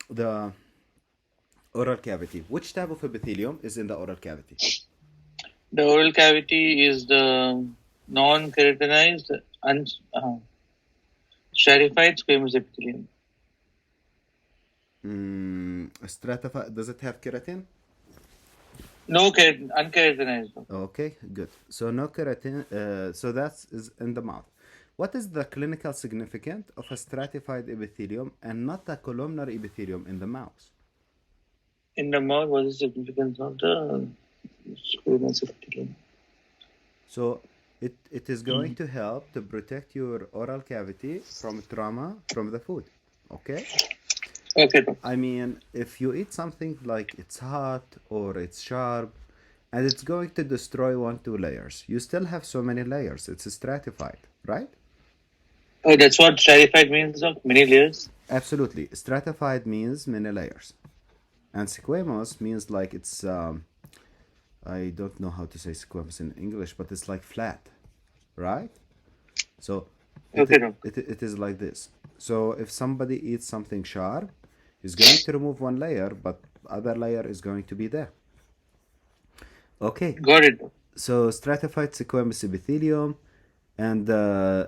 the oral cavity. Which type of epithelium is in the oral cavity? The oral cavity is the non-keratinized, stratified squamous epithelium. Stratified. Does it have keratin? No keratin, unkeratinized. Okay, good. So no keratin. So that is in the mouth. What is the clinical significance of a stratified epithelium and not a columnar epithelium in the mouth? In the mouth, what is the significance of the squamous epithelium? So it is going to help to protect your oral cavity from trauma from the food. Okay? Okay. I mean, if you eat something like it's hot or it's sharp and it's going to destroy 1 2 layers, you still have so many layers. It's stratified, right? Oh, that's what stratified means, of many layers. Absolutely. Stratified means many layers. And squamous means like it's I don't know how to say squamous in English, but it's like flat, right? So Okay, doc. it is like this. So if somebody eats something sharp, he's going to remove 1 layer, but other layer is going to be there. Okay. Got it, doc. So stratified squamous epithelium, and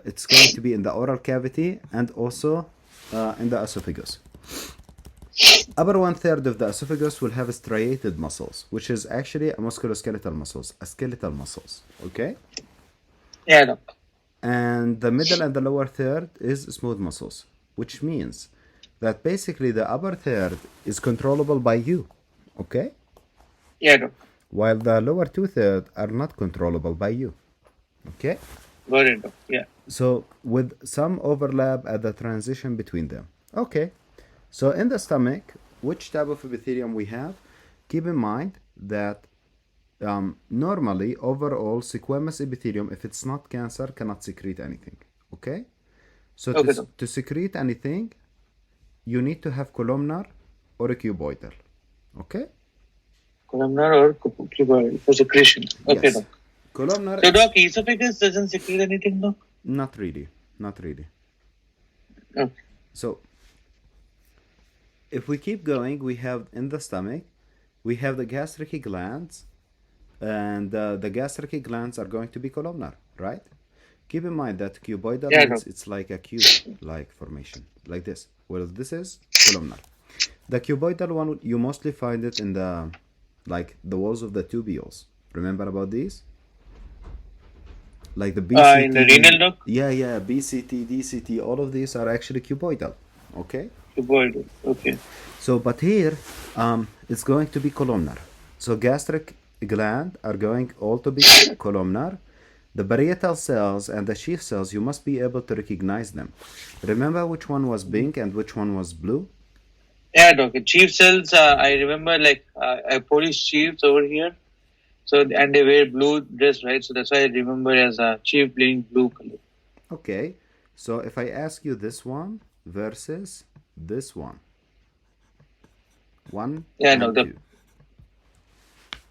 it's going to be in the oral cavity and also in the esophagus. Upper 1/3 of the esophagus will have striated muscles, which is actually a musculoskeletal muscles, a skeletal muscles. Okay. Yeah, doc. And the middle and the lower third is smooth muscles, which means that basically the upper third is controllable by you. Okay. Yeah, doc. While the lower 2/3 are not controllable by you. Okay. Got it, doc. Yeah. So with some overlap at the transition between them. Okay. So in the stomach, which type of epithelium we have? Keep in mind that normally overall squamous epithelium, if it's not cancer, cannot secrete anything. Okay. So Okay, doc. to secrete anything, you need to have columnar or a cuboidal. Okay. Columnar or cuboidal for secretion. Okay, Yes. doc. Columnar. So, doc, esophagus doesn't secrete anything, doc? Not really. Not really. Okay. So if we keep going, we have in the stomach, we have the gastric glands, and the gastric glands are going to be columnar, right? Keep in mind that cuboidal Yeah, means doc. it's like a cube-like formation, like this. Well, this is columnar. The cuboidal one, you mostly find it in the, like the walls of the tubules. Remember about these? Like the BCT. In the renal, doc? Yeah, BCT, DCT, all of these are actually cuboidal. Okay? Cuboidal. Okay. So, but here, it's going to be columnar. So gastric gland are going all to be columnar. The parietal cells and the sheath cells, you must be able to recognize them. Remember which one was pink and which one was blue? Yeah, doc. Chief cells, I remember like police chiefs over here. So, and they wear blue dress, right? So that's why I remember as a chief playing blue color. Okay. So if I ask you this one versus this one. One Yeah, and no. two.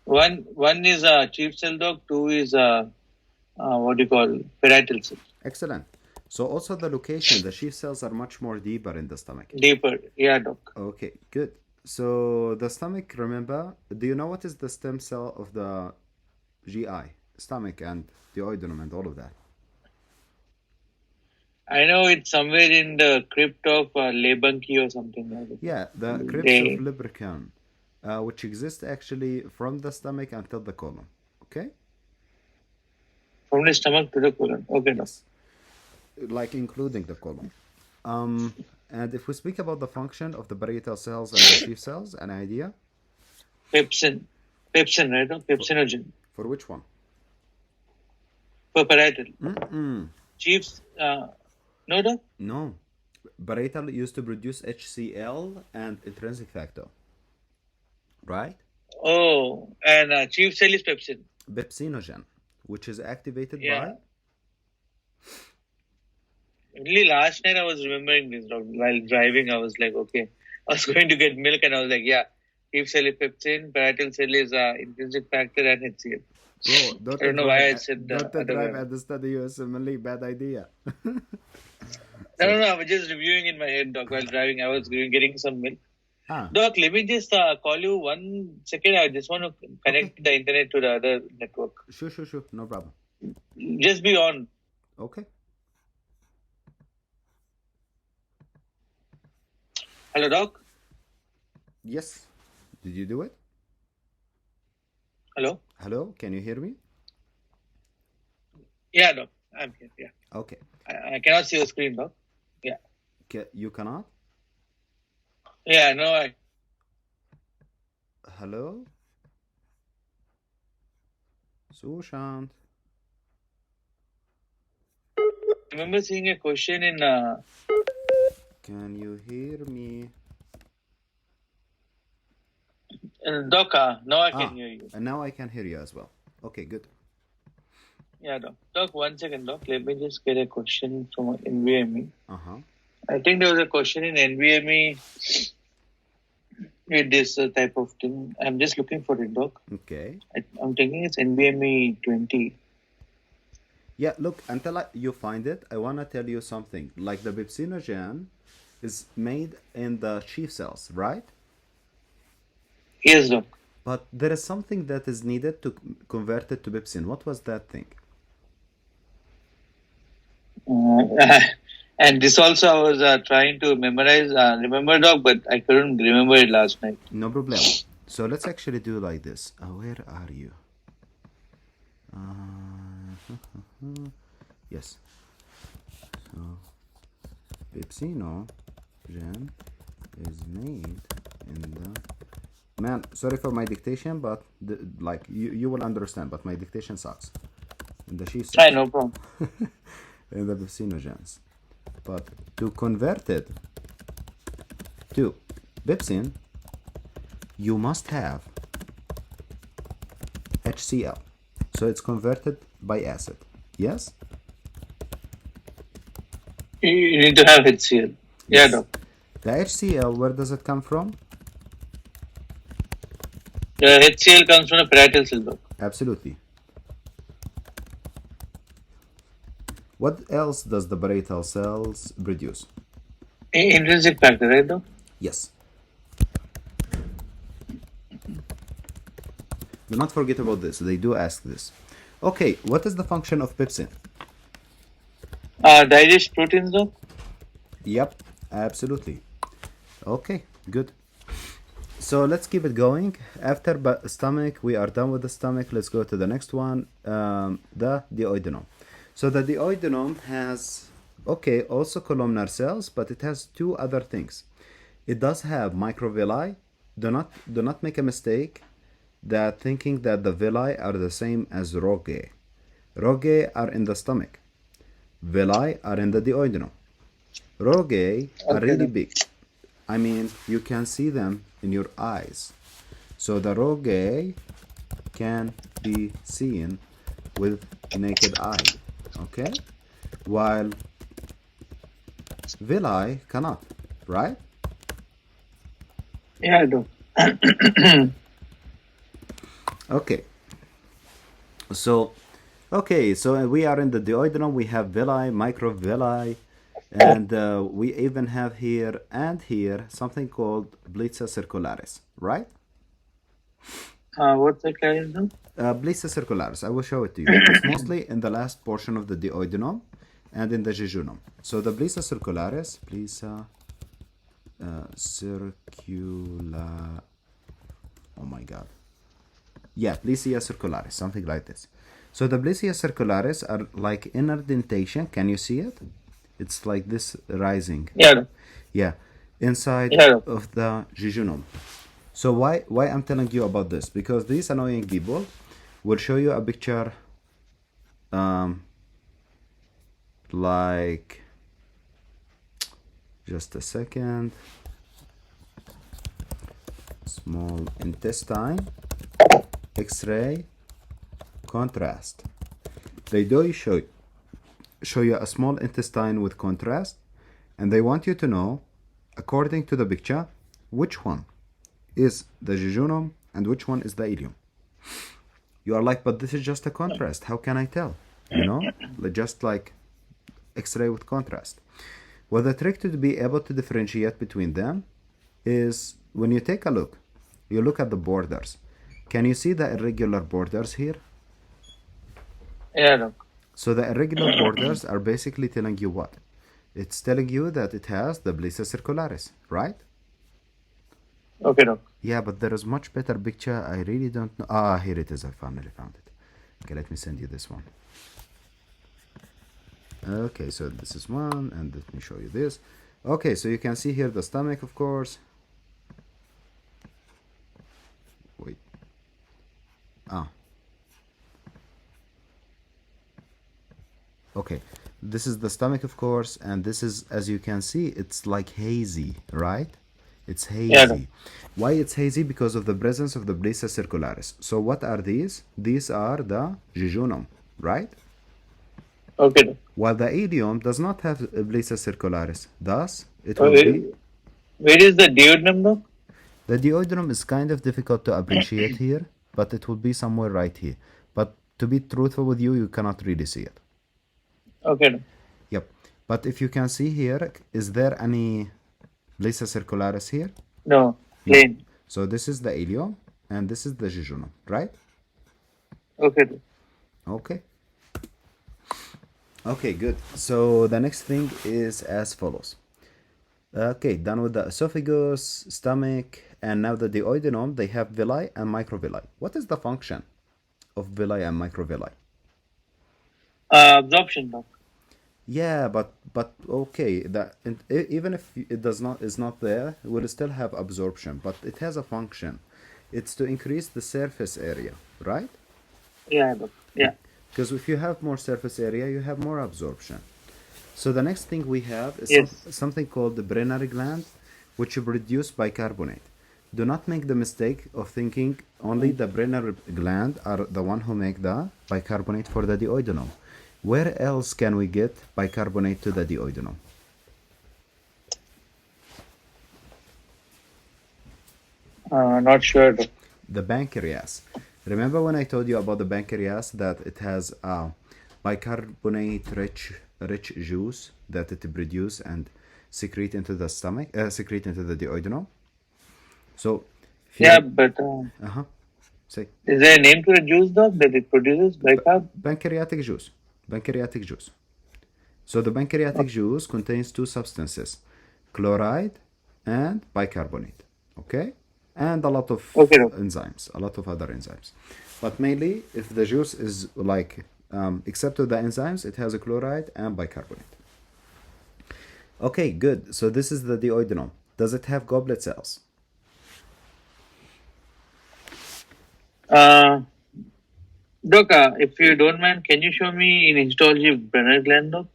One is a chief cell, doc. Two is a what do you call parietal cell. Excellent. So also the location, the sheath cells are much more deeper in the stomach. Deeper. Yeah, doc. Okay, good. So the stomach, remember, do you know what is the stem cell of the GI? Stomach and the duodenum and all of that. I know it's somewhere in the crypt of Lebanki or something like that. Yeah, the crypts of Leprechaun, which exist actually from the stomach until the colon. Okay? From the stomach to the colon. Okay, doc. Yes. Like including the colon. And if we speak about the function of the parietal cells and the sheath cells, an idea? Pepsin, right? Doc? Pepsinogen. For which one? For parietal. Mm-mm. Chiefs, no, doc? No. Parietal used to produce HCl and intrinsic factor. Right? Oh, and chief cell is pepsin. Pepsinogen, which is activated Yeah. by? Only last night I was remembering this, doc. While driving, I was like, okay. I was going to get milk and I was like, yeah. Chief cell is pepsin, parietal cell is intrinsic factor and HCl. Bro, I don't know why I said don't other drive way. at the study USMLE. Bad idea. No, I was just reviewing in my head, doc. While driving, I was getting some milk. Ah, Doc, let me just call you 1 second. I just want to connect the internet to the other network. sure. No problem. Just be on. Okay. Hello, Doc. Yes. Did you do it? Hello. Hello? Can you hear me? Yeah, Doc. I'm here. Yeah. Okay. I cannot see your screen, Doc. Yeah. You cannot? Yeah. No. I Hello? Sushant. remember seeing a question in. Can you hear me? Doc. Now I can hear you. And now I can hear you as well. Okay, good. Yeah, Doc. Doc, 1 second, Doc. Let me just get a question from NVMe. Uh-huh. I think there was a question in NVMe with this type of thing. I'm just looking for it, Doc. Okay. I'm thinking it's NVMe 20. Yeah, look, until you find it, I want to tell you something. Like the pepsinogen is made in the chief cells, right? Yes, Doc. But there is something that is needed to convert it to pepsin. What was that thing? And this also I was trying to memorize, remember, Doc, but I couldn't remember it last night. No problem. So let's actually do like this. Where are you? Yes. So pepsinogen is made in the... Man, sorry for my dictation, but like you will understand, but my dictation sucks. In the chief I cells. no problem. In the pepsinogens. But to convert it to pepsin, you must have HCl. So it's converted by acid. Yes? You need to have HCl. Yeah, Yes. Doc. The HCl, where does it come from? The HCl comes from a parietal cell, Doc. Absolutely. What else does the parietal cells produce? Intrinsic factor, right, Doc? Yes. Do not forget about this. They do ask this. Okay, what is the function of pepsin? Digest proteins, Doc? Yep, absolutely. Okay, good. So let's keep it going. After stomach, we are done with the stomach. Let's go to the next one, the duodenum. So the duodenum has, okay, also columnar cells, but it has two other things. It does have microvilli. Do not make a mistake that thinking that the villi are the same as rogae. Rogae are in the stomach. Villi are in the duodenum. Rogae are really big. I mean, you can see them in your eyes. So the rogae can be seen with naked eye, okay? While villi cannot, right? Yeah, Doc. Okay. So we are in the duodenum. We have villi, microvilli, and we even have here and here something called blitza circularis, right? What's the class, Doc? Blitza circularis. I will show it to you. It's mostly in the last portion of the duodenum and in the jejunum. So the blitza circularis, circula. Oh my God. Yeah, blizia circularis, something like this. So the blizia circularis are like inner dentation. Can you see it? It's like this rising. Yeah. Yeah, inside Yeah. of the jejunum. So why I'm telling you about this? Because these annoying people will show you a picture like, just a second, small intestine, X-ray, contrast. They do show you a small intestine with contrast, and they want you to know, according to the picture, which one is the jejunum and which one is the ileum. You are like, but this is just a contrast. How can I tell? You know, just like X-ray with contrast. Well, the trick to be able to differentiate between them is when you take a look, you look at the borders. Can you see the irregular borders here? Yeah, doc. So the irregular borders are basically telling you what? It's telling you that it has the Blisa circularis, right? Okay, doc. Yeah, but there is much better picture. I really don't know. Ah, here it is. I finally found it. Okay, let me send you this one. Okay, so this is one, and let me show you this. Okay, so you can see here the stomach, of course. Wait. Ah. Okay, this is the stomach, of course, and this is, as you can see, it's like hazy, right? It's Yeah, doc. hazy. Why it's hazy? Because of the presence of the Blisa circularis. So what are these? These are the jejunum, right? Okay, doc. While the ileum does not have a Blisa circularis. Thus, it will Where, be... where is the duodenum, doc? The duodenum is kind of difficult to appreciate here, but it will be somewhere right here. But to be truthful with you, you cannot really see it. Okay, doc. Yep. But if you can see here, is there any Blisa circularis here? No, No. plain. So this is the ileum and this is the jejunum, right? Okay, doc. Okay. Okay, good. So the next thing is as follows. Okay, done with the esophagus, stomach, and now the duodenum, they have villi and microvilli. What is the function of villi and microvilli? Absorption, doc. Yeah, but okay, even if it does not is not there, it will still have absorption, but it has a function. It's to increase the surface area, right? Yeah, doc. Yeah. Because if you have more surface area, you have more absorption. So the next thing we have is Yes. something called the Brenner gland, which produce bicarbonate. Do not make the mistake of thinking only the Brenner gland are the one who make the bicarbonate for the duodenum. Where else can we get bicarbonate to the duodenum? Not sure, doc. The pancreas. Remember when I told you about the pancreas that it has a bicarbonate rich juice that it produce and secrete into the stomach, secrete into the duodenum. So, if you Yeah, but uh-huh, say is there a name to the juice, doc, that it produces bicarb? pancreatic juice. Pancreatic juice. So the pancreatic juice contains two substances, chloride and bicarbonate. Okay? And a lot of Okay, doc. enzymes, a lot of other enzymes. But mainly, if the juice is like, except for the enzymes, it has a chloride and bicarbonate. Okay, good. So this is the duodenum. Does it have goblet cells? Doc, if you don't mind, can you show me in histology Brenner gland, doc?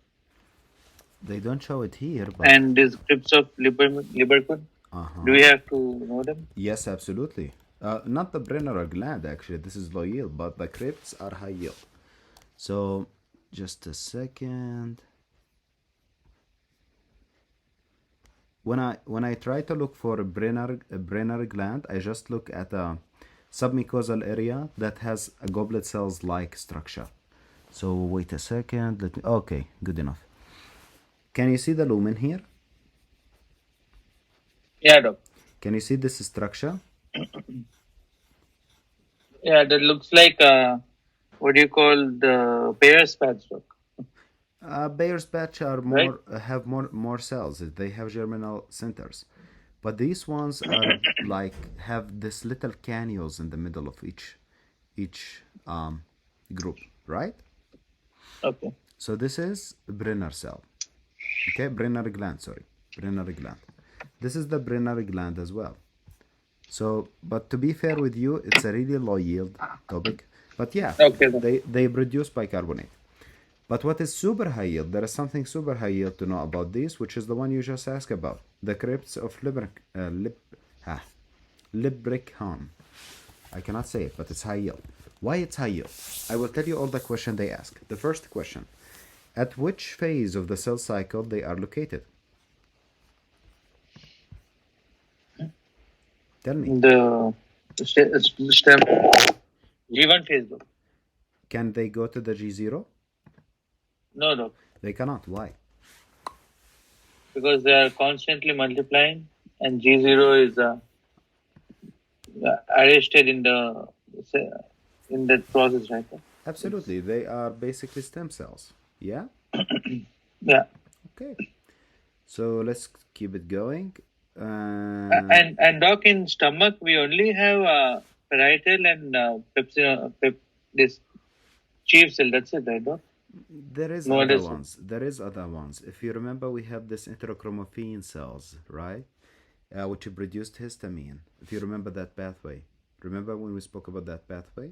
They don't show it here, but And these crypts of Libercon? Do we have to know them? yes, absolutely. Not the Brenner gland, actually. This is low yield, but the crypts are high yield. So, just a second. When I try to look for a Brenner gland, I just look at a submucosal area that has a goblet cells like structure. So wait a second. Okay, good enough. Can you see the lumen here? Yeah, doc. Can you see this structure? Yeah, that looks like what do you call the Bayer's patch, doc? Bayer's patch are Right? have more cells. They have germinal centers, but these ones are like have this little canules in the middle of each group, right? Okay. So this is Brenner cell. Okay, Brenner gland. Sorry, Brenner gland. This is the Brenner gland as well. So, but to be fair with you, it's a really low yield topic. But yeah, Okay, doc. they produce bicarbonate. But what is super high yield? There is something super high yield to know about this, which is the one you just asked about. The crypts of Libricon. I cannot say it, but it's high yield. Why it's high yield? I will tell you all the question they ask. The first question, at which phase of the cell cycle they are located? Tell me. The stem G1 phase, doc. Can they go to the G0? No, doc. They cannot. Why? Because they are constantly multiplying and G0 is arrested in that process, right? It's, Absolutely, they are basically stem cells. Yeah. yeah. Okay. So let's keep it going. And doc, in stomach we only have parietal and this chief cell. That's it, right, doc? There is No other other cell. ones. There is other ones. If you remember, we have this enterochromaffin cells, right? Which produced histamine. If you remember that pathway. Remember when we spoke about that pathway?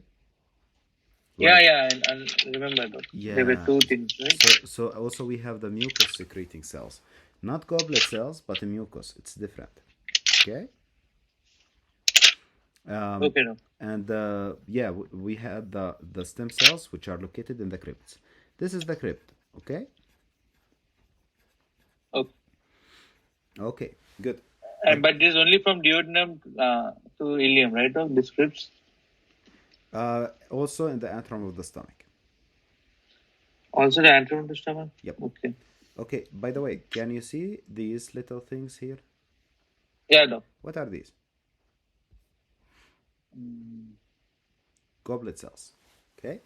Yeah, Like, yeah, and remember, doc. There were yeah. two things, right? So also we have the mucus secreting cells, not goblet cells, but the mucus. It's different. Okay. Um, Okay, doc. and yeah, we had the stem cells which are located in the crypts. This is the crypt. Okay. Okay. Okay. Good. And but this is only from duodenum to ileum, right, doc? The scripts. Also in the antrum of the stomach. Also the antrum of the stomach. Yep. Okay. Okay. By the way, can you see these little things here? Yeah, doc. What are these? Goblet cells. Okay.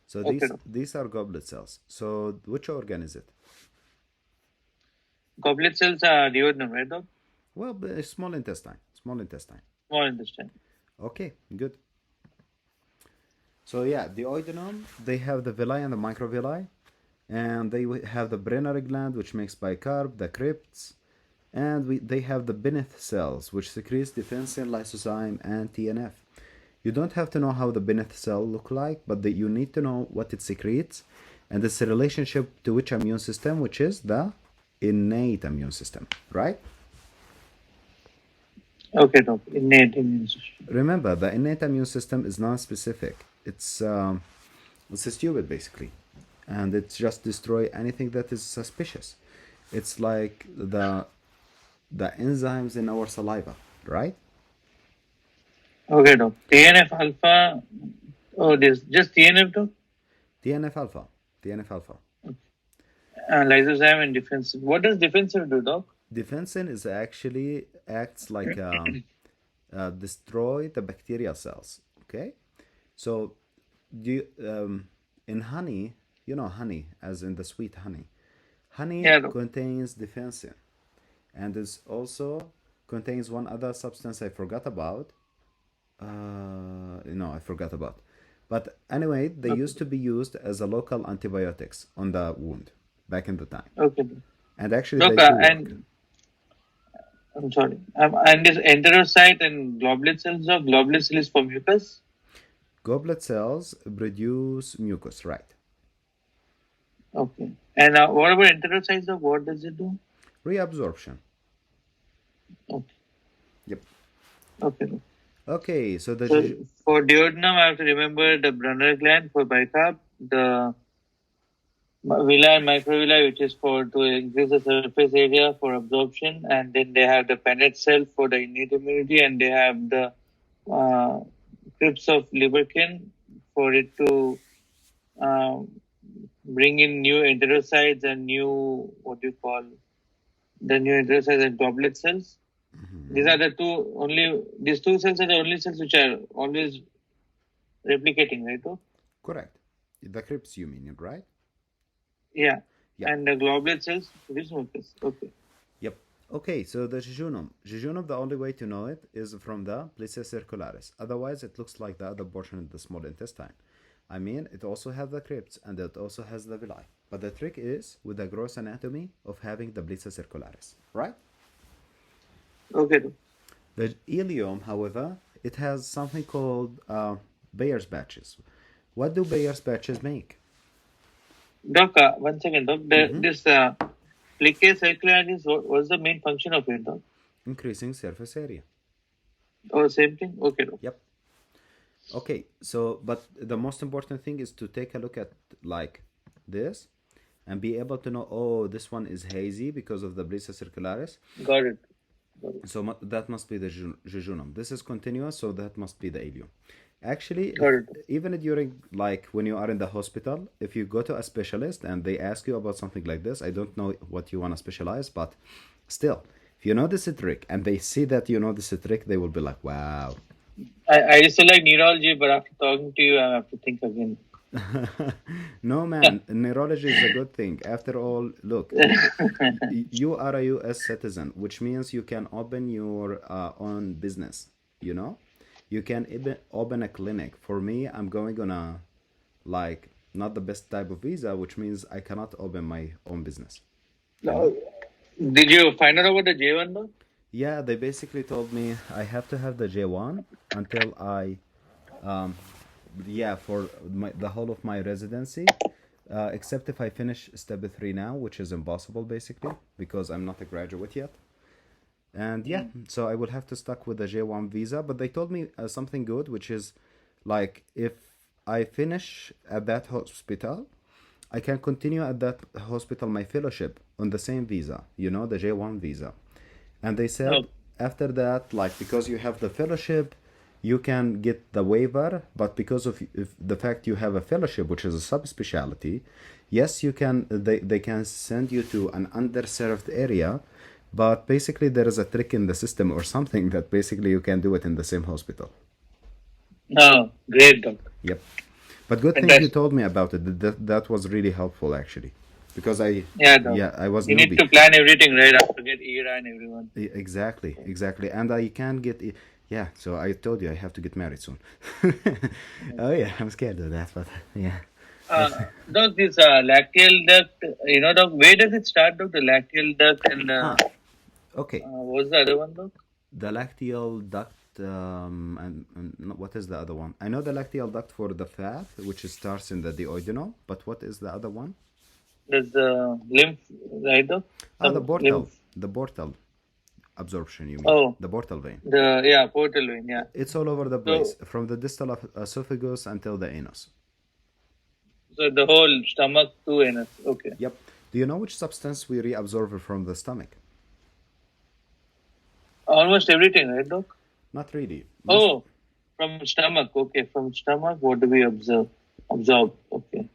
So Okay, these doc. these are goblet cells. So which organ is it? Goblet cells are duodenum, right, doc? Well, small intestine. Small intestine. Small intestine. Okay, good. So yeah, the oedonum, they have the villi and the microvilli, and they have the Brenner gland, which makes bicarb, the crypts, and they have the Beneth cells, which secretes defensin, lysozyme, and TNF. You don't have to know how the Beneth cell look like, but you need to know what it secretes, and its relationship to which immune system, which is the innate immune system, right? Okay, doc. Innate immune system. Remember, the innate immune system is non-specific. It's stupid basically, and it just destroy anything that is suspicious. It's like the enzymes in our saliva, right? Okay, doc. TNF alpha. Oh, this just TNF, doc. TNF alpha, TNF alpha. Lysozyme and defensive. What does defensive do, doc? Defensin is actually acts like destroy the bacterial cells. Okay, so in honey, you know honey, as in the sweet honey. Honey Yeah, doc. contains defensin, and it also contains one other substance I forgot about. No, I forgot about. But anyway, they Okay, used to be used as a local antibiotics on the wound back in the time, okay, doc. and actually Doc, they do work. and I'm sorry. And this enterocyte and goblet cells, doc. Goblet cell is for mucus. Goblet cells produce mucus, right? Okay. And what about enterocytes, doc? What does it do? Reabsorption. Okay. Yep. Okay, doc. Okay, so the So for duodenum, I have to remember the Brunner gland for bicarb, the villi and microvilli, which is for to increase the surface area for absorption, and then they have the Paneth cell for the innate immunity, and they have the uh, crypts of Liberkin for it to bring in new enterocytes and new what do you call the new enterocytes and goblet cells. These are the two only. These two cells are the only cells which are always replicating, right? Oh? correct. The crypts you mean, right? Yeah. Yeah. And the goblet cells produce mucus. Okay. Yep. Okay, so the jejunum. Jejunum, the only way to know it is from the plexus circularis. Otherwise, it looks like the other portion of the small intestine. I mean, it also has the crypts and it also has the villi. But the trick is with the gross anatomy of having the plexus circularis, right? Okay. The ileum, however, it has something called Bayer's patches. What do Bayer's patches make? Doc, 1 second, Doc. This plicae circularis, what's the main function of it, Doc? Increasing surface area. Oh, same thing? Okay, Doc. Yep. Okay, so but the most important thing is to take a look at like this and be able to know, oh, this one is hazy because of the plexus circularis. Got it. So that must be the jejunum. This is continuous, so that must be the ileum. Actually, Got it. even during like when you are in the hospital, if you go to a specialist and they ask you about something like this, I don't know what you want to specialize, but still, If you know this trick and they see that you know this trick, they will be like, wow. I used to like neurology, but after talking to you, I have to think again. No, man, neurology is a good thing. After all, look, you are a US citizen, which means you can open your own business, you know? You can even open a clinic. For me, I'm going on a, like, not the best type of visa, which means I cannot open my own business, you know? No. Did you find out about the J1 though? Yeah, they basically told me I have to have the J1 until um, yeah, for the whole of my residency, except if I finish step 3 now, which is impossible basically because I'm not a graduate yet. And yeah, so I will have to stuck with the J1 visa. But they told me something good, which is like if I finish at that hospital, I can continue at that hospital my fellowship on the same visa, you know, the J1 visa. And they No. said after that, like because you have the fellowship, you can get the waiver, but because of if the fact you have a fellowship, which is a subspecialty, yes, you can. They can send you to an underserved area, but basically there is a trick in the system or something that basically you can do it in the same hospital. No. Great, doc. Yep. But good thing you Fantastic. told me about it. That was really helpful actually, because Yeah, doc. I was You need newbie. to plan everything right after get ERA and everyone. Exactly, exactly. And I can get, yeah, so I told you I have to get married soon. Oh, yeah, I'm scared of that, but yeah. Doc, this lacteal duct, doc, where does it start, doc? The lacteal duct and Ah, okay. what's the other one, doc? The lacteal duct, what is the other one? I know the lacteal duct for the fat, which starts in the duodenum, but what is the other one? There's the lymph, right, doc? Ah, the Some portal. lymph. The portal absorption, you mean? Oh, The portal vein. portal vein, yeah. It's all over the place, So, from the distal esophagus until the anus. so the whole stomach to anus. Okay. Yep. Do you know which substance we reabsorb from the stomach? Almost everything, right, doc? Not really. Oh, from stomach. Okay, from stomach, what do we observe? Absorb. Okay.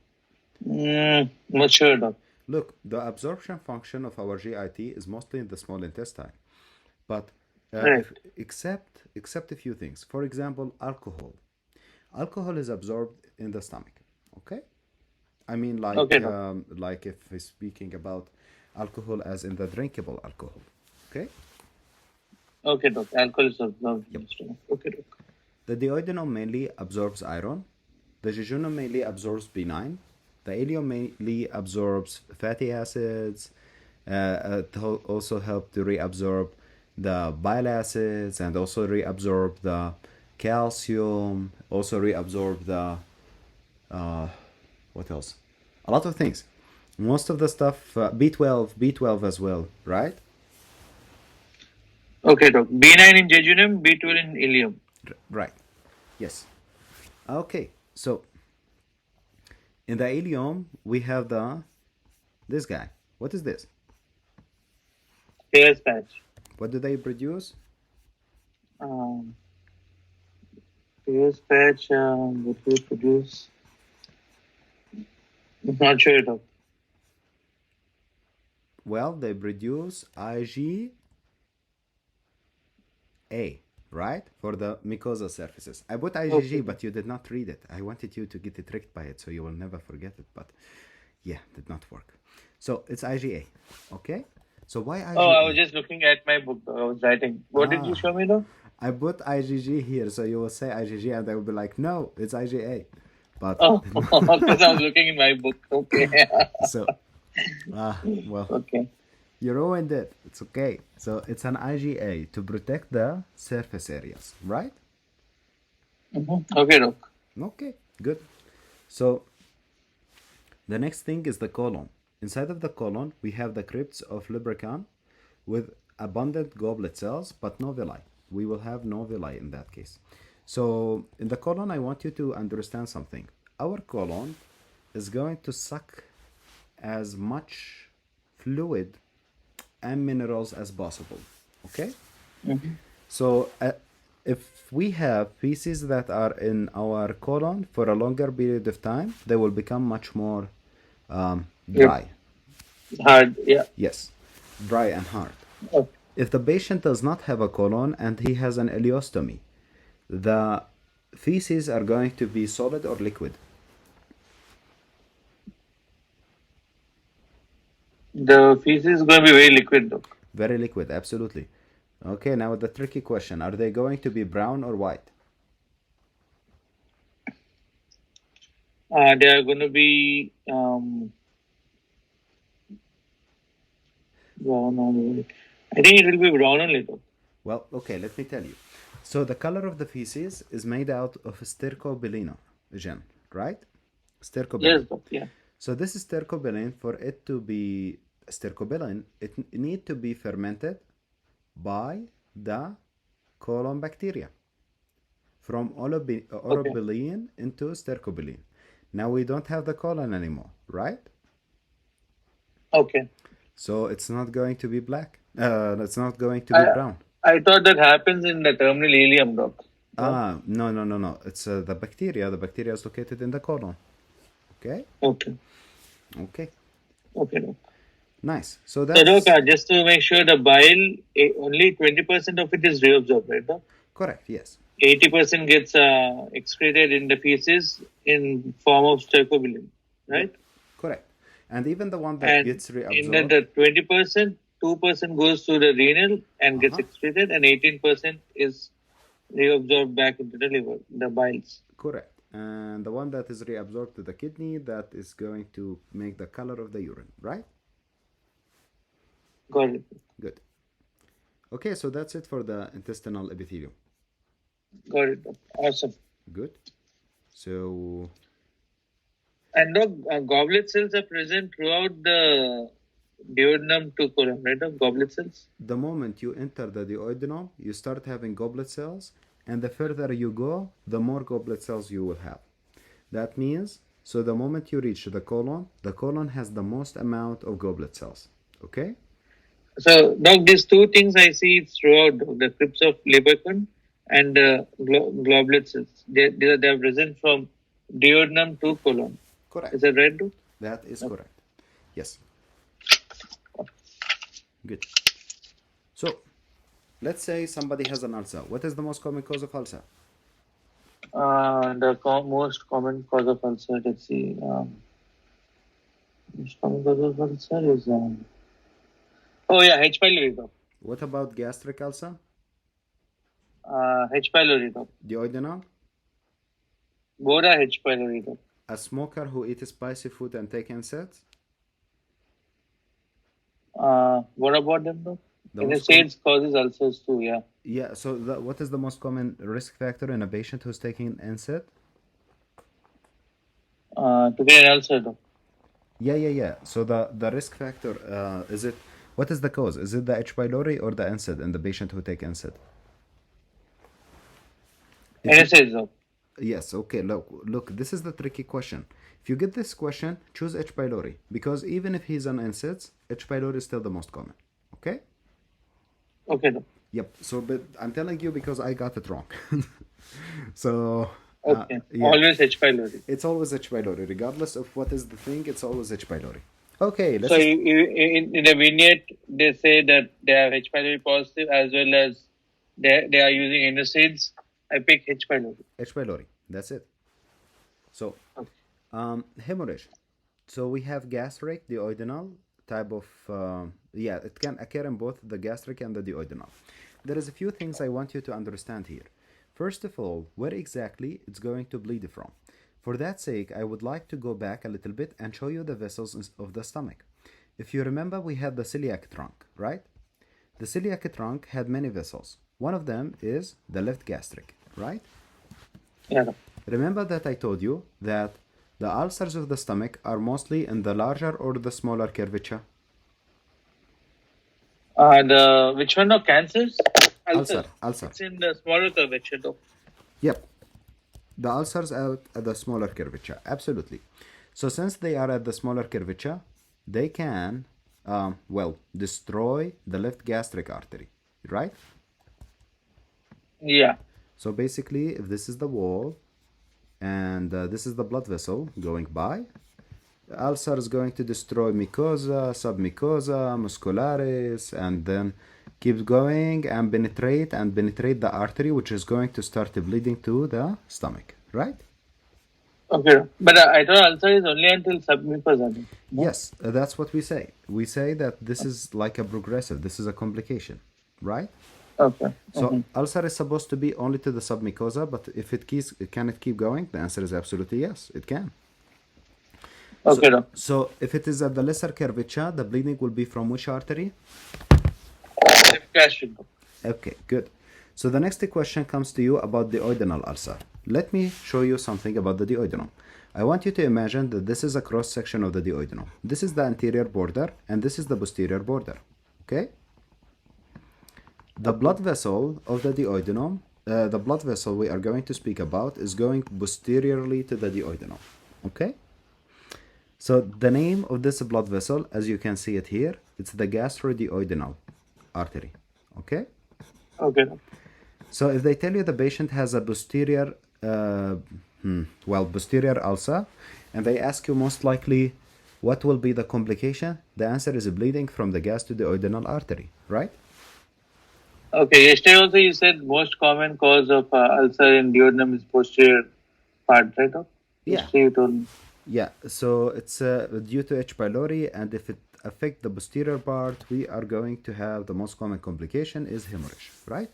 Not sure, doc. Look, the absorption function of our GIT is mostly in the small intestine, but Right. except a few things. For example, alcohol. Alcohol is absorbed in the stomach. Okay, I mean Okay, doc. like if we're speaking about alcohol as in the drinkable alcohol. Okay. Okay, doc. Alcohol is absorbed in Yep. the stomach. Okay, doc. The duodenum mainly absorbs iron. The jejunum mainly absorbs B9. The ileum mainly absorbs fatty acids. It also help to reabsorb the bile acids and also reabsorb the calcium. Also reabsorb the what else? A lot of things. Most of the stuff B12 as well, right? Okay, doc. B9 in jejunum, B12 in ileum. Right. Yes. Okay. So in the ileum we have this guy. What is this? Hairs patch. What do they produce? Um, Hairs patch, what do we produce? Not sure, doc. Well, they produce IgA, right? For the mucosa surfaces. I put IgG, Okay. but you did not read it. I wanted you to get tricked by it so you will never forget it, but yeah, did not work. So it's IgA, okay? So why IgA? Oh, I was just looking at my book, doc. I was writing. What did you show me, doc? I put IgG here, so you will say IgG, and I will be like, no, it's IgA. But Oh, because I was looking in my book. Okay. so, well, Okay. you ruined it. It's okay. So it's an IgA to protect the surface areas, right? Okay, doc. Okay, good. So the next thing is the colon. Inside of the colon, we have the crypts of lubricant with abundant goblet cells, but no villi. We will have no villi in that case. So in the colon, I want you to understand something. Our colon is going to suck as much fluid and minerals as possible. Okay? So if we have feces that are in our colon for a longer period of time, they will become much more Yep. dry. Hard. Yeah. Yes, dry and hard. Okay. If the patient does not have a colon and he has an ileostomy, the feces are going to be solid or liquid? The feces is going to be very liquid, though. Very liquid, absolutely. Okay, now the tricky question. Are they going to be brown or white? They are going to be brown only. I think it will be brown only, though. Well, okay, let me tell you. So the color of the feces is made out of stercobilin, right? Yes, Stercobilin. though. Yeah. So this stercobilin, for it to be stercobilin, it need to be fermented by the colon bacteria from Okay. orobilin into stercobilin. Now we don't have the colon anymore, right? Okay. So it's not going to be black. It's not going to be I brown. I thought that happens in the terminal ileum, doc. No? Ah, no, no, no, no. It's the bacteria. The bacteria is located in the colon. Okay? Okay. Okay. Okay, doc. Nice. So So, doc, that's just to make sure the bile, only 20% of it is reabsorbed, right, doc? correct. Yes. 80% gets excreted in the feces in form of stercobilin, Yep. right? Correct. And even the one that And gets in reabsorbed. the 20%, 2% goes to the renal and gets Uh-huh. excreted, and 18% is reabsorbed back into the liver, the biles. Correct. And the one that is reabsorbed to the kidney, that is going to make the color of the urine, right? Got it. Good. Okay, so that's it for the intestinal epithelium. Got it. Doc. Awesome. Good. So, And doc, goblet cells are present throughout the duodenum to colon, right? Doc? Goblet cells. the moment you enter the duodenum, you start having goblet cells, and the further you go, the more goblet cells you will have. That means, so the moment you reach the colon has the most amount of goblet cells. Okay? So, doc, these two things I see throughout the crypts of Lebercon and the goblet cells. They are present from duodenum to colon. Correct. Is that right, doc? That is Okay. correct. Yes. Good. So, let's say somebody has an ulcer. What is the most common cause of ulcer? The most common cause of ulcer, let's see. Most common cause of ulcer is oh yeah, H. pylori, doc. What about gastric ulcer? H. pylori, doc. Duodenal? Both are H. pylori, doc. A smoker who eats spicy food and take NSAIDs? What about them, doc? The In the most common. states causes ulcers too, yeah. Yeah, so what is the most common risk factor in a patient who's taking NSAID? To get an ulcer, doc. Yeah. So the risk factor, is it, what is the cause? Is it the H. pylori or the NSAID in the patient who take NSAID? If you- NSAIDs, doc. Yes, okay, look, this is the tricky question. If you get this question, choose H. pylori, because even if he's on NSAIDs, H. pylori is still the most common. Okay? Okay, doc. Yep. So, but I'm telling you because I got it wrong. So, Okay. yeah, Always H. pylori. it's always H. pylori, regardless of what is the thing. It's always H. pylori. Okay, So in the vignette, they say that they have H. pylori positive as well as they are using NSAIDs. I pick H. pylori. H. pylori. That's it. So, Okay. hemorrhage. So we have gastric, duodenal type of, yeah, it can occur in both the gastric and the duodenal. There is a few things I want you to understand here. First of all, where exactly it's going to bleed from. For that sake, I would like to go back a little bit and show you the vessels of the stomach. If you remember, we had the celiac trunk, right? The celiac trunk had many vessels. One of them is the left gastric, right? Yeah. Doc. Remember that I told you that the ulcers of the stomach are mostly in the larger or the smaller curvature? The which one of cancers? Ulcer. It's in the smaller curvature, though. Yep. The ulcers out at the smaller curvature. Absolutely. So since they are at the smaller curvature, they can, well, destroy the left gastric artery, right? Yeah. So basically, if this is the wall and this is the blood vessel going by, the ulcer is going to destroy mucosa, submucosa, muscularis, and then keeps going and penetrate the artery, which is going to start bleeding to the stomach, right? Okay. But I thought ulcer is only until submucous. No? Yes, that's what we say. We say that this is like a progressive, this is a complication, right? Okay. So ulcer is supposed to be only to the submucosa, but if can it keep going? The answer is absolutely yes, it can. Okay, doc. So if it is at the lesser curvature, the bleeding will be from which artery? Gastric, doc. Okay, good. So the next question comes to you about the duodenal ulcer. Let me show you something about the duodenum. I want you to imagine that this is a cross section of the duodenum. This is the anterior border and this is the posterior border. Okay? The blood vessel of the duodenum, the blood vessel we are going to speak about is going posteriorly to the duodenum. Okay? So the name of this blood vessel, as you can see it here, it's the gastroduodenal artery. Okay? Okay, doc. So if they tell you the patient has a posterior, posterior ulcer, and they ask you most likely what will be the complication, the answer is bleeding from the gastroduodenal artery, right? Okay. Yesterday also you said most common cause of ulcer in duodenum is posterior part, right, doc? Yeah. Yesterday you told me. Yeah, so it's due to H. pylori, and if it affects the posterior part, we are going to have the most common complication is hemorrhage, right?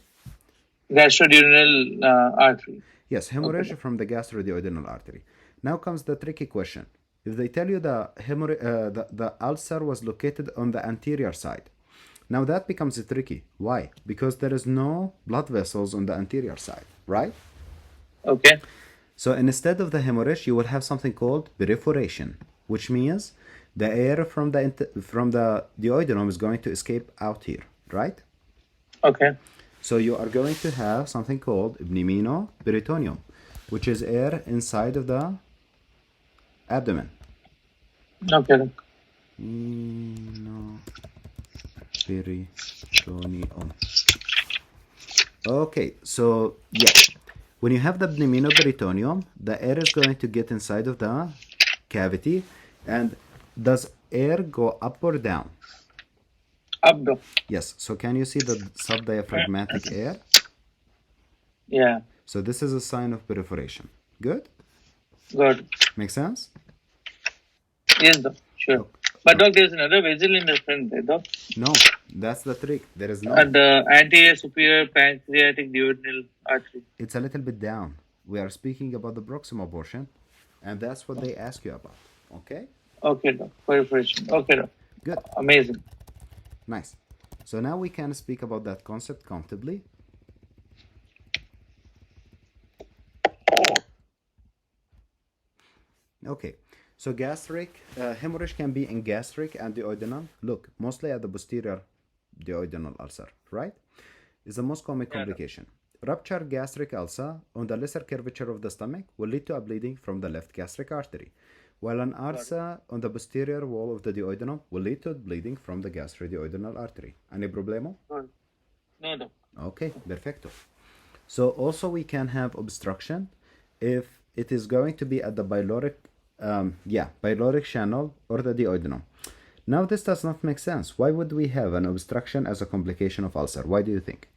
Gastroduodenal artery. Yes, hemorrhage from the gastroduodenal artery. Now comes the tricky question. If they tell you the ulcer was located on the anterior side, now that becomes tricky. Why? Because there is no blood vessels on the anterior side, right? Okay. So instead of the hemorrhage, you will have something called perforation, which means the air from the duodenum is going to escape out here, right? Okay. So you are going to have something called pneumoperitoneum, which is air inside of the abdomen. Okay, doc. Peritoneum. Okay, so yeah, when you have the pneumoperitoneum, the air is going to get inside of the cavity. And does air go up or down? Up, doc. Yes. So can you see the subdiaphragmatic air? Yeah. So this is a sign of perforation. Good? Got it. Make sense? Yes, doc. Sure. But doc, there's another vessel in the front, right, doc? No, that's the trick. There is no. At the anterior superior pancreatic duodenal artery. It's a little bit down. We are speaking about the proximal portion, and that's what they ask you about. Okay? Okay, doc. Perforation. Okay, doc. Good. Amazing. Nice. So now we can speak about that concept comfortably. Okay. So gastric, hemorrhage can be in gastric and duodenal. Look, mostly at the posterior duodenal ulcer, right? Is the most common complication. Ruptured gastric ulcer on the lesser curvature of the stomach will lead to a bleeding from the left gastric artery, while an ulcer on the posterior wall of the duodenum will lead to bleeding from the gastroduodenal artery. Any problemo? No, doc. Okay, perfecto. So also we can have obstruction if it is going to be at the pyloric channel or the duodenum. Now this does not make sense. Why would we have an obstruction as a complication of ulcer? Why do you think?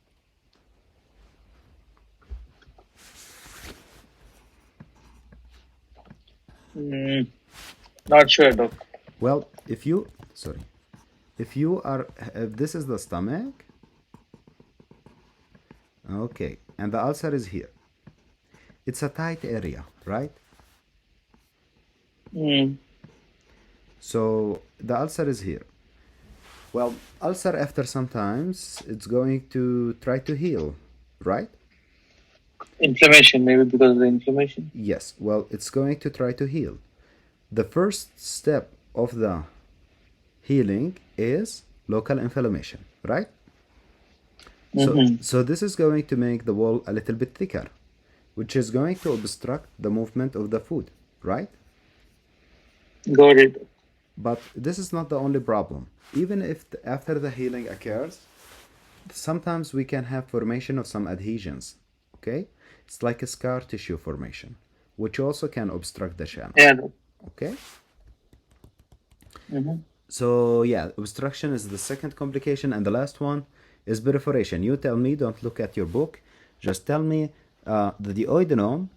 Not sure, doc. Well, if this is the stomach, okay, and the ulcer is here. It's a tight area, right? So the ulcer is here. Well, ulcer after sometimes it's going to try to heal, right? Inflammation, maybe because of the inflammation. Yes, well, it's going to try to heal. The first step of the healing is local inflammation, right? So this is going to make the wall a little bit thicker, which is going to obstruct the movement of the food, right? Got it. But this is not the only problem. Even if after the healing occurs, sometimes we can have formation of some adhesions, okay? It's like a scar tissue formation, which also can obstruct the channel. Yeah. Okay? So yeah, obstruction is the second complication, and the last one is perforation. You tell me, don't look at your book. Just tell me the duodenum,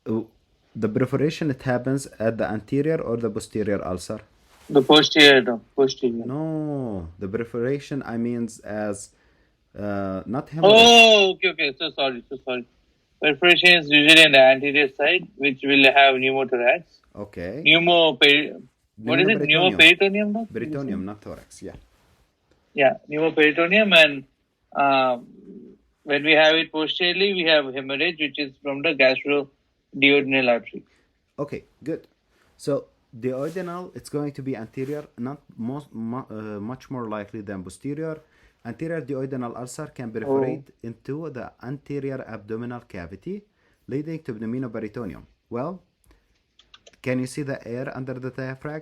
the perforation, it happens at the anterior or the posterior ulcer? The posterior, Doc. Posterior. No, the perforation I means as not hemorrhage. Oh, okay. So sorry. Perforation is usually on the anterior side, which will have pneumothorax. Okay. What is it? Pneumoperitoneum, Doc? Peritoneum, not thorax. Yeah. Yeah, pneumoperitoneum, and when we have it posteriorly, we have hemorrhage, which is from the gastroduodenal artery. Okay, good. So duodenal, it's going to be anterior, not much more likely than posterior. Anterior duodenal ulcer can perforate into the anterior abdominal cavity, leading to pneumoperitoneum. Well, can you see the air under the diaphragm?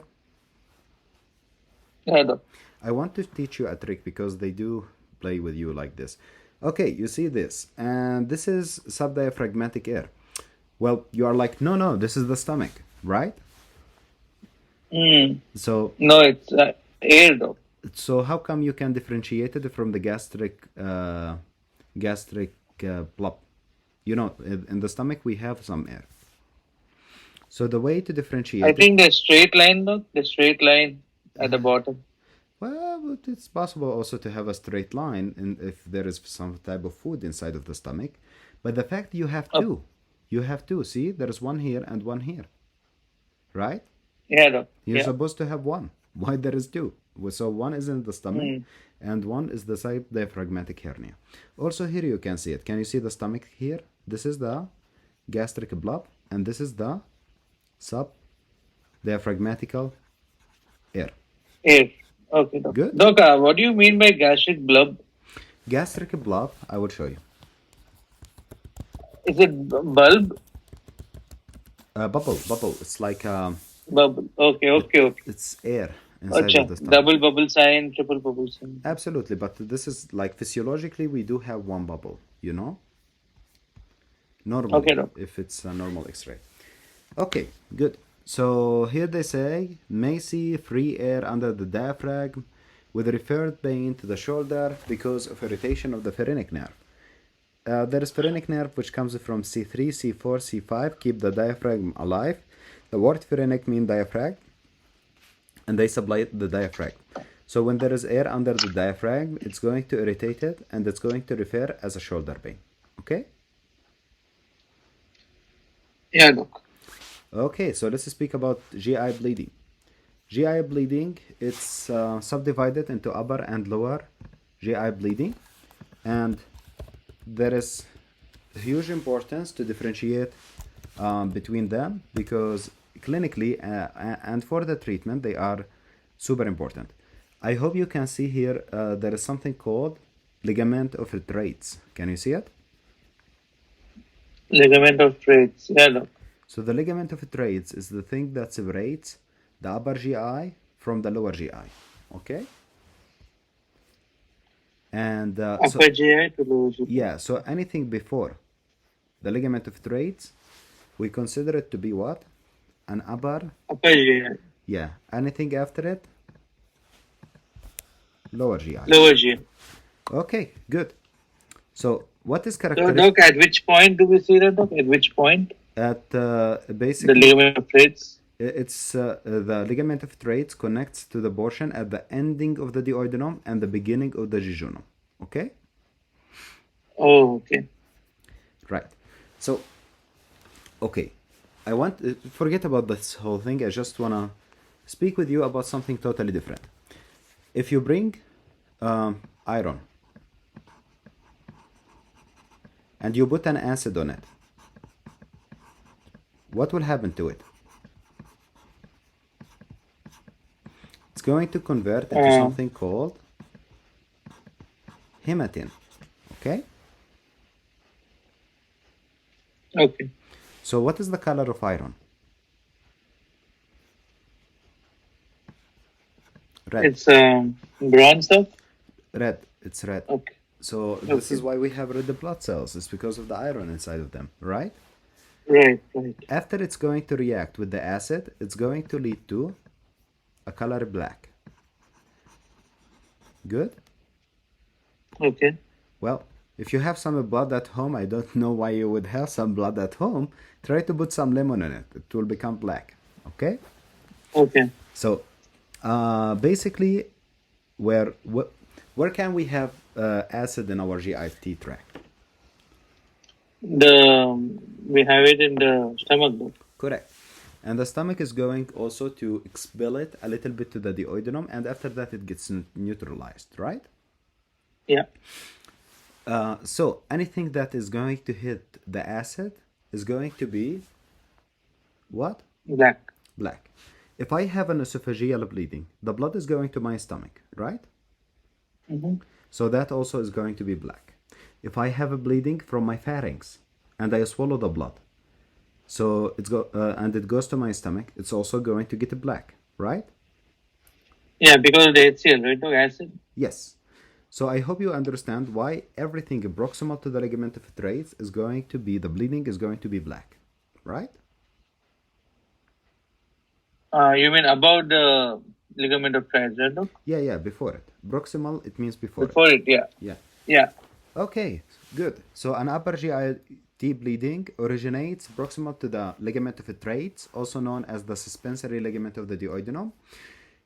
Yeah, Doc. I want to teach you a trick because they do play with you like this. Okay, you see this, and this is subdiaphragmatic air. Well, you are like, no, this is the stomach, right? So no, it's air, Doc. So how come you can differentiate it from the gastric plug? You know, in the stomach we have some air. So the way to differentiate I think the straight line, Doc. The straight line at the bottom. Well, it's possible also to have a straight line if there is some type of food inside of the stomach. But the fact you have two, see, there's one here and one here, right? Yeah, Doc. You're supposed to have one. Why there is two? So one is in the stomach and one is the subdiaphragmatic hernia. Also here you can see it. Can you see the stomach here? This is the gastric blob and this is the subdiaphragmatical air. Air. Okay, Doc. Good. Doc, what do you mean by gastric blob? Gastric blob, I will show you. Is it bulb? Bubble. It's like bubble. Okay. It's air inside of the stomach. Double bubble sign, triple bubble sign. Absolutely, but this is like physiologically we do have one bubble, you know? Normally, okay, Doc. If it's a normal X-ray. Okay, good. So here they say, may see free air under the diaphragm with referred pain to the shoulder because of irritation of the phrenic nerve. There is phrenic nerve which comes from C3, C4, C5, keep the diaphragm alive. The word phrenic means diaphragm, and they supply the diaphragm. So when there is air under the diaphragm, it's going to irritate it, and it's going to refer as a shoulder pain. Okay? Yeah, Doc. Okay, so let's speak about GI bleeding. GI bleeding, it's subdivided into upper and lower GI bleeding, and there is huge importance to differentiate between them because clinically and for the treatment they are super important. I hope you can see here there is something called ligament of Treitz. Can you see it? Ligament of Treitz, yeah, Doc. So the ligament of Treitz is the thing that separates the upper GI from the lower GI. Okay? And upper GI to lower GI. Yeah, so anything before the ligament of Treitz, we consider it to be what? An upper GI. Yeah. Anything after it? Lower GI. Lower GI. Okay, good. So what is characteristic? So, Doc, at which point do we see that, Doc? At which point? At basically the ligament of Treitz. It's the ligament of Treitz connects to the portion at the ending of the duodenum and the beginning of the jejunum. Okay? Oh, okay. Right. So, okay. I want forget about this whole thing. I just wanna speak with you about something totally different. If you bring iron and you put an acid on it, what will happen to it? It's going to convert into something called hematin. Okay? Okay. So what is the color of iron? Red. It's bronze, sir? Red. It's red. Okay. So this is why we have red blood cells. It's because of the iron inside of them, right? Right. After it's going to react with the acid, it's going to lead to a color black. Good? Okay. Well, if you have some blood at home, I don't know why you would have some blood at home. Try to put some lemon in it. It will become black. Okay? Okay. So, basically, where can we have acid in our GIT tract? We have it in the stomach though. Correct. And the stomach is going also to expel it a little bit to the duodenum, and after that it gets neutralized, right? Yeah. So anything that is going to hit the acid is going to be what? Black. Black. If I have an esophageal bleeding, the blood is going to my stomach, right? Mm-hmm. So that also is going to be black. If I have a bleeding from my pharynx and I swallow the blood, so and it goes to my stomach, it's also going to get black, right? Yeah, because of the HCl, right? No acid. Yes. So I hope you understand why everything proximal to the ligament of trace is going to be, the bleeding is going to be black, right? You mean about the ligament of Treitz, right? No? Yeah, before it. Proximal, it means before it. Before it, yeah. Yeah. Yeah. Okay, good. So an upper GIT bleeding originates proximal to the ligament of Treitz, also known as the suspensory ligament of the duodenum.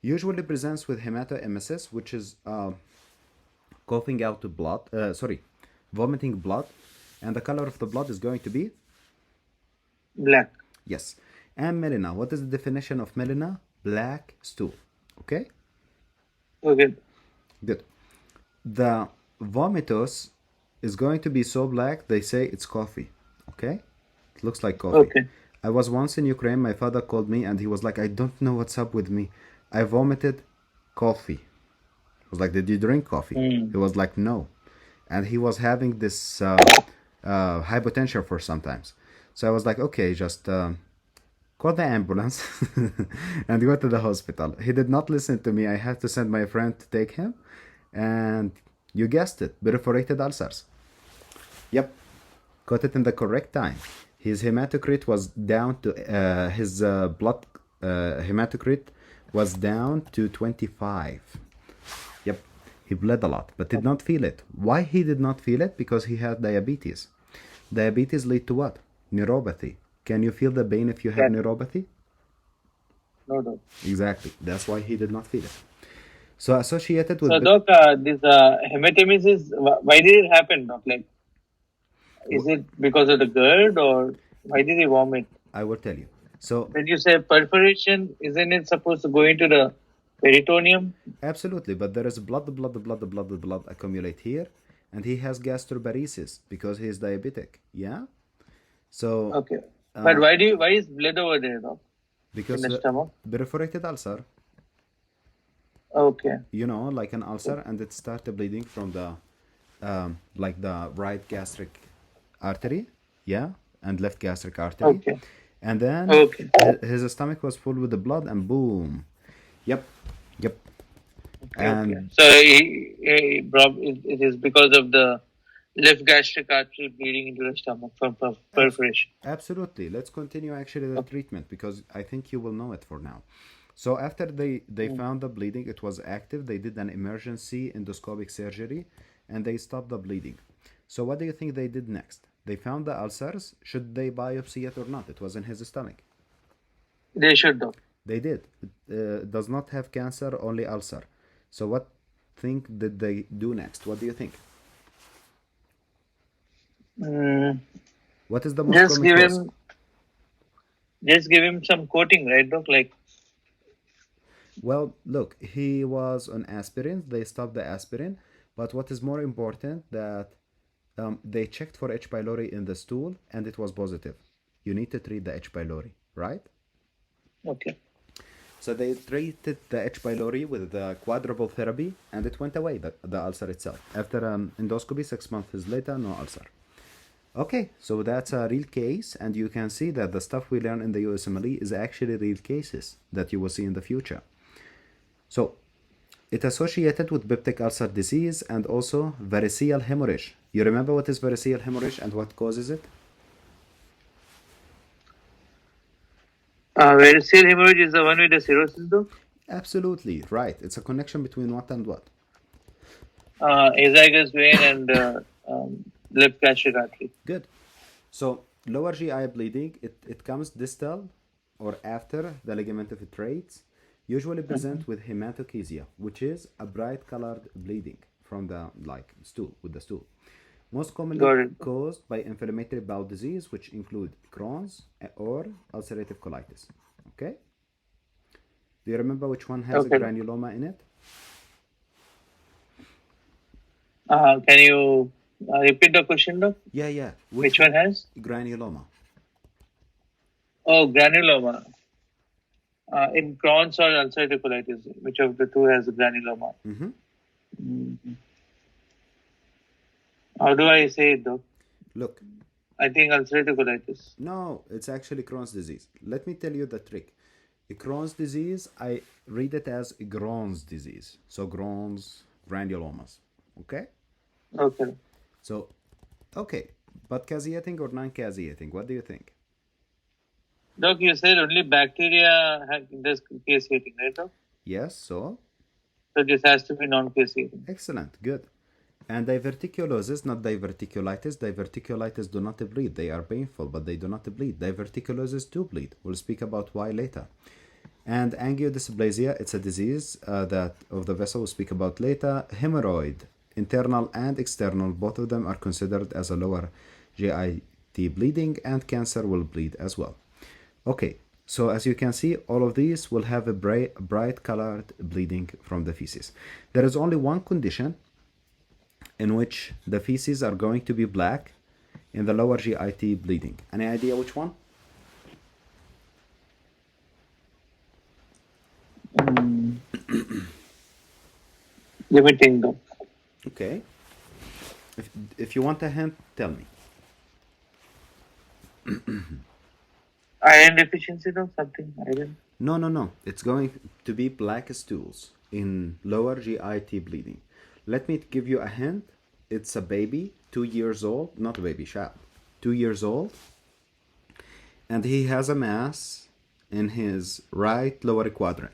Usually presents with hematemesis, which is coughing out blood, vomiting blood, and the color of the blood is going to be? Black. Yes. And melena, what is the definition of melena? Black stool. Okay? Okay. Good. The vomitus is going to be so black, they say it's coffee. Okay? It looks like coffee. Okay. I was once in Ukraine, my father called me and he was like, I don't know what's up with me. I vomited coffee. I was like, did you drink coffee? Mm. He was like, no. And he was having this hypotension for sometimes. So I was like, okay, just call the ambulance and go to the hospital. He did not listen to me. I had to send my friend to take him. And you guessed it, perforated ulcers. Yep, got it in the correct time. His hematocrit was down to, his blood hematocrit was down to 25. Yep, he bled a lot, but did not feel it. Why he did not feel it? Because he had diabetes. Diabetes lead to what? Neuropathy. Can you feel the pain if you have Yeah. neuropathy? No. Exactly. That's why he did not feel it. So associated with So, Doc, this hematemesis, why did it happen, Doc? Like, is it because of the GERD or why did he vomit? I will tell you. So When you say perforation, isn't it supposed to go into the peritoneum? absolutely, but there is blood accumulate here, and he has gastroparesis because he is diabetic. Yeah. So Okay. But why is blood over there, Doc? In because the stomach? perforated ulcer, Okay. like an ulcer, and it started bleeding from the like the right gastric artery, yeah, and left gastric artery, Okay. and then Okay. his stomach was full with the blood, and boom, yep, Okay. and So it is because of the left gastric artery bleeding into the stomach from abs- perforation. absolutely. Let's continue actually the treatment because I think you will know it for now. So after they found the bleeding, it was active. They did an emergency endoscopic surgery, and they stopped the bleeding. So what do you think they did next? They found the ulcers. Should they biopsy it or not? It was in his stomach. They should, Doc. They did. It does not have cancer, only ulcer. So what thing did they do next? What do you think? Mm, What is the most just common give cause? him just give him some coating, right, Doc? Like, Well, look, he was on aspirin. They stopped the aspirin. But what is more important that they checked for H. pylori in the stool and it was positive. You need to treat the H. pylori, right? okay. So they treated the H. pylori with the quadruple therapy and it went away, the ulcer itself. After endoscopy, 6 months later, no ulcer. Okay, so that's a real case, and you can see that the stuff we learn in the USMLE is actually real cases that you will see in the future. So, it associated with peptic ulcer disease and also variceal hemorrhage. You remember what is variceal hemorrhage and what causes it? Variceal hemorrhage is the one with the cirrhosis, Doc? Absolutely right. It's a connection between what and what? azygous vein and left gastric artery. Good. So lower GI bleeding, it comes distal or after the ligament infiltrates, usually present with hematochezia, which is a bright colored bleeding from the stool with the stool. Most commonly Got it. caused by inflammatory bowel disease, which include Crohn's or ulcerative colitis. Okay? Do you remember which one has a Okay. granuloma in it? Can you repeat the question, though? Yeah. Which one has? Granuloma. Oh, granuloma. In Crohn's or ulcerative colitis, which of the two has granuloma? Mm-hmm. How do I say it, though? Look, I think ulcerative colitis. no, it's actually Crohn's disease. Let me tell you the trick. Crohn's disease, I read it as Crohn's disease. So Crohn's granulomas. Okay? Okay. So, okay. But caseating or non-caseating, what do you think? Doc, you said only bacteria does caseating, right, Doc? Yes, so? So this has to be non-caseating. Excellent, good. And diverticulosis, not diverticulitis. Diverticulitis do not bleed. They are painful, but they do not bleed. Diverticulosis do bleed. We'll speak about why later. And angiodysplasia, it's a disease that of the vessel we'll speak about later. Hemorrhoid, internal and external, both of them are considered as a lower GIT bleeding, and cancer will bleed as well. Okay, so as you can see, all of these will have a bright colored bleeding from the feces. There is only one condition in which the feces are going to be black in the lower GIT bleeding. Any idea which one? Let me think, Doc. Okay. If you want a hint, tell me. Iron deficiency, Doc? Something iron? No. It's going to be black stools in lower GIT bleeding. Let me give you a hint. It's a baby, 2 years old, not a baby, child, 2 years old, and he has a mass in his right lower quadrant.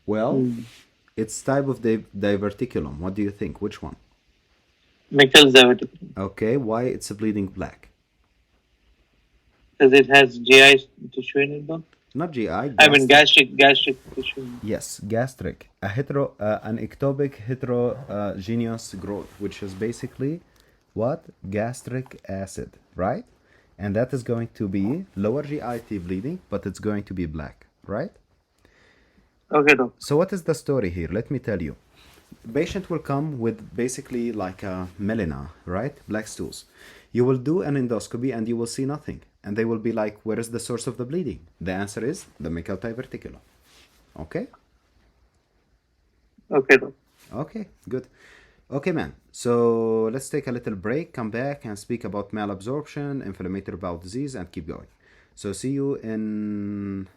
Well, it's type of diverticulum. What do you think? Which one? Michel's diverticulum. Okay, why it's bleeding black? Because it has GI tissue in it, Doc? Not GI. I mean gastric tissue. Yes, gastric. An ectopic heterogeneous growth, which is basically what? Gastric acid, right? And that is going to be lower GIT bleeding, but it's going to be black, right? Okay, Doc. So what is the story here? Let me tell you. Patient will come with basically like a melena, right? Black stools. You will do an endoscopy and you will see nothing. And they will be like, where is the source of the bleeding? The answer is the Meckel diverticulum. Okay? Okay, Doc. Okay, good. Okay, man. So let's take a little break, come back and speak about malabsorption, inflammatory bowel disease, and keep going. So see you in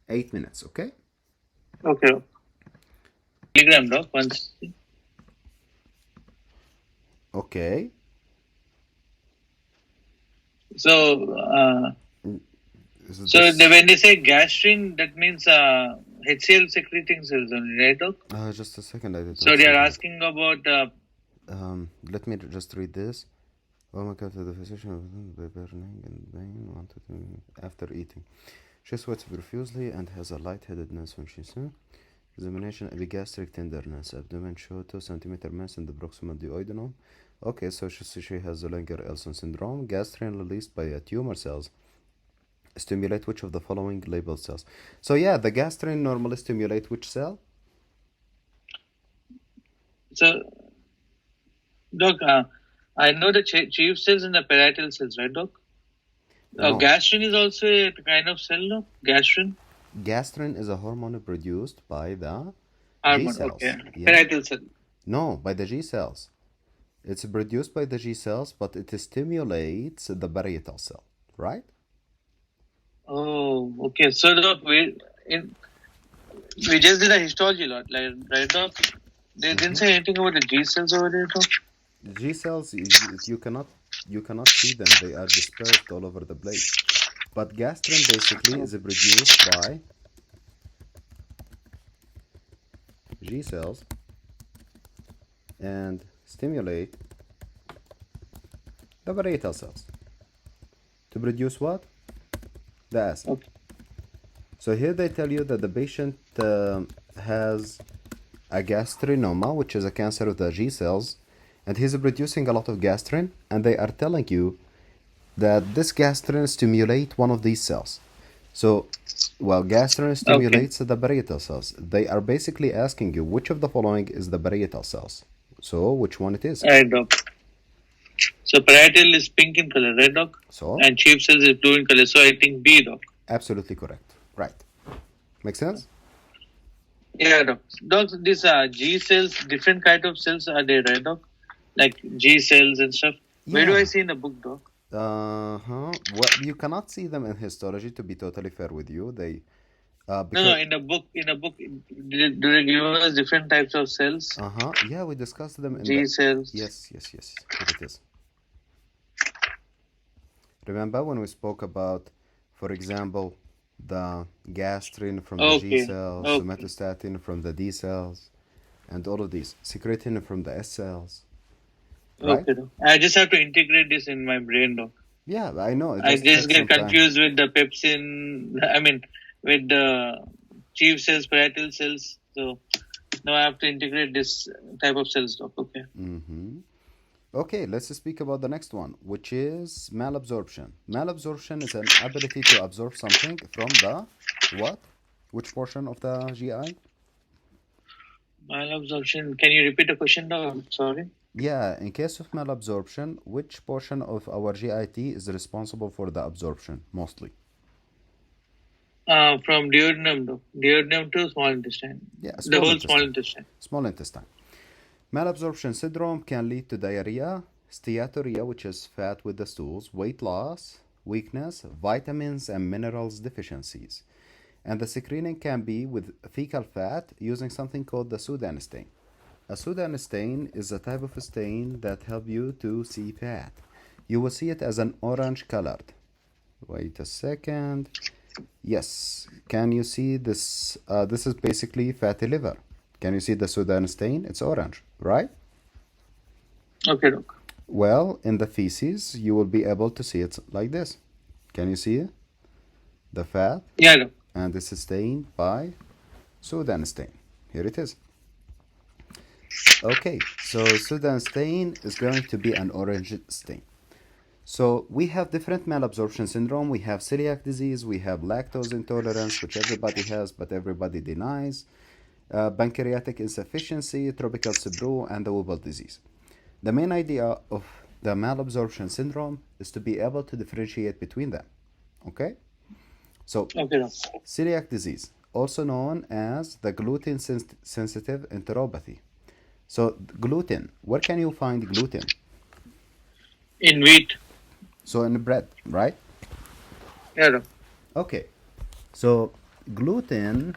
8 minutes, okay? Okay, Doc. Milligram, Doc, once. Okay. So, when they say gastrin, that means HCl secreting cells only, right, Doc? Just a second. I did So they are asking about. Let me just read this. Oh my God, the physician by burning and pain wanted after eating. She sweats profusely and has a lightheadedness when she's examination, epigastric tenderness, abdomen show 2 centimeter mass in the proximal duodenum. Okay, so she has a Langer-Elson syndrome. Gastrin released by tumor cells stimulate which of the following labeled cells? So yeah, the gastrin normally stimulate which cell? So, Doc, I know the chief cells and the parietal cells, right, Doc? No. Gastrin is also a kind of cell, no? Gastrin? Gastrin is a hormone produced by the Hormone, G cells. okay. Yeah. Parietal cell. No, by the G cells. It's produced by the G cells, but it stimulates the parietal cell, right? Oh, okay. So, Doc, we just did a histology lot, like, right, Doc? They didn't say anything about the G cells over there, Doc? G cells, you cannot see them. They are dispersed all over the place. But gastrin basically is produced by G cells and stimulate the parietal cells to produce what? The acid. Okay. So here they tell you that the patient has a gastrinoma, which is a cancer of the G cells, and he's producing a lot of gastrin, and they are telling you that this gastrin stimulates one of these cells. So, well, gastrin stimulates the parietal cells. They are basically asking you which of the following is the parietal cells. So, which one it is? Right, doc. So parietal is pink in color, right, doc? So, And chief cells is blue in color. So I think B, doc. absolutely correct. Right. Make sense? Yeah, doc. Doc, these G cells, different kind of cells are there, right, doc? Like G cells and stuff. Where do Yeah. I see in the book, doc? Well, you cannot see them in histology, to be totally fair with you. They No, because in the book, do they give us different types of cells? yeah, we discussed them in G the cells. yes. Here it is. Remember when we spoke about, for example, the gastrin from the G Okay. cells, Okay. somatostatin from the D cells, and all of these, secretin from the S cells, right? Okay, doc. I just have to integrate this in my brain, doc. Yeah, I know. It I just just takes get some time. confused with the pepsin. I mean, with the chief cells, parietal cells. So now I have to integrate this type of cells, doc. Okay. Mm-hmm. Okay, let's speak about the next one, which is malabsorption. Malabsorption is an ability to absorb something from the what? Which portion of the GI? Malabsorption. Can you repeat the question, doc? I'm sorry. Yeah, in case of malabsorption, which portion of our GIT is responsible for the absorption mostly? From duodenum, doc. Duodenum to small intestine. Yeah, The small whole intestine. small intestine. Small intestine. Malabsorption syndrome can lead to diarrhea, steatorrhea, which is fat with the stools, weight loss, weakness, vitamins and minerals deficiencies. And the secreting can be with fecal fat using something called the Sudan stain. A Sudan stain is a type of stain that helps you to see fat. You will see it as an orange colored. Wait a second. Yes. Can you see this? This is basically fatty liver. Can you see the Sudan stain? It's orange, right? Okay, doc. Well, in the feces, you will be able to see it like this. Can you see it? The fat? Yeah, doc. And this is stained by Sudan stain. Here it is. Okay, so Sudan stain is going to be an orange stain. So we have different malabsorption syndrome. We have celiac disease. We have lactose intolerance, which everybody has, but everybody denies. Pancreatic insufficiency, tropical Sebrou, and the Whipple disease. The main idea of the malabsorption syndrome is to be able to differentiate between them. Okay? So, Okay, doc. celiac disease, also known as the gluten sensitive enteropathy. So, gluten, where can you find gluten? In wheat. So, in bread, right? Yeah, doc. Okay. So, gluten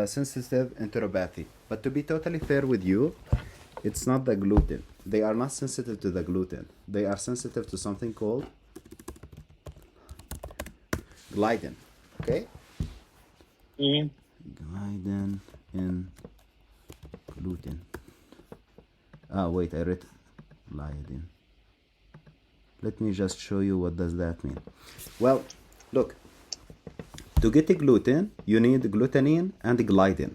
sensitive enteropathy. But to be totally fair with you, it's not the gluten. They are not sensitive to the gluten. They are sensitive to something called gliadin. Okay? Mm-hmm. Gliadin in gluten. Wait, I read gliadin. Let me just show you what does that mean. Well, look. To get gluten, you need glutamine and gliadin.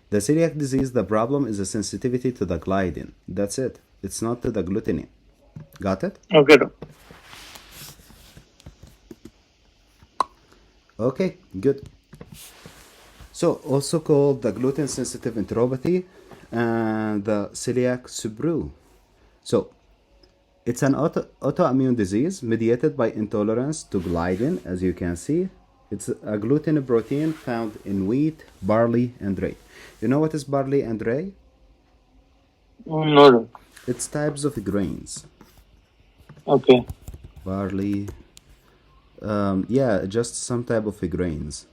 The celiac disease, the problem is the sensitivity to the gliadin. That's it. It's not to the glutamine. Got it? Okay, doc. Okay, good. So, also called the gluten sensitive enteropathy and the celiac Sebrou. So, it's an autoimmune disease mediated by intolerance to gliadin, as you can see. It's a gluten protein found in wheat, barley, and rye. You know what is barley and rye? No, doc. It's types of grains. Okay. Barley, yeah, just some type of grains.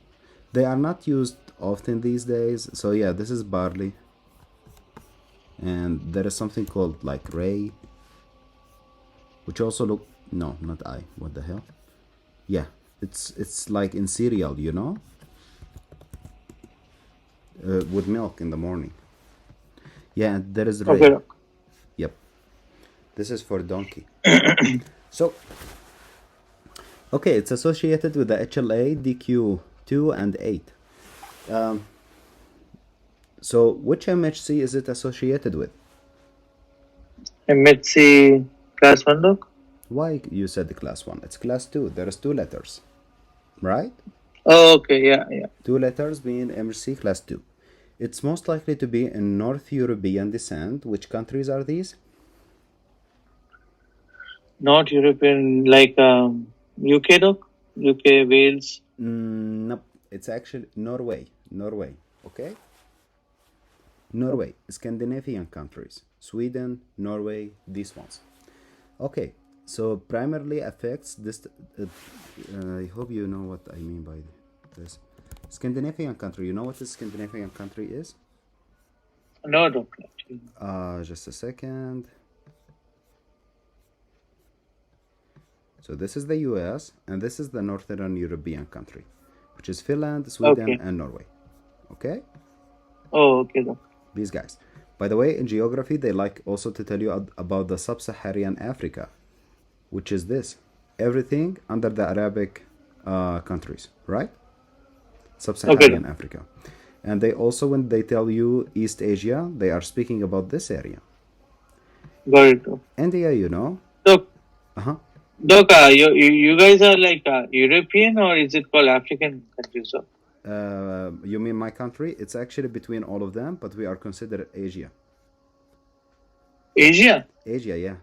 They are not used often these days. So yeah, this is barley. And there is something called like rye, which also look, no, not I, what the hell? Yeah, It's like in cereal, you know, with milk in the morning. Yeah, and there is Okay, ray. doc. Yep, this is for donkey. So okay, it's associated with the HLA, DQ2 and 8. So which MHC is it associated with? MHC class 1, doc. Why you said the class 1? It's class 2. There's 2 letters, right? Oh, okay, yeah, yeah. 2 letters being MHC class 2. It's most likely to be in North European descent. Which countries are these? Not European, like UK, doc. UK, Wales. Nope. It's actually Norway. Norway. Okay? Norway. Scandinavian countries. Sweden, Norway, these ones. Okay. So primarily affects this. I hope you know what I mean by this. Scandinavian country. You know what a Scandinavian country is? No, doc. Just a second. So this is the US and this is the Northern European country, which is Finland, Sweden, Okay. and Norway. Okay? Oh, okay, doc. These guys. By the way, in geography, they like also to tell you about the sub-Saharan Africa, which is this. Everything under the Arabic countries, right? Okay, Sub-Saharan doc. Africa. And they also, when they tell you East Asia, they are speaking about this area. Got it, doc. India, you know. Doc, Uh-huh. doc, you guys are like European, or is it called African countries, doc? You mean my country? It's actually between all of them, but we are considered Asia. Asia? Asia, yeah.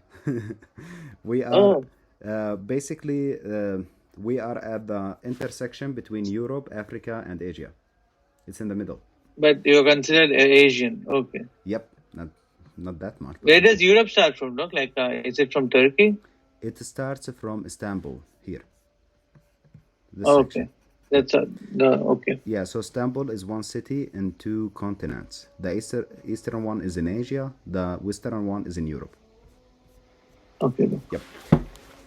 We are Oh, basically we are at the intersection between Europe, Africa, and Asia. It's in the middle. but you're considered Asian. Okay. Yep, not that much, but Where does okay. Europe start from, doc? Like, is it from Turkey? It starts from Istanbul here. This Oh, section. okay. That's okay. Yeah, so Istanbul is one city in 2 continents. The eastern one is in Asia. The western one is in Europe. Okay, doc. Yep.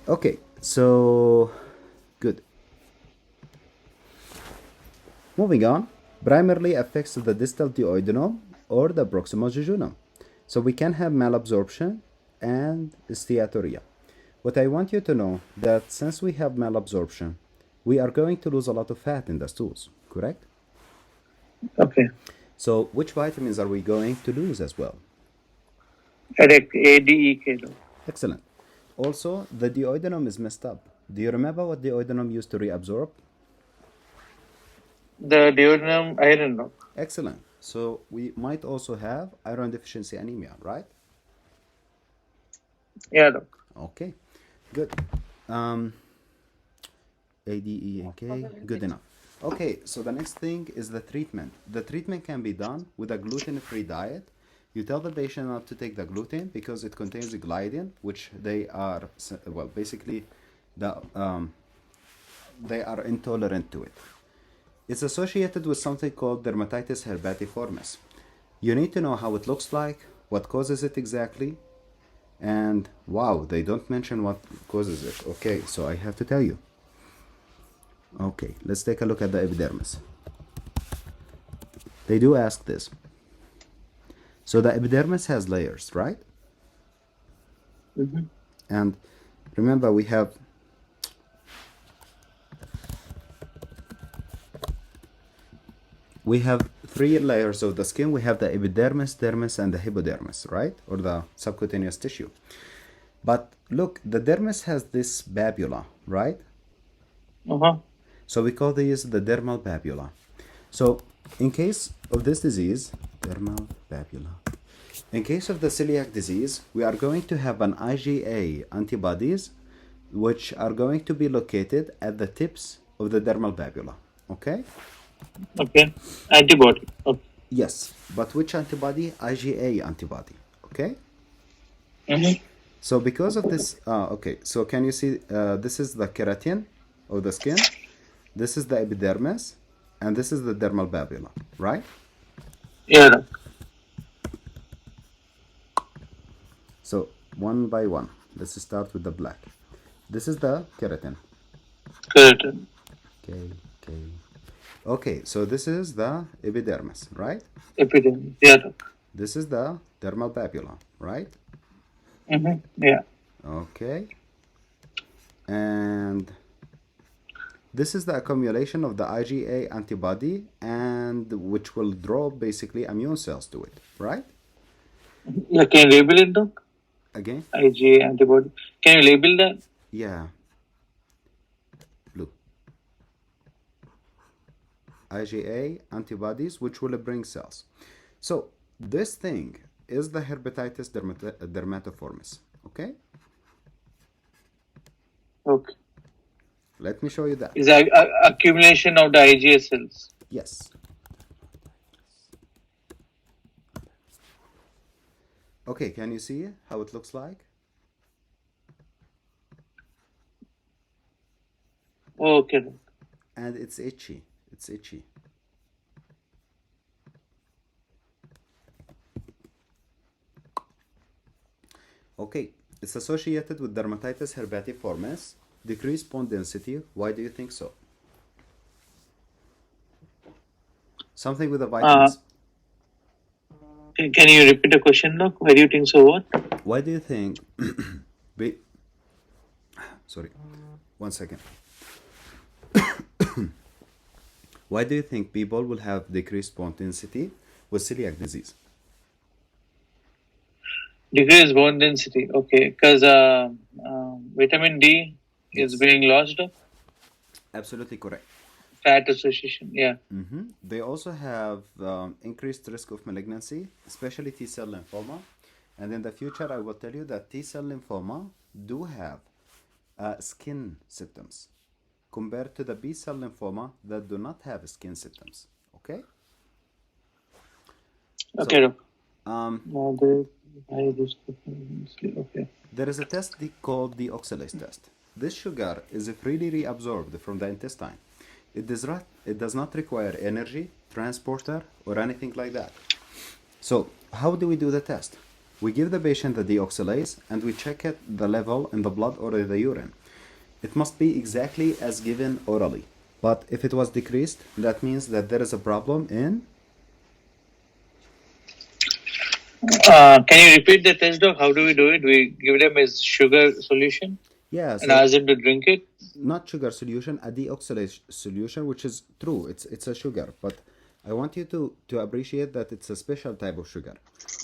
Okay, so good. Moving on, primarily affects the distal duodenum or the proximal jejunum. So we can have malabsorption and steatorrhea. What I want you to know that since we have malabsorption, we are going to lose a lot of fat in the stools, correct? Okay. So which vitamins are we going to lose as well? Correct. ADEK, doc. Excellent. Also, the duodenum is messed up. Do you remember what duodenum used to reabsorb? The duodenum iron, doc. Excellent. So we might also have iron deficiency anemia, right? Yeah, doc. Okay, good. ADENK, good enough. Okay, so the next thing is the treatment. The treatment can be done with a gluten-free diet. You tell the patient not to take the gluten because it contains gliadin, which they are, well, basically, they are intolerant to it. It's associated with something called dermatitis herpetiformis. You need to know how it looks like, what causes it exactly, and wow, they don't mention what causes it. Okay, so I have to tell you. Okay, let's take a look at the epidermis. They do ask this. So the epidermis has layers, right? Mm-hmm. And remember, we have three layers of the skin. We have the epidermis, dermis, and the hypodermis, right? Or the subcutaneous tissue. But look, the dermis has this babula, right? Uh-huh. So we call these the dermal babula. So in case of this disease, dermal babula. In case of the celiac disease, we are going to have an IgA antibodies which are going to be located at the tips of the dermal babula. Okay? Okay. Antibody. Okay. Yes, but which antibody? IgA antibody. Okay? Mm-hmm. So because of this, okay, so can you see this is the keratin of the skin, this is the epidermis, and this is the dermal babula, right? Yeah, doc. So one by one, let's start with the black. This is the keratin. Correct. K, K. Okay, so this is the epidermis, right? Epidermis. Yeah, doc. This is the dermal papilla, right? Yeah. Okay. And this is the accumulation of the IgA antibody, and which will draw basically immune cells to it, right? Yeah, can you label it, doc? Again? IgA antibody. Can you label that? Yeah. Blue. IgA antibodies, which will bring cells. So this thing is the herpetitis dermatiformis, okay? Okay. Let me show you that. Is accumulation of the IgA cells. Yes. Okay, can you see how it looks like? Okay, doc. And it's itchy. It's itchy. Okay, it's associated with dermatitis herpetiformis, decreased bone density. Why do you think so? Something with the vitamins. Can you repeat the question, doc? Why do you think so? What? Why do you think? Sorry, 1 second. Why do you think people will have decreased bone density with celiac disease? Decreased bone density. Okay, because vitamin D is Yes. being lost. Doc? Absolutely correct. Fat association. Yeah. They also have increased risk of malignancy, especially T cell lymphoma. And in the future, I will tell you that T cell lymphoma do have skin symptoms compared to the B cell lymphoma that do not have skin symptoms. Okay? Okay, doc. Um, Okay. there is a test called the oxalase test. This sugar is freely reabsorbed from the intestine. It does not require energy, transporter, or anything like that. So, how do we do the test? We give the patient the deoxylase and we check the level in the blood or in the urine. It must be exactly as given orally. But if it was decreased, that means that there is a problem in. Can you repeat the test, doc? How do we do it? We give them a sugar solution Yeah, and so ask them to drink it. not sugar solution, a deoxylase solution, which is true. It's a sugar, but I want you to appreciate that it's a special type of sugar.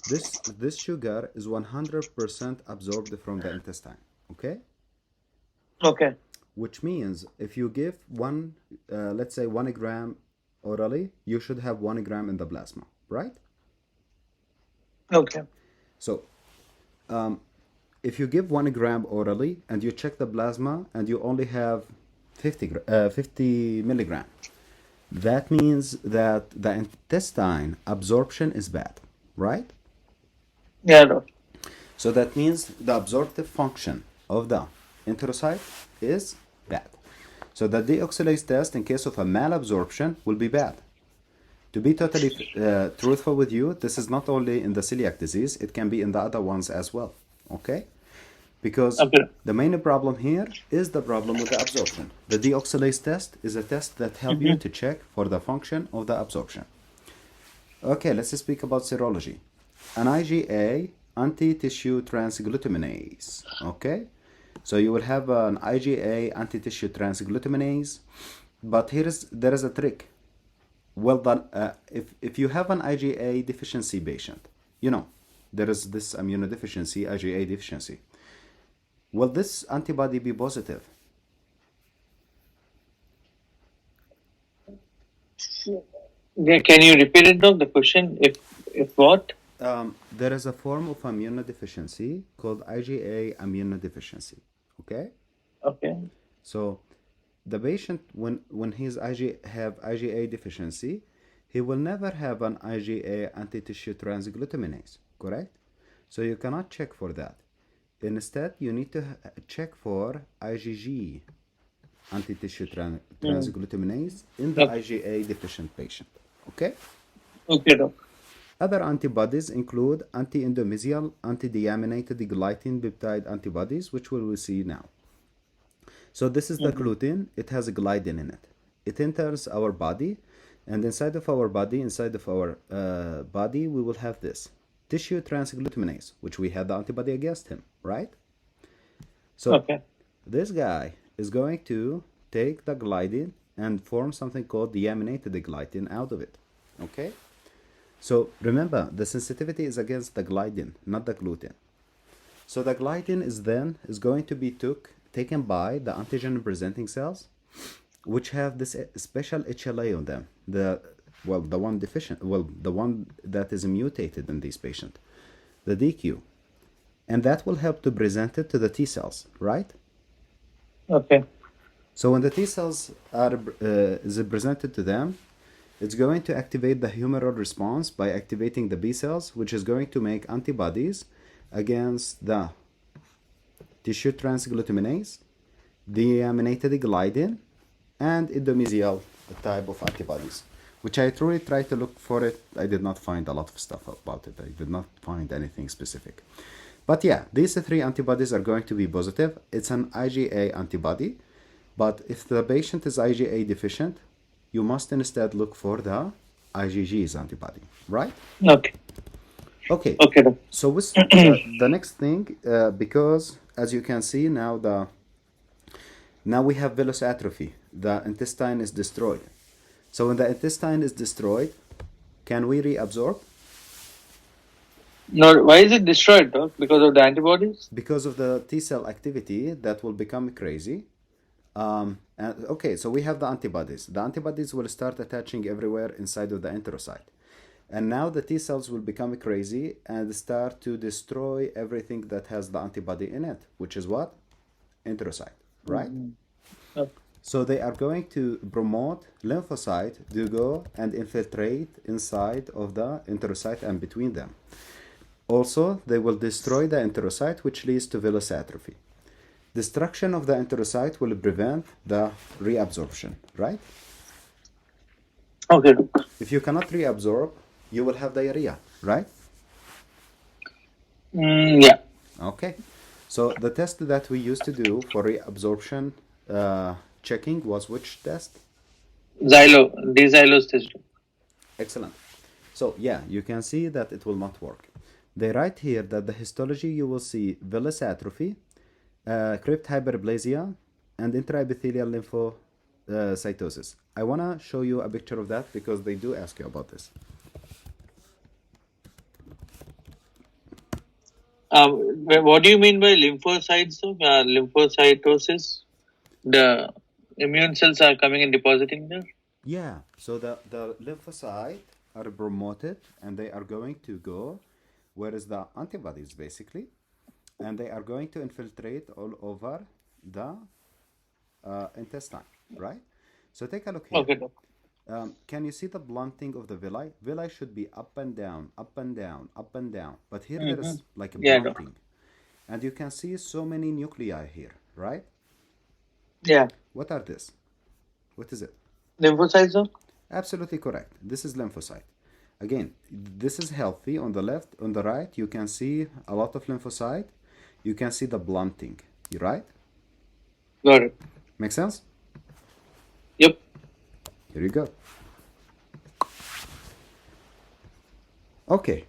This sugar is 100% absorbed from the intestine. Okay, Okay. which means if you give let's say 1 gram orally, you should have 1 gram in the plasma, right? Okay. So if you give 1 gram orally and you check the plasma and you only have 50 milligram, that means that the intestine absorption is bad, right? Yeah, doc. So that means the absorptive function of the enterocyte is bad. So the deoxylase test in case of a malabsorption will be bad. To be totally truthful with you, this is not only in the celiac disease, it can be in the other ones as well. Okay? Because Okay. the main problem here is the problem with the absorption. The deoxylase test is a test that helps you to check for the function of the absorption. Okay, let's speak about serology. An IgA anti-tissue transglutaminase. Okay? So you will have an IgA anti-tissue transglutaminase, but there is a trick. Well done. If you have an IgA deficiency patient, there is this immunodeficiency, IgA deficiency. Will this antibody be positive? Yeah, can you repeat it, doc? The question, if what? There is a form of immunodeficiency called IgA immunodeficiency. Okay? Okay. So the patient, when he's have IgA deficiency, he will never have an IgA anti-tissue transglutaminase, correct? So you cannot check for that. Instead, you need to check for IgG anti-tissue transglutaminase in the Okay. IgA deficient patient. Okay? Okay, doc. Other antibodies include anti-endomysial, anti-deaminated glycine peptide antibodies, which we will see now. So this is the gluten. It has a gliadin in it. it enters our body, and inside of our body, we will have this tissue transglutaminase, which we had the antibody against him, right? So Okay. this guy is going to take the gliadin and form something called deaminated gliadin out of it. Okay? So remember, the sensitivity is against the gliadin, not the gluten. So the gliadin is going to be taken by the antigen presenting cells, which have this special HLA on them. The one that is mutated in these patients, the DQ. And that will help to present it to the T cells, right? Okay. So when the T cells is presented to them, it's going to activate the humoral response by activating the B cells, which is going to make antibodies against the tissue transglutaminase, deaminated gliadin, and endomysial type of antibodies, which I truly tried to look for it. I did not find a lot of stuff about it. I did not find anything specific. But yeah, these three antibodies are going to be positive. It's an IgA antibody. But if the patient is IgA deficient, you must instead look for the IgG's antibody, right? Okay. Okay. Okay. So with the next thing, because as you can see now we have villus atrophy. The intestine is destroyed. So when the intestine is destroyed, can we reabsorb? No, why is it destroyed, Doc? Because of the antibodies? Because of the T cell activity that will become crazy. Okay, so we have the antibodies. The antibodies will start attaching everywhere inside of the enterocyte. And now the T cells will become crazy and start to destroy everything that has the antibody in it, which is what? Enterocyte, right? Mm-hmm. Okay. So they are going to promote lymphocyte to go and infiltrate inside of the enterocyte and between them. Also, they will destroy the enterocyte, which leads to villus atrophy. Destruction of the enterocyte will prevent the reabsorption, right? Okay. If you cannot reabsorb, you will have diarrhea, right? Yeah. Okay. So the test that we used to do for reabsorption checking was which test? Xylose test. Excellent. So yeah, you can see that it will not work. They write here that the histology you will see villus atrophy, crypt hyperplasia, and intraepithelial lymphocytosis. I want to show you a picture of that because they do ask you about this. What do you mean by lymphocytes? Lymphocytosis? The immune cells are coming and depositing there? Yeah, so the lymphocyte are promoted and they are going to go where is the antibodies basically, and they are going to infiltrate all over the intestine, right? So take a look here. Okay. Can you see the blunting of the villi? Villi should be up and down, up and down, up and down. But here there is like a Yeah, blunting. And you can see so many nuclei here, right? Yeah. What are this? What is it? Lymphocytes, sir? Absolutely correct. This is lymphocyte. Again, this is healthy on the left. On the right, you can see a lot of lymphocyte. You can see the blunting, right? Got it. Make sense? Yep. Here you go. Okay.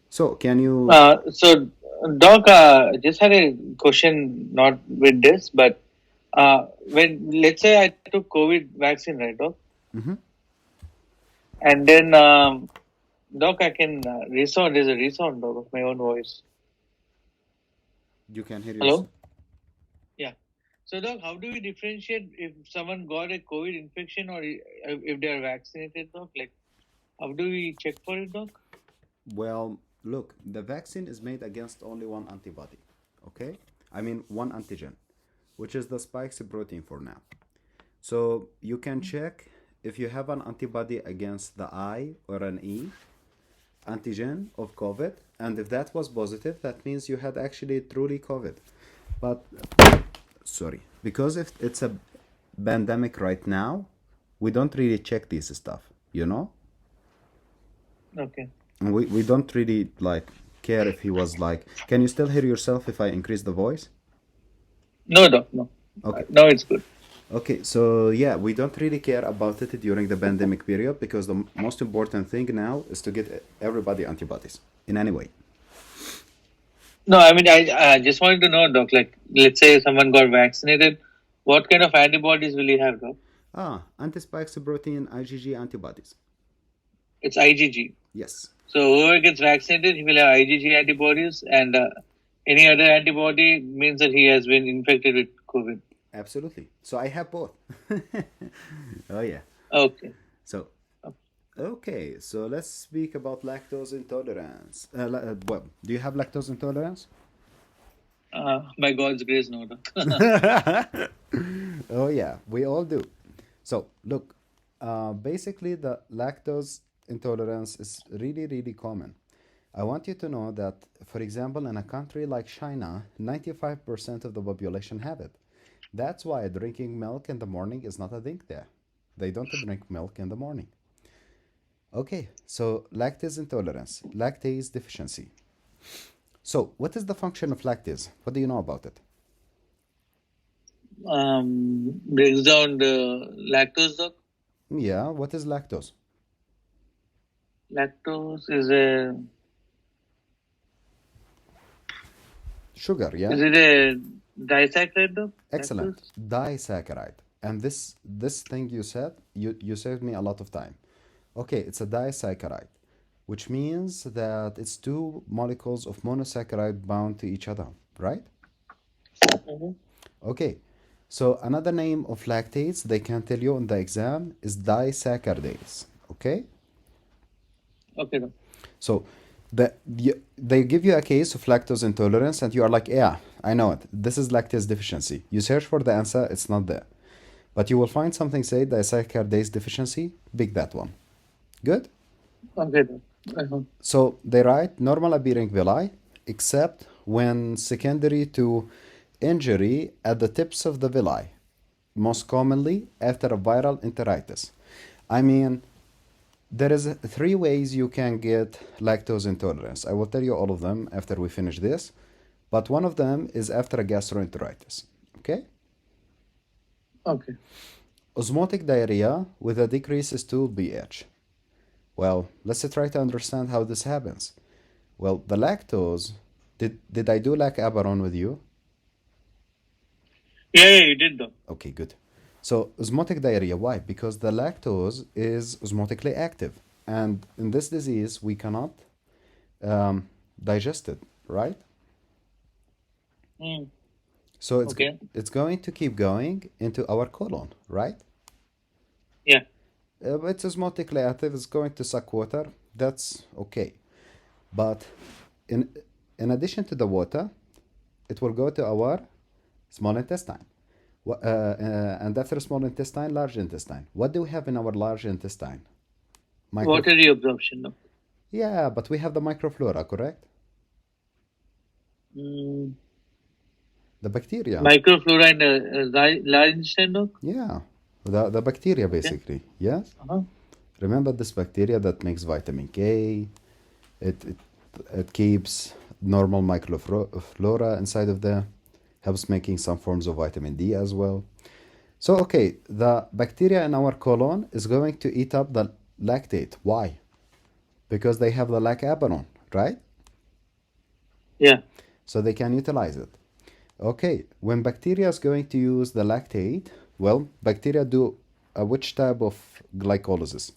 So, can you... So, Doc, just had a question, not with this, but when, let's say I took COVID vaccine, right, Doc? Mm-hmm. And then, Doc, I can resound. There's a resound, Doc, of my own voice. You can hear Hello? yourself. Yeah. So, Doc, how do we differentiate if someone got a COVID infection or if they are vaccinated, Doc? Like, how do we check for it, Doc? Well, look, the vaccine is made against only one antibody, okay? I mean, one antigen, which is the spike protein for now. So you can check if you have an antibody against the I or an E antigen of COVID, and if that was positive, that means you had actually truly COVID. But, sorry, because if it's a pandemic right now, we don't really check this stuff, you know? Okay. And we don't really like care if he was like, can you still hear yourself if I increase the voice? No, Doc, no. Okay. No, it's good. Okay, so yeah, we don't really care about it during the pandemic period because the most important thing now is to get everybody antibodies in any way. No, I mean, I just wanted to know, Doc, like, let's say someone got vaccinated, what kind of antibodies will he have, Doc? Anti-spike protein IgG antibodies. It's IgG. Yes, So whoever gets vaccinated, he will have IgG antibodies, and any other antibody means that he has been infected with COVID. absolutely. So I have both. Oh yeah. Okay. So okay, so let's speak about lactose intolerance. Well, do you have lactose intolerance? By God's grace, no, Doc. Oh yeah, we all do. So look, basically the lactose intolerance is really really common. I want you to know that, for example, in a country like China, 95% of the population have it. That's why drinking milk in the morning is not a thing there. They don't drink milk in the morning. Okay, so lactase intolerance, lactase deficiency. So, what is the function of lactase? What do you know about it? Breaks down the lactose, Doc. Yeah, what is lactose? Lactose is a Sugar, yeah? is it a disaccharide, Doc? Excellent. Lactose. Disaccharide. And this thing you said, you saved me a lot of time. Okay, it's a disaccharide, which means that it's two molecules of monosaccharide bound to each other, right? Mhm. Okay, so another name of lactase they can tell you on the exam is disaccharidase. Okay, Okay, Doc. so they give you a case of lactose intolerance, and you are like, yeah, I know it. This is lactase deficiency. You search for the answer, it's not there. But you will find something say disaccharidase deficiency, pick that one. Good? Okay, Doc. So they write normal appearing villi, except when secondary to injury at the tips of the villi, most commonly after a viral enteritis. I mean, there is three ways you can get lactose intolerance. I will tell you all of them after we finish this, but one of them is after a gastroenteritis. Okay? Okay. Osmotic diarrhea with a decreased stool pH. Well, let's try to understand how this happens. Well, the lactose, did I do lactabaron with you? Yeah, you did, Doc. Okay, good. So, osmotic diarrhea, why? Because the lactose is osmotically active. And in this disease, we cannot um, digest it, right? Mm. So Okay. it's going to keep going into our colon, right? Yeah. It's osmotically active. It's going to suck water. That's okay. But in in addition to the water, it will go to our small intestine. And after small intestine, large intestine. What do we have in our large intestine? Micro. Water reabsorption, Doc. Yeah, but we have the microflora, correct? Mm. The bacteria. Microflora in the large intestine, Doc. Yeah, the bacteria Okay. basically. Yes. Uh-huh. Remember this bacteria that makes vitamin K. It it, it keeps normal microflora inside of there. Helps making some forms of vitamin D as well. So okay, the bacteria in our colon is going to eat up the lactate. Why? Because they have the lactabaron, right? Yeah. So they can utilize it. Okay, when bacteria is going to use the lactate, well, bacteria do which type of glycolysis?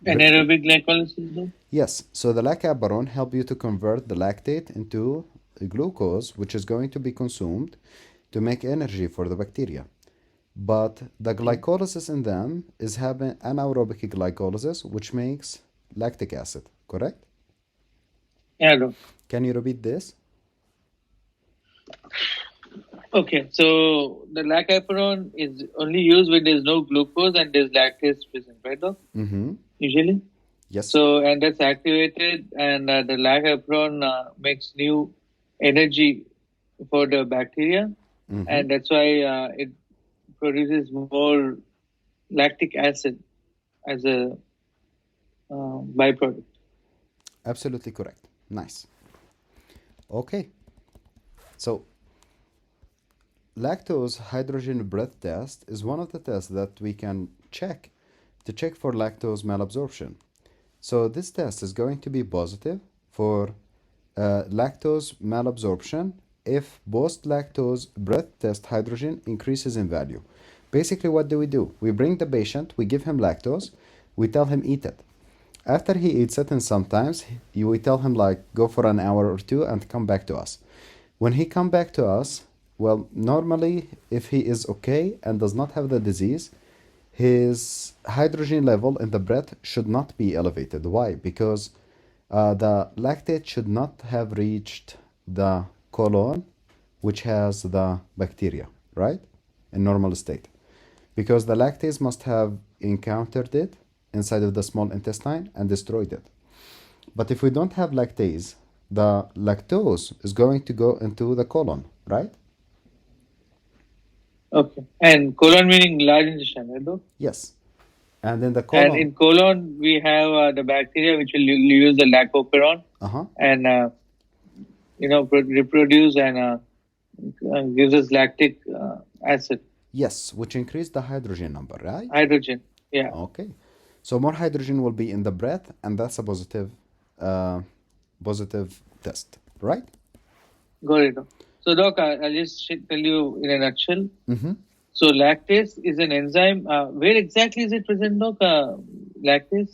Anaerobic glycolysis, Doc. Yes, so the lactabaron help you to convert the lactate into glucose, which is going to be consumed to make energy for the bacteria. But the Okay. glycolysis in them is having anaerobic glycolysis, which makes lactic acid, correct? Yeah, Doc. Can you repeat this? Okay, so the lactabaron is only used when there's no glucose and there's lactase present, right, Doc? Mm-hmm. Usually. Yes. So, and that's activated, and the lactabaron makes new energy for the bacteria, Mm-hmm. and that's why it produces more lactic acid as a byproduct. Absolutely correct. Nice. Okay, so lactose hydrogen breath test is one of the tests that we can check to check for lactose malabsorption. So this test is going to be positive for lactose malabsorption if post-lactose breath test hydrogen increases in value. Basically, what do? We bring the patient, we give him lactose, we tell him eat it. After he eats it, and sometimes we tell him like go for an hour or two and come back to us. When he come back to us, well, normally if he is okay and does not have the disease, his hydrogen level in the breath should not be elevated. Why? Because the lactate should not have reached the colon, which has the bacteria, right? In normal state. Because the lactase must have encountered it inside of the small intestine and destroyed it. But if we don't have lactase, the lactose is going to go into the colon, right? Okay. And colon meaning large intestine, right? Though? Yes. And then the And in colon. colon, we have the bacteria which will use the lactoperon Uh-huh. and reproduce and gives us lactic acid, Yes, which increase the hydrogen number, right? hydrogen. Yeah, Okay. So more hydrogen will be in the breath, and that's a positive test, right? got it. So, Doc, I'll just tell you in a nutshell. Mm-hmm. So, lactase is an enzyme. Where exactly is it present, Doc? Lactase in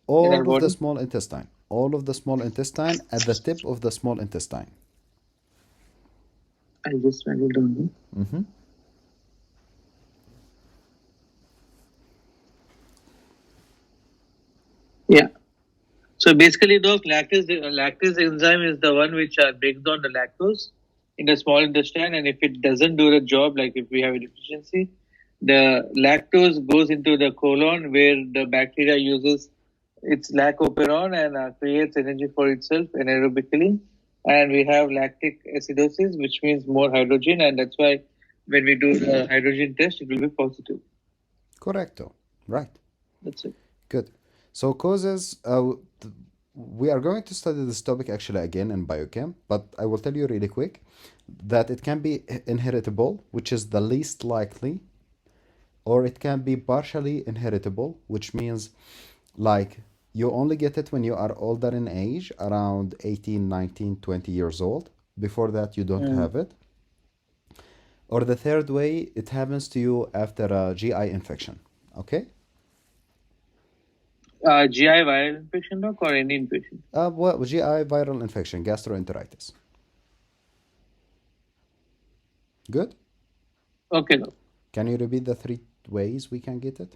our All of the body? small intestine. All of the small intestine at the tip of the small intestine. I'll just write it down. Mm-hmm. Yeah. So basically, Doc, lactase enzyme is the one which breaks down the lactose in the small intestine, and if it doesn't do the job, like if we have a deficiency, the lactose goes into the colon where the bacteria uses its lactoperon and creates energy for itself anaerobically, and we have lactic acidosis, which means more hydrogen, and that's why when we do the hydrogen test, it will be positive. Correcto. Right. That's it. Good. So causes, we are going to study this topic actually again in biochem, but I will tell you really quick that it can be inheritable, which is the least likely, or it can be partially inheritable, which means like you only get it when you are older in age, around 18, 19, 20 years old. Before that, you don't have it. Or the third way, it happens to you after a GI infection. Okay? GI viral infection, Doc, or any infection? Well, GI viral infection, gastroenteritis. Good? Okay, Doc. Can you repeat the three ways we can get it?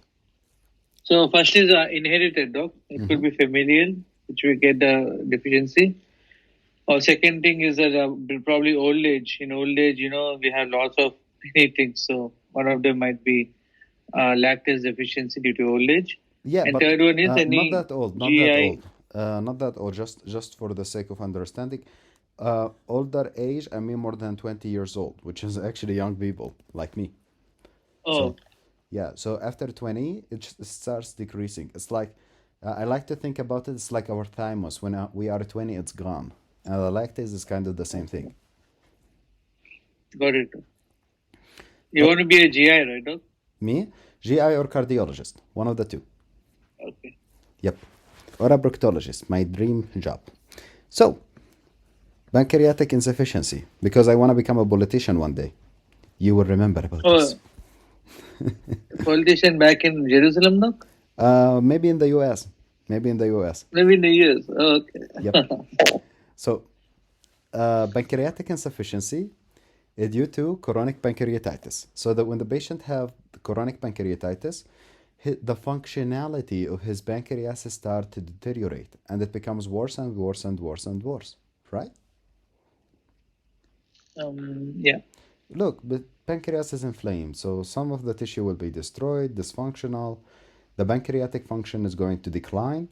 So first is inherited, Doc. It could be familial, which we get the deficiency. Or second thing is probably old age. In old age, we have lots of many things. So one of them might be lactase deficiency due to old age. Yeah, And but third one is not any that old, not that GI. old. Not that old, just for the sake of understanding. Older age, I mean more than 20 years old, which is actually young people like me. Oh, So, yeah, so after 20, it starts decreasing. It's like, I like to think about it, it's like our thymus. When we are 20, it's gone. And the lactase is kind of the same thing. got it. You want to be a GI, right, Doc? Me, GI or cardiologist, one of the two. Okay. Yep. Or a proctologist, my dream job. So, pancreatic insufficiency, because I want to become a politician one day. You will remember about this. Politician back in Jerusalem, Doc? Maybe in the US. Maybe in the US. Maybe in the years. Okay. Yep. So, pancreatic insufficiency is due to chronic pancreatitis. So that when the patient have chronic pancreatitis, the functionality of his pancreas start to deteriorate, and it becomes worse and worse and worse and worse, right? Yeah. Look, but pancreas is inflamed, so some of the tissue will be destroyed, dysfunctional. The pancreatic function is going to decline.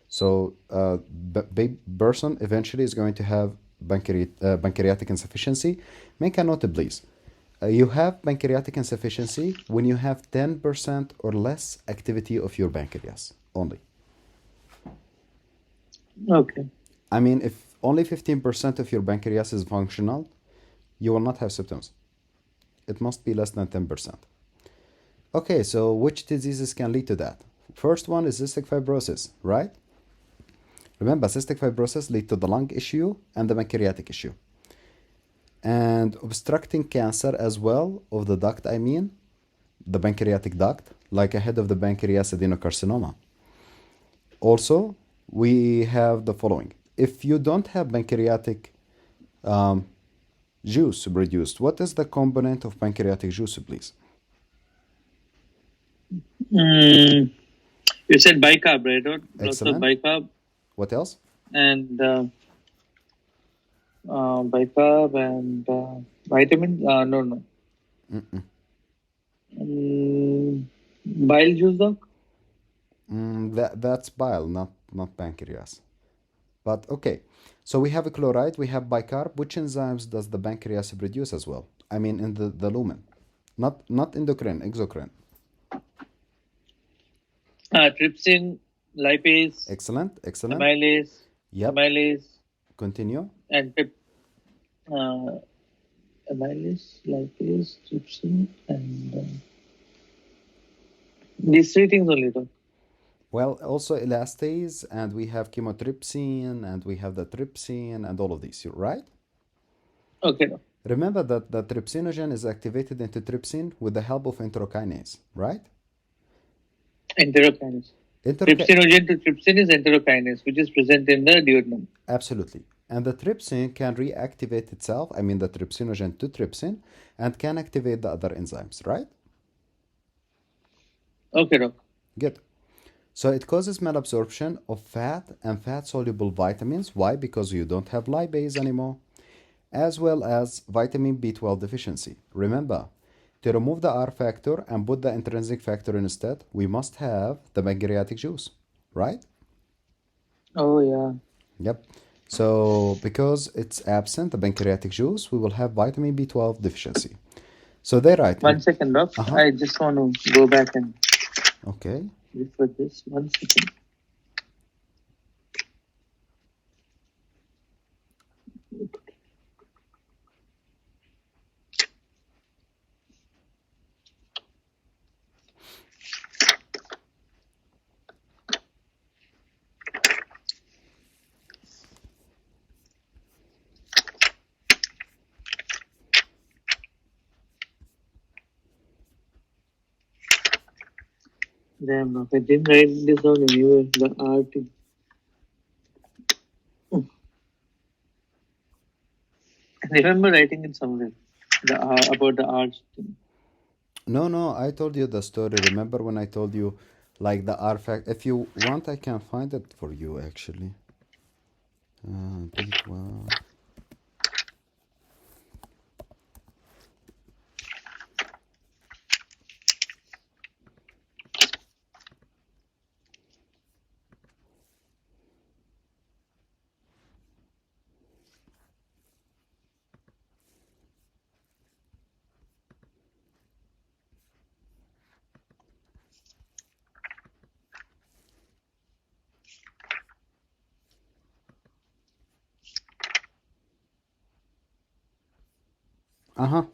So, person eventually is going to have pancreatic insufficiency. Make a note, please. You have pancreatic insufficiency when you have 10% or less activity of your pancreas only. Okay. I mean, if only 15% of your pancreas is functional, you will not have symptoms. It must be less than 10%. Okay, so which diseases can lead to that? First one is cystic fibrosis, right? Remember, cystic fibrosis lead to the lung issue and the pancreatic issue. And obstructing cancer as well of the duct, I mean, the pancreatic duct, like ahead of the pancreas adenocarcinoma. Also, we have the following. If you don't have pancreatic juice produced, what is the component of pancreatic juice, please? Mm, you said bicarb, right? Lots of Excellent. bicarb What else? and bicarb and vitamin. No. Mm-mm. Bile juice, doc? That's bile, not pancreas. But okay, so we have a chloride, we have bicarb. Which enzymes does the pancreas produce as well? I mean, in the lumen, not endocrine, exocrine. Trypsin, lipase, Excellent, excellent. amylase, Yep. amylase, Continue. and uh, amylase, lipase, trypsin, and these three things only, though. Well, also elastase, and we have chymotrypsin, and we have the trypsin, and all of these. You're right. Okay, no. Remember that the trypsinogen is activated into trypsin with the help of enterokinase, right? Enterokinase. Trypsinogen to trypsin is enterokinase, which is present in the duodenum. Absolutely. And the trypsin can reactivate itself, I mean the trypsinogen to trypsin, and can activate the other enzymes, right? Okay, doc. Good. So it causes malabsorption of fat and fat-soluble vitamins. Why? Because you don't have lipase anymore, as well as vitamin B12 deficiency. Remember, to remove the R factor and put the intrinsic factor instead, we must have the pancreatic juice, right? Oh, yeah. Yep. So because it's absent, the pancreatic juice, we will have vitamin B12 deficiency. So they're right. 1 second, doc. I just want to go back and Okay. refer this. 1 second. Damn, doc. I didn't write this down anywhere. The RT. I remember writing it somewhere. About the arch thing. No, I told you the story. Remember when I told you like the R fact? If you want, I can find it for you actually. B12.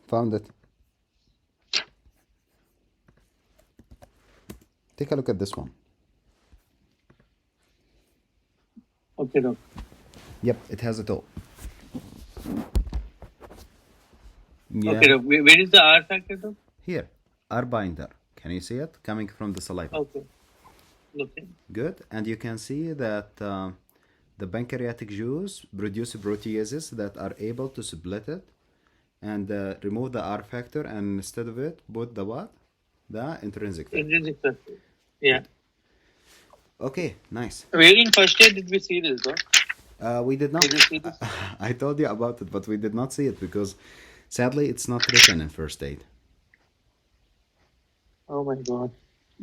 Found it. Take a look at this one. Okay, doc. Yep, it has it all. Yeah. Okay, doc. Where is the R factor, though? Here, R binder. Can you see it coming from the saliva? Okay. Okay. Good. And you can see that the pancreatic juice produces proteases that are able to split it and remove the R factor, and instead of it, put the what? The intrinsic factor. Intrinsic factor. Yeah. Okay, nice. Where in first year did we see this, though? We did not. Did you see this? I told you about it, but we did not see it because sadly it's not written in first aid. Oh my god.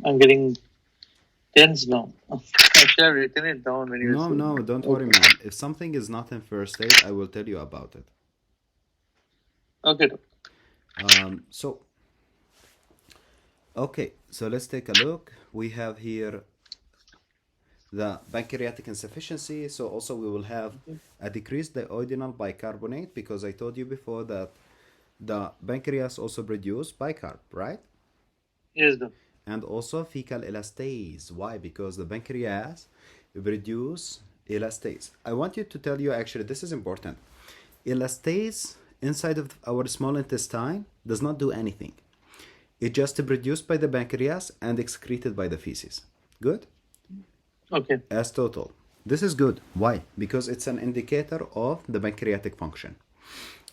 I'm getting tense now. I should have written it down when you were saying No, it. don't worry, man. If something is not in first aid, I will tell you about it. Okay, doc. Okay, so let's take a look. We have here the pancreatic insufficiency. So also we will have a decreased duodenal bicarbonate, because I told you before that the pancreas also produce bicarb, right? Yes, Doc. And also fecal elastase. Why? Because the pancreas produce elastase. I want you to tell you, actually, this is important. Elastase inside of our small intestine does not do anything. It's just produced by the pancreas and excreted by the feces. Good? Okay. As total. This is good. Why? Because it's an indicator of the pancreatic function.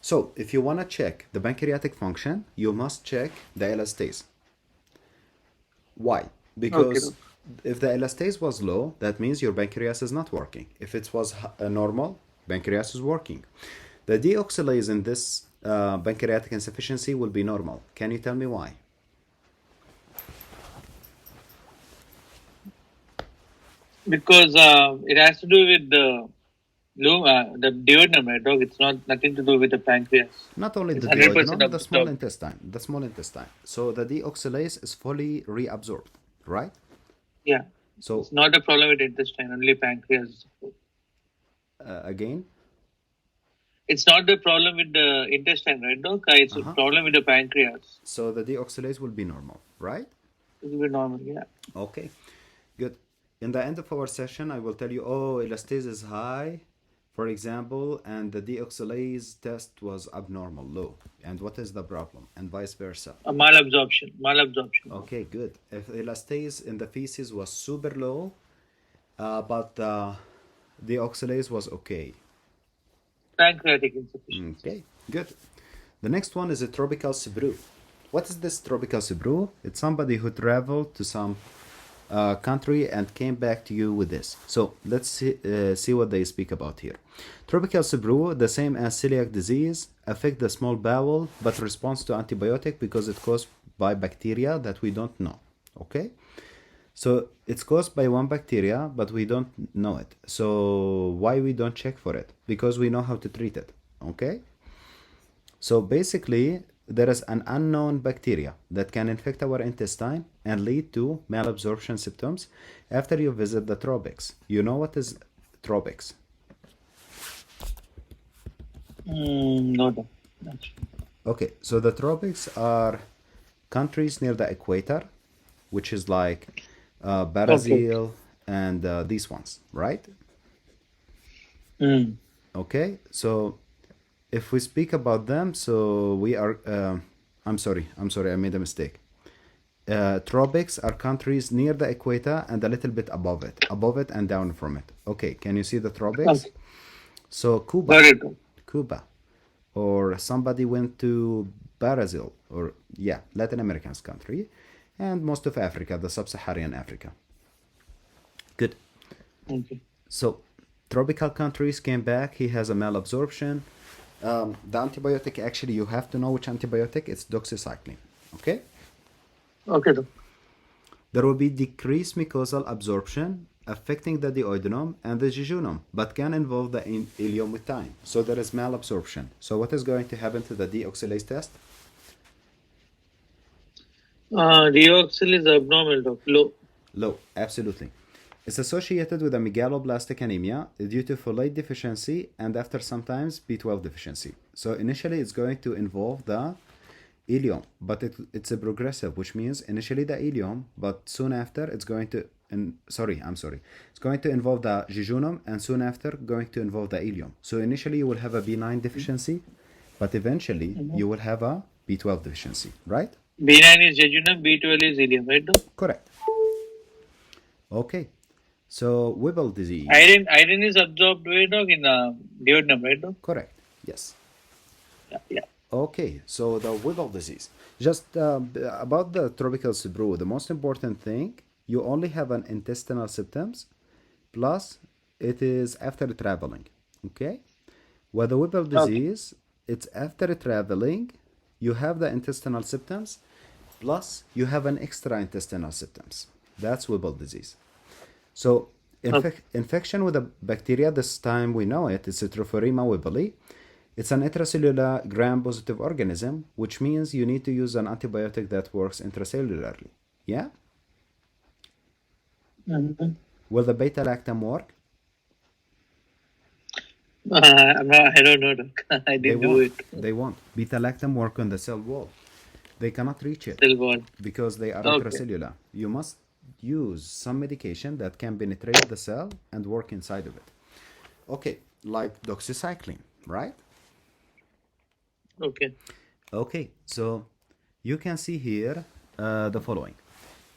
So if you want to check the pancreatic function, you must check the elastase. Why? Okay, Because Doc. if the elastase was low, that means your pancreas is not working. If it was normal, pancreas is working. The deoxylase in this pancreatic insufficiency will be normal. Can you tell me why? Because it has to do with the duodenum, right, Doc? It's not nothing to do with the pancreas. Not only It's the 100% duodenum, the small absorbed. intestine. The small intestine. So the deoxylase is fully reabsorbed, right? Yeah. So It's not a problem with intestine, only pancreas. again, It's not the problem with the intestine, right, Doc? It's a uh-huh. problem with the pancreas. So the deoxylase will be normal, right? It will be normal, yeah. Okay, good. In the end of our session, I will tell you, oh, elastase is high, for example, and the deoxylase test was abnormal, low. And what is the problem? And vice versa. A malabsorption. Malabsorption. Okay, good. If elastase in the feces was super low, but the deoxylase was okay. Pancreatic insufficiency. Okay, good. The next one is a tropical Sibru. What is this tropical Sibru? It's somebody who traveled to some country and came back to you with this. So let's see what they speak about here. Tropical Sibru, the same as celiac disease, affect the small bowel but responds to antibiotic because it's caused by bacteria that we don't know. Okay? So it's caused by one bacteria, but we don't know it. So why we don't check for it? Because we know how to treat it. Okay? So basically, there is an unknown bacteria that can infect our intestine and lead to malabsorption symptoms after you visit the tropics. You know what is tropics? No, Doc. Actually. Okay, so the tropics are countries near the equator, which is like Brazil and these ones, right? Mm. Okay, so if we speak about them, so we are. I'm sorry, I made a mistake. Tropics are countries near the equator and a little bit above it and down from it. Okay, can you see the tropics? Okay. So Got it, Doc. Cuba, or somebody went to Brazil, or yeah, Latin American's country, and most of Africa, the sub-Saharan Africa. Good. Okay. So tropical countries came back. He has a malabsorption. The antibiotic, actually, you have to know which antibiotic. It's doxycycline. Okay. Okay, Doc. There will be decreased mucosal absorption affecting the duodenum and the jejunum, but can involve the ileum with time. So there is malabsorption. So what is going to happen to the deoxylase test? Deoxyl is abnormal, Doc. Low. Low, absolutely. It's associated with a megaloblastic anemia due to folate deficiency and after sometimes B12 deficiency. So initially it's going to involve the ileum, but it's a progressive, which means initially the ileum, but soon after it's going to, it's going to involve the jejunum and soon after going to involve the ileum. So initially you will have a B9 deficiency, but eventually you will have a B12 deficiency, right? B9 is jejunum, B12 is ileum, right, Doc? Correct. Okay. So Whipple disease. Iron is absorbed, right, Doc, in duodenum, right, Doc? Correct. Yes. Yeah. Okay, so the Whipple disease. Just about the tropical Sibru, the most important thing, you only have an intestinal symptoms, plus it is after traveling. Okay? With the Whipple disease, it's after traveling, you have the intestinal symptoms, plus you have an extra intestinal symptoms. That's Whipple disease. So infection with a bacteria, this time we know it, it's a Trophorema whippleyi. It's an intracellular gram-positive organism, which means you need to use an antibiotic that works intracellularly. Yeah? Mm-hmm. Will the beta lactam work? I don't know, doc. I They didn't do won't. it. They won't. Beta lactam work on the cell wall. They cannot reach it Still one. because they are Okay. intracellular. You must use some medication that can penetrate the cell and work inside of it. Okay, like doxycycline, right? Okay. Okay, so you can see here the following.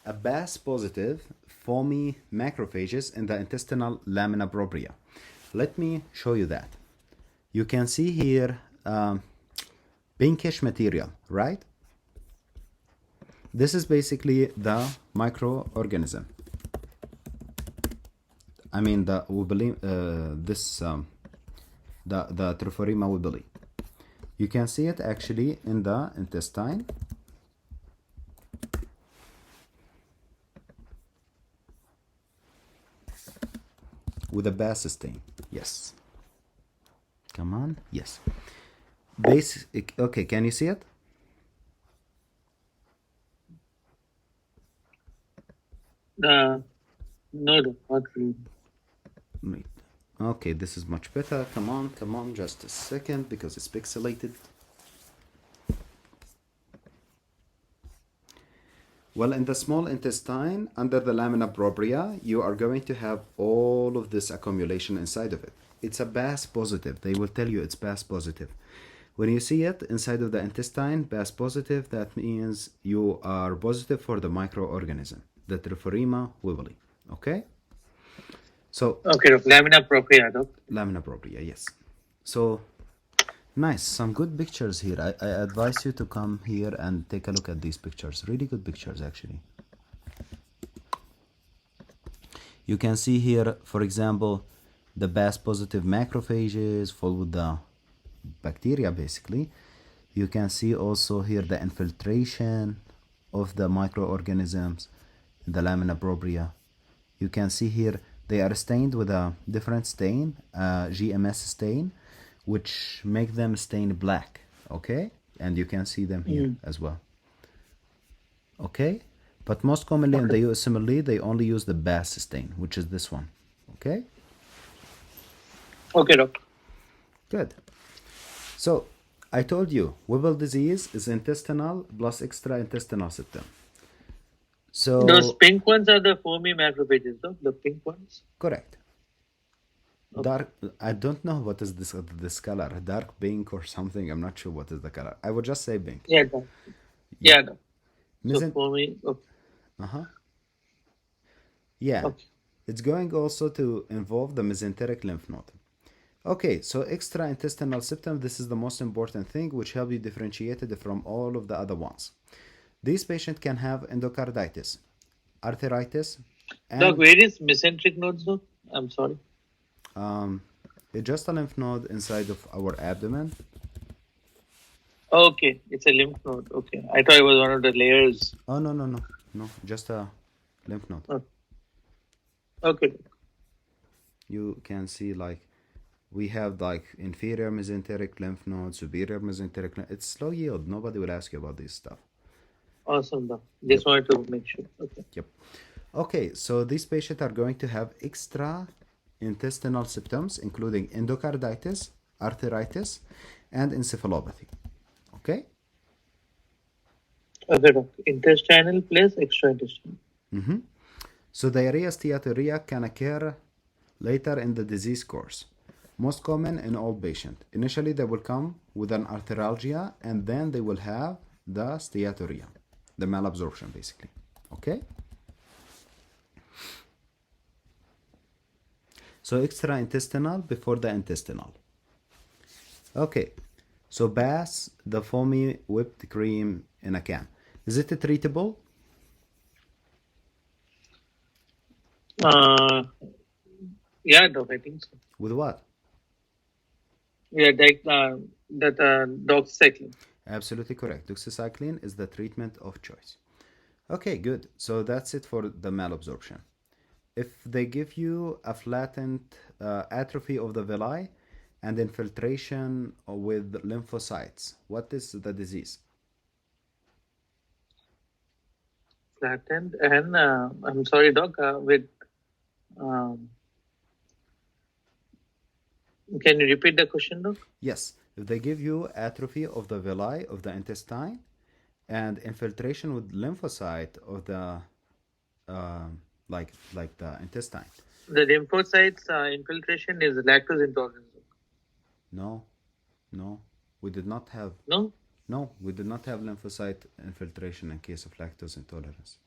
A BAS positive foamy macrophages in the intestinal lamina propria. Let me show you that. You can see here pinkish material, right? This is basically the microorganism. I mean the wobbly, the Trophorema wobbly. You can see it actually in the intestine. With a BAS stain. Yes. Come on. Yes. Basic. Okay, can you see it? No, doc, not really. Wait. Okay, this is much better. Come on, just a second because it's pixelated. Well, in the small intestine, under the lamina propria, you are going to have all of this accumulation inside of it. It's a BAS positive. They will tell you it's BAS positive. When you see it inside of the intestine, BAS positive, that means you are positive for the microorganism, the Trophorema wobbly. Okay? So, Okay, doc. Lamina propria, doc. lamina propria, yes. So, nice, some good pictures here. I advise you to come here and take a look at these pictures. Really good pictures, actually. You can see here, for example, the BAS positive macrophages full with the bacteria, basically. You can see also here the infiltration of the microorganisms in the lamina propria. You can see here they are stained with a different stain, GMS stain, which make them stain black. Okay, and you can see them here as well. Okay, but most commonly in the USMLE they only use the BAS stain, which is this one. Okay, Okay, doc. good. So I told you Weber disease is intestinal plus extraintestinal septum. So Those pink ones are the foamy macrophages, doc. The pink ones. correct. Okay. Dark. I don't know what is this color. Dark pink or something. I'm not sure what is the color. I would just say pink. Yeah, doc. Yeah, doc. So Mesen- foamy. Okay. yeah. Okay. It's going also to involve the mesenteric lymph node. Okay, so extraintestinal septum, this is the most important thing which help you differentiate it from all of the other ones. These patients can have endocarditis, arthritis, Doc, and where is mesenteric nodes, doc? I'm sorry. it's just a lymph node inside of our abdomen. Okay, it's a lymph node. Okay, I thought it was one of the layers. Oh, no, just a lymph node. Oh. Okay. You can see like we have like inferior mesenteric lymph node, superior mesenteric lymph. It's slow yield. Nobody will ask you about this stuff. Awesome, doc. Just wanted to make sure. Okay. Yep. Okay, so these patients are going to have extra intestinal symptoms, including endocarditis, arthritis, and encephalopathy. Okay? Okay, doc. Intestinal plus extraintestinal. So diarrhea, steatorrhea can occur later in the disease course. Most common in all patients. Initially, they will come with an arthralgia, and then they will have the steatorrhea, the malabsorption, basically. Okay? So extraintestinal before the intestinal. Okay, so BAS, the foamy whipped cream in a can. Is it treatable? Yeah, doc. I think so. With what? Yeah, that doxycycline. Absolutely correct. Doxycycline is the treatment of choice. Okay, good. So that's it for the malabsorption. If they give you a flattened atrophy of the villi and infiltration with lymphocytes, what is the disease? Flattened and I'm sorry, doc. With Um, can you repeat the question, Doc? Yes, if they give you atrophy of the villi of the intestine and infiltration with lymphocyte of the like the intestine. The lymphocytes infiltration is lactose intolerance. No, no, we did not have. No? No, we did not have lymphocyte infiltration in case of lactose intolerance.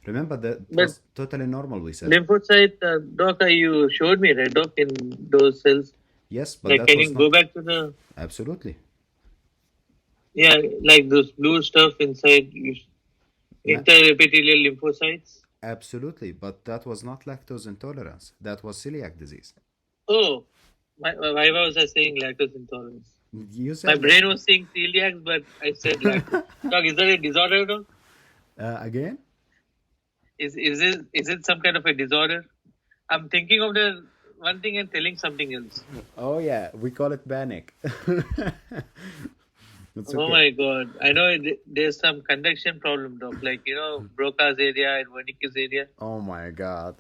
Remember that it But was totally normal, we said. lymphocyte, Doc, you showed me, right, Doc, in those cells? Yes, but Like, that can was you go not. back to the, Absolutely. yeah, like those blue stuff inside Ma- interepithelial lymphocytes? Absolutely, but that was not lactose intolerance. That was celiac disease. Oh, why was I saying lactose intolerance? You My said brain was saying celiac, but I said lactose. Doc, is that a disorder, Doc? again? Is it some kind of a disorder? I'm thinking of the one thing and telling something else. Oh yeah, we call it panic. It's Oh okay. my god! I know there's some conduction problem, Doc. Like Broca's area and Wernicke's area. Oh my god.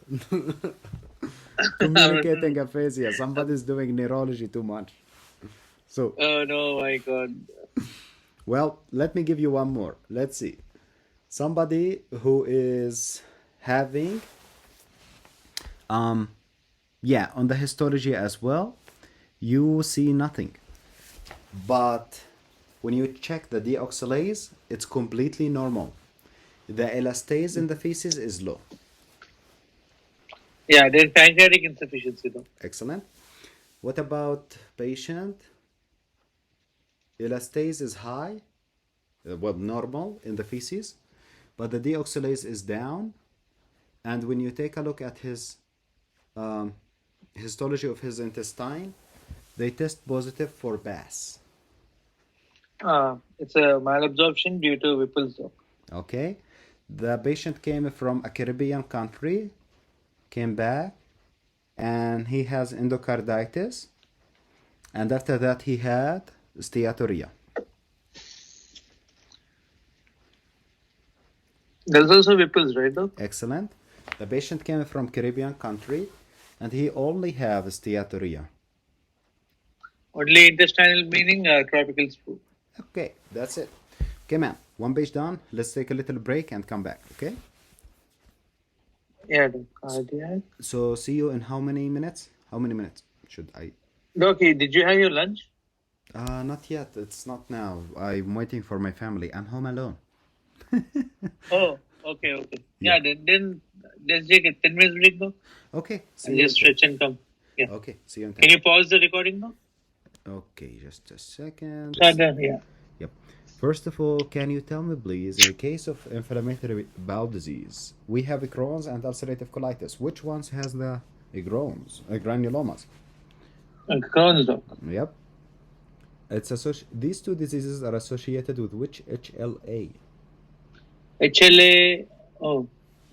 Communicating aphasia. Somebody's doing neurology too much. So, Oh no, my god! well, let me give you one more. Let's see. Somebody who is having yeah, on the histology as well, you see nothing. But when you check the deoxylase, it's completely normal. The elastase in the feces is low. Yeah, there's pancreatic insufficiency, though. Excellent. What about patient? Elastase is high, well, normal in the feces, but the deoxylase is down. And when you take a look at his histology of his intestine, they test positive for BAS. It's a malabsorption due to Whipple's, Doc. Okay, the patient came from a Caribbean country, came back, and he has endocarditis, and after that he had steatorrhea. There's also Whipple's, right, Doc? Excellent. The patient came from Caribbean country, and he only have steatorrhea. Only intestinal meaning tropical spoon. Okay, that's it. Okay, man. One page done. Let's take a little break and come back. Okay. Yeah, Doc. Cardiac. So see you in how many minutes? How many minutes should I? Doc, did you have your lunch? Not yet. It's not now. I'm waiting for my family. I'm home alone. Oh, okay. Yeah, then let's take a 10 minutes break, Doc. Okay. See And you. just stretch and come. Yeah. Okay. See you in 10. Can you pause the recording now? Okay, just a second. Yeah. Yep. First of all, can you tell me, please, in the case of inflammatory bowel disease, we have Crohn's and ulcerative colitis. Which ones has the Crohn's, granulomas? Crohn's, Doc. Yep. These two diseases are associated with which HLA? HLA. Oh,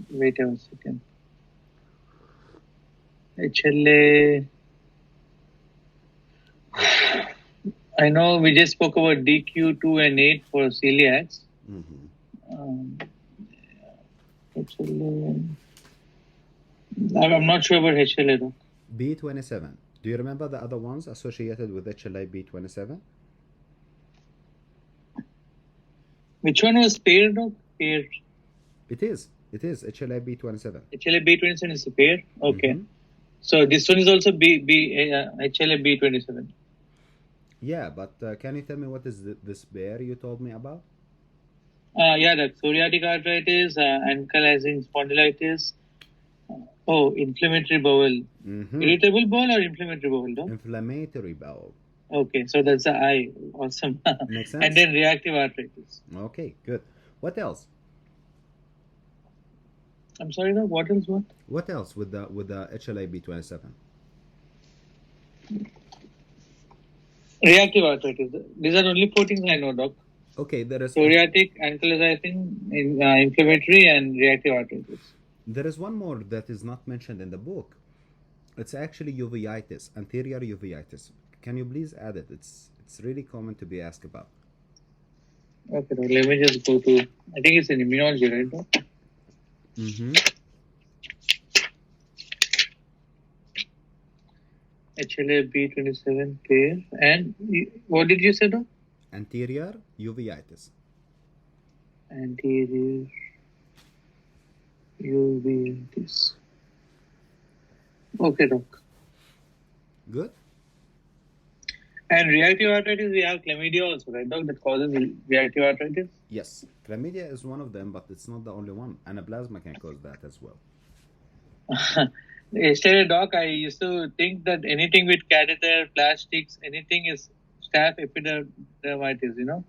wait a second. HLA. I know we just spoke about DQ2 and 8 for celiacs. HLA. I'm not sure about HLA though. B27. Do you remember the other ones associated with HLA B27? Which one was pair, Doc? Pair. It is HLA B27. HLA B27 is a pair. Okay. So this one is also HLA B27. Yeah, but can you tell me what is this bear you told me about? Yeah, the psoriatic arthritis, ankylosing spondylitis. Inflammatory bowel. Irritable bowel or inflammatory bowel? No? Inflammatory bowel. Okay, so that's the I. Awesome. Makes sense. And then reactive arthritis. Okay, good. What else? I'm sorry, no. What else? What? What else with the HLA B27? Reactive arthritis. These are only 4 things I know, Doc. Okay, there is psoriatic, ankylosing, inflammatory, and reactive arthritis. There is one more that is not mentioned in the book. It's actually uveitis, anterior uveitis. Can you please add it? It's really common to be asked about. Okay, let me just go to. I think it's in immunology, right? HLA B27 pair. And what did you say, Doc? Anterior uveitis. Anterior uveitis. Okay, Doc. Good. And reactive arthritis, we have chlamydia also, right, Doc? That causes reactive arthritis. Yes, chlamydia is one of them, but it's not the only one. Anaplasma can cause that as well. Yesterday, Doc, I used to think that anything with catheter, plastics, anything is staph epidermitis, you know.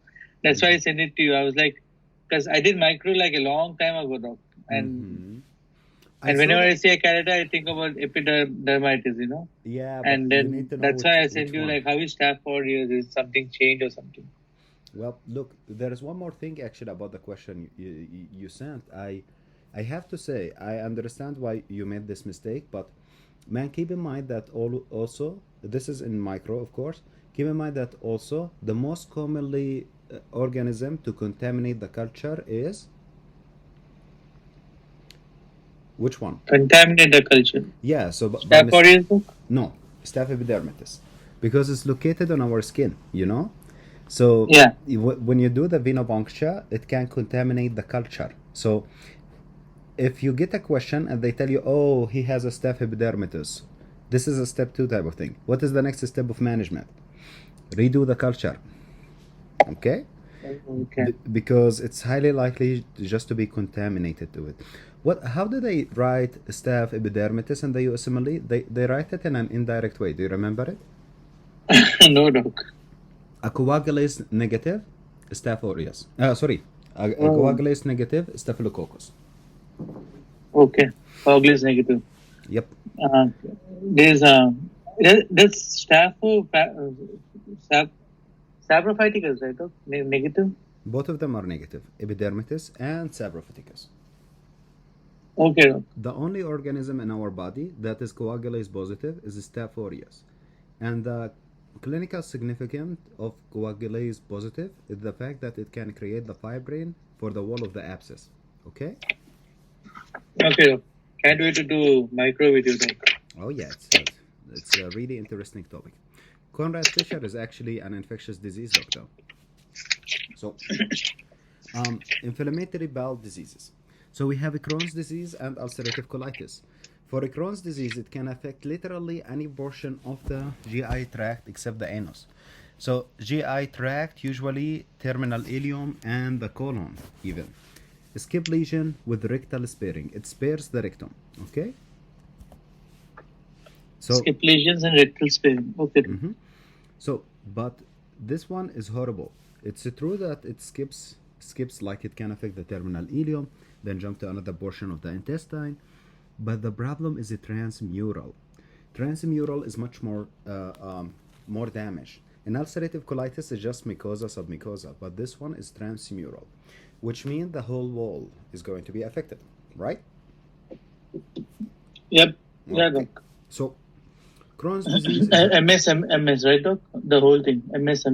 That's why I sent it to you. I was like, because I did micro like a long time ago, Doc. And and whenever I see a catheter, I think about epidermitis, you know. Yeah, but and you then need to know that's why I which sent you one. like, how is staph for years? Is something changed or something? Well, look, there is one more thing actually about the question you sent. I have to say, I understand why you made this mistake, but man, keep in mind that also, this is in micro, of course. Keep in mind that also the most commonly organism to contaminate the culture is which one? Contaminate the culture. Yeah, so Staph aureus, Doc? no, staph epidermidis, because it's located on our skin, you know. So Yeah. when you do the venopuncture, it can contaminate the culture. So if you get a question and they tell you, oh, he has a staph epidermidis, this is a step 2 type of thing. What is the next step of management? Redo the culture. Okay? Okay. Because it's highly likely just to be contaminated to it. How do they write staph epidermidis in the USMLE? They write it in an indirect way. Do you remember it? No, Doc. A coagulase negative staph aureus. A coagulase negative staphylococcus. Okay. Coagulase negative. Yep. There's that's saprophyticus, right? Doc? Negative. Both of them are negative, epidermidis and saprophyticus. Okay. Doc. The only organism in our body that is coagulase positive is staph aureus, and the clinical significance of coagulase positive is the fact that it can create the fibrin for the wall of the abscess. Okay? Okay. Can't wait to do micro with you, Doc. Oh yeah, it's a really interesting topic. Conrad Fisher is actually an infectious disease doctor. So, inflammatory bowel diseases. So we have Crohn's disease and ulcerative colitis. For Crohn's disease, it can affect literally any portion of the GI tract except the anus. So GI tract, usually terminal ileum and the colon even. Skip lesion with rectal sparing. It spares the rectum. Okay? So skip lesions and rectal sparing. Okay. So, but this one is horrible. It's true that it skips like it can affect the terminal ileum, then jump to another portion of the intestine. But the problem is the transmural. Transmural is much more damage. In ulcerative colitis, it's just mucosa, submucosa, but this one is transmural, which means the whole wall is going to be affected, right? Yep. Okay. Yeah, Doc. So, Crohn's disease. MS, right, Doc? The whole thing. MS.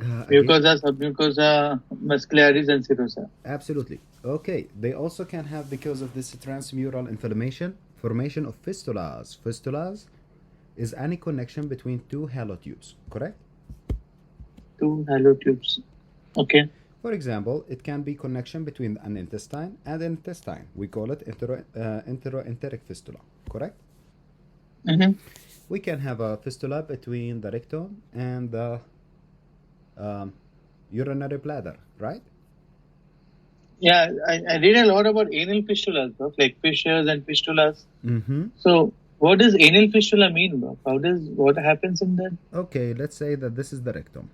Mucosa, submucosa, muscularis, and serosa. Absolutely. Okay. They also can have, because of this transmural inflammation, formation of fistulas. Fistulas is any connection between two halotubes, correct? Two halotubes. Okay. For example, it can be connection between an intestine and an intestine. We call it enteroenteric fistula, correct? We can have a fistula between the rectum and the urinary bladder, right? Yeah, I read a lot about anal fistulas, Doc, like fissures and fistulas. So, what does anal fistula mean, Doc? What happens in that? Okay, let's say that this is the rectum,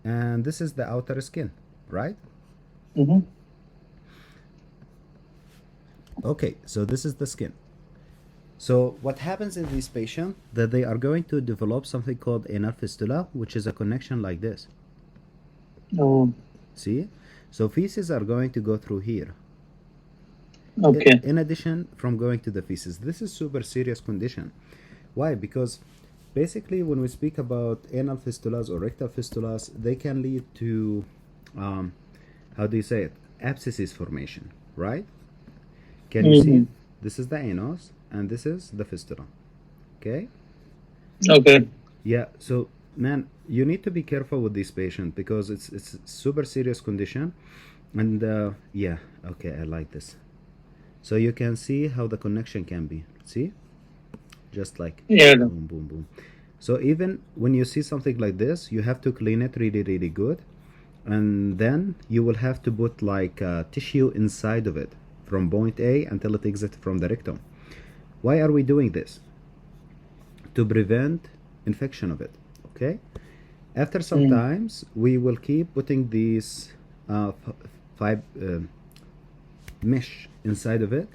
and this is the outer skin, right? Okay, so this is the skin. So what happens in these patients, that they are going to develop something called anal fistula, which is a connection like this. Oh. See? So feces are going to go through here. Okay. In addition from going to the feces. This is super serious condition. Why? Because basically when we speak about anal fistulas or rectal fistulas, they can lead to, how do you say it? Abscesses formation, right? Can you see? This is the anus and this is the fistula. Okay? Okay. Yeah, so man, you need to be careful with this patient because it's super serious condition, and yeah, okay, I like this. So you can see how the connection can be. See, just like Yeah, Doc. boom, boom, boom. So even when you see something like this, you have to clean it really, really good, and then you will have to put like tissue inside of it from point A until it exits from the rectum. Why are we doing this? To prevent infection of it. Okay. After some Mm. times, we will keep putting these five mesh inside of it,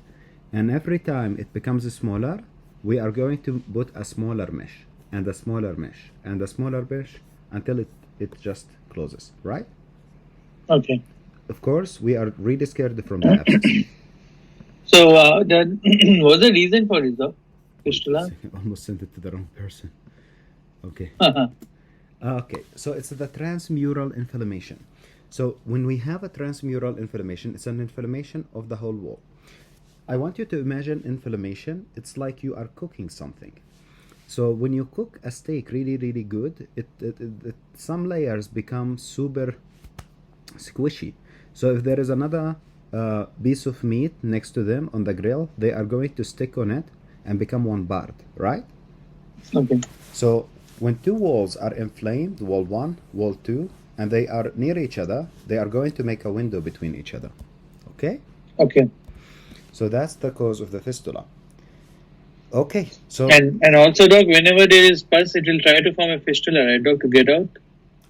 and every time it becomes smaller, we are going to put a smaller mesh and a smaller mesh and a smaller mesh until it just closes, right? Okay. Of course, we are really scared from the abscess. So, what's the reason for this, Doc? Wait a Fistula? second, almost sent it to the wrong person. Okay. Okay, so it's the transmural inflammation. So when we have a transmural inflammation, it's an inflammation of the whole wall. I want you to imagine inflammation. It's like you are cooking something. So when you cook a steak really, really good, some layers become super squishy. So if there is another piece of meat next to them on the grill, they are going to stick on it and become one part, right? Okay. So when two walls are inflamed, wall 1, wall 2, and they are near each other, they are going to make a window between each other. Okay? Okay. So that's the cause of the fistula. Okay, so And also, Doc, whenever there is pus, it will try to form a fistula, right, Doc, to get out?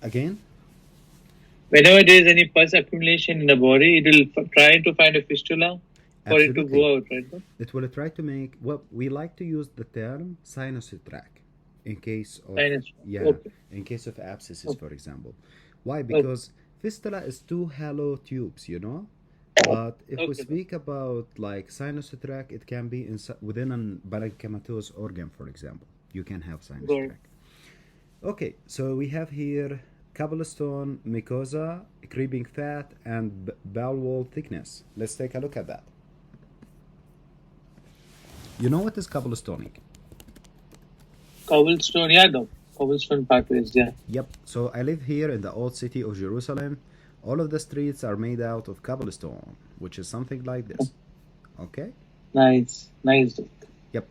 again, Whenever there is any pus accumulation in the body, it will try to find a fistula for it to absolutely. go out, right, Doc? It will try to make, well, we like to use the term sinus tract in case of, Sinus. yeah, Okay. in case of abscesses, Okay. for example. Why? Okay. Because fistula is two hollow tubes, you know? But if we Okay, Doc. speak about like sinus tract, it can be within an parenchymatous organ, for example. You can have sinus Got it. tract. Okay, so we have here cobblestone, mucosa, creeping fat, and bowel wall thickness. Let's take a look at that. You know what is cobblestoning? Cobblestone, yeah, Doc. Cobblestone pathways, yeah. Yep. So I live here in the old city of Jerusalem. All of the streets are made out of cobblestone, which is something like this. Okay? Nice. Nice, Doc. Yep.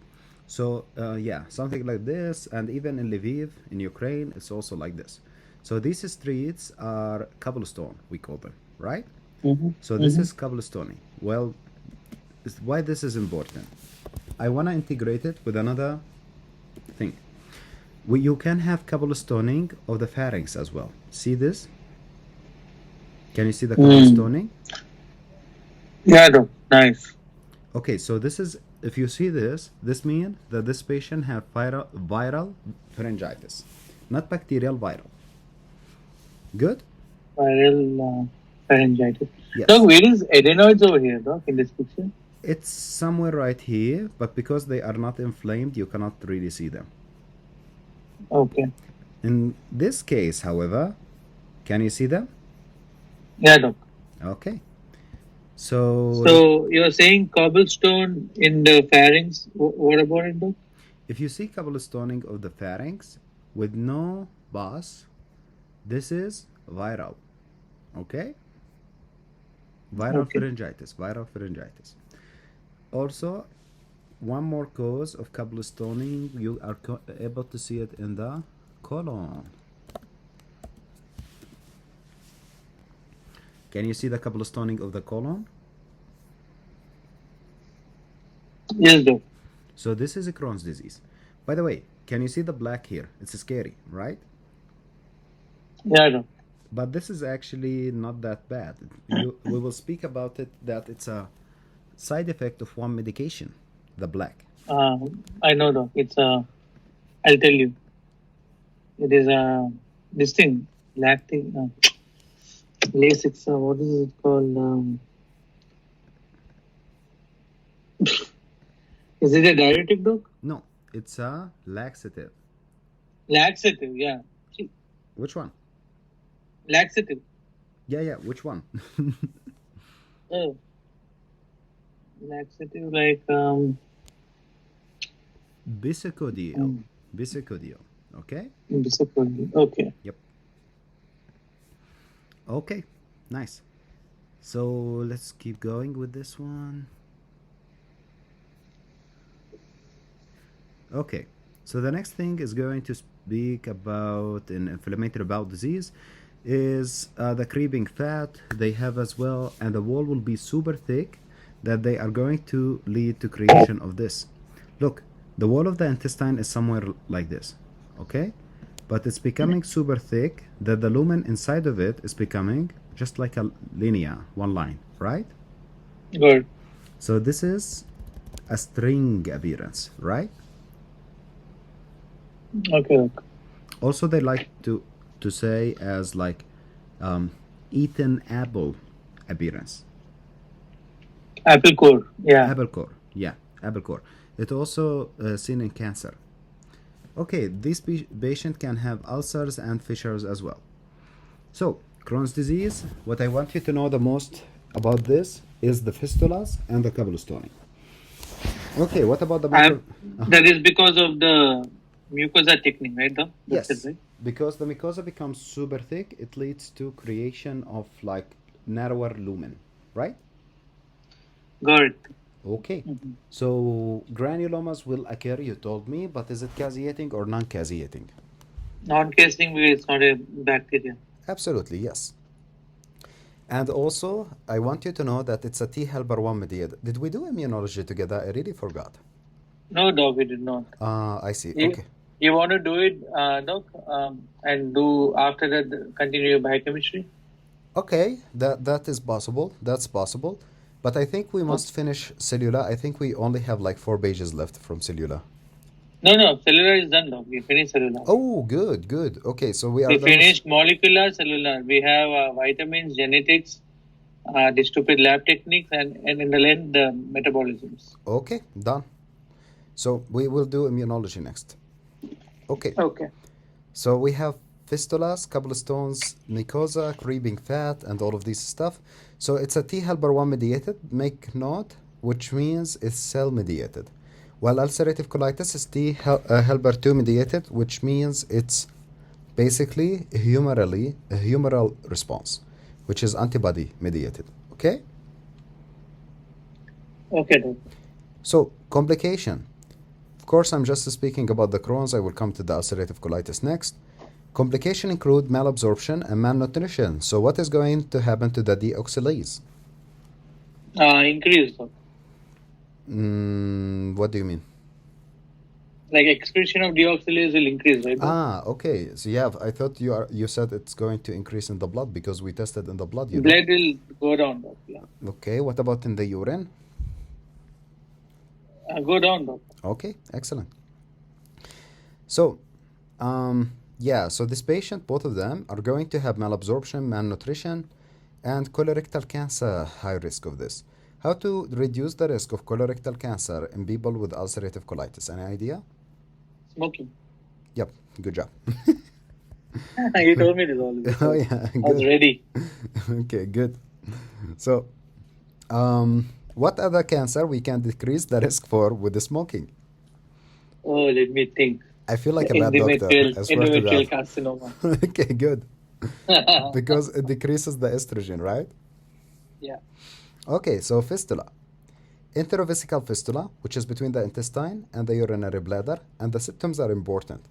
So yeah, something like this, and even in Lviv, in Ukraine, it's also like this. So these streets are cobblestone, we call them, right? Mm-hmm. So this Mm-hmm. is cobblestoning. Well, why this is important? I want to integrate it with another thing. You can have cobblestoning of the pharynx as well. See this? Can you see the Mm. cobblestoning? Yeah, Doc. Nice. Okay, so this is, if you see this, this means that this patient have viral pharyngitis, not bacterial, viral. Good? Viral pharyngitis. Doc, Yes. where is adenoids over here, Doc, in this picture? It's somewhere right here, but because they are not inflamed, you cannot really see them. Okay. In this case, however, can you see them? Yeah, Doc. Okay. So So you're saying cobblestone in the pharynx. What about it, Doc? if you see cobblestoning of the pharynx with no pus, this is viral. Okay? Viral Okay. pharyngitis. Viral pharyngitis. Also, one more cause of cobblestoning, you are able to see it in the colon. Can you see the cobblestoning of the colon? Yes, Doc. So this is a Crohn's disease. By the way, can you see the black here? It's scary, right? Yeah, Doc. But this is actually not that bad. We will speak about it that it's a side effect of one medication, the black. I know, Doc. It's I'll tell you. It is this thing, lactic, Lasix. What is it called? Is it a diuretic, Doc? No, it's a laxative. Laxative. Yeah. See, Which one? laxative. Yeah, which one? Oh, laxative like Bisacodiol. um, Bisicodio. Okay? Disappointing. Okay. Yep. Okay. Nice. So let's keep going with this one. Okay. So the next thing is going to speak about an inflammatory bowel disease is the creeping fat they have as well, and the wall will be super thick that they are going to lead to creation of this. Look, the wall of the intestine is somewhere like this, okay? But it's becoming super thick that the lumen inside of it is becoming just like a linear, one line, right? Good. So this is a string appearance, right? Okay. Also, they like to say as like eaten apple appearance. Apple core. Yeah. Apple core, yeah, apple core. It also seen in cancer. Okay, this patient can have ulcers and fissures as well. So, Crohn's disease, what I want you to know the most about this is the fistulas and the cobblestone. Okay, what about the I, Uh-huh. that is because of the mucosa thickening, right? That's it, Yes, right? because the mucosa becomes super thick, it leads to creation of like narrower lumen, right? Got it. Okay. Mm-hmm. So granulomas will occur, you told me, but is it caseating or non-caseating? Non-casing because it's not a bacteria. Absolutely, yes. And also, I want you to know that it's a T helper 1 mediated. Did we do immunology together? I really forgot. No, doc, we did not. I see. You, Okay. you want to do it, doc, and do after that continue your biochemistry? Okay, that is possible. That's possible. But I think we Oh, must finish cellular. I think we only have like 4 pages left from cellular. no, cellular is done, doc. We finished cellular. Oh, good, good. Okay, so we are We done with. finished molecular, cellular. We have vitamins, genetics, the stupid lab techniques, and in the end, the metabolisms. Okay, done. So we will do immunology next. Okay, Okay. so we have fistulas, cobblestones, mucosa, creeping fat, and all of this stuff. So it's a T helper 1 mediated, make note, which means it's cell mediated. While ulcerative colitis is helper 2 mediated, which means it's basically a humoral response, which is antibody mediated. Okay? Okay, doc. So, complication. Of course, I'm just speaking about the Crohn's. I will come to the ulcerative colitis next. Complication include malabsorption and malnutrition. So, what is going to happen to the deoxylase? Increase, doc. What do you mean? Like excretion of deoxylase will increase, right, doc? Okay. So yeah, I thought you said it's going to increase in the blood because we tested in the blood, you know. Blood will go down, doc. Yeah. Okay. What about in the urine? Go down, doc. Okay. Excellent. So, yeah. So this patient, both of them, are going to have malabsorption, malnutrition, and colorectal cancer. High risk of this. How to reduce the risk of colorectal cancer in people with ulcerative colitis? Any idea? Smoking. Yep. Good job. You told me this already. Oh So yeah. I was Good. ready. Okay. Good. So, what other cancer we can decrease the risk for with the smoking? Oh, let me think. I feel like a bad doctor. I swear to Endometrial God. carcinoma. Okay, good. Because it decreases the estrogen, right? Yeah. Okay, so fistula. Intravesical fistula, which is between the intestine and the urinary bladder, and the symptoms are important.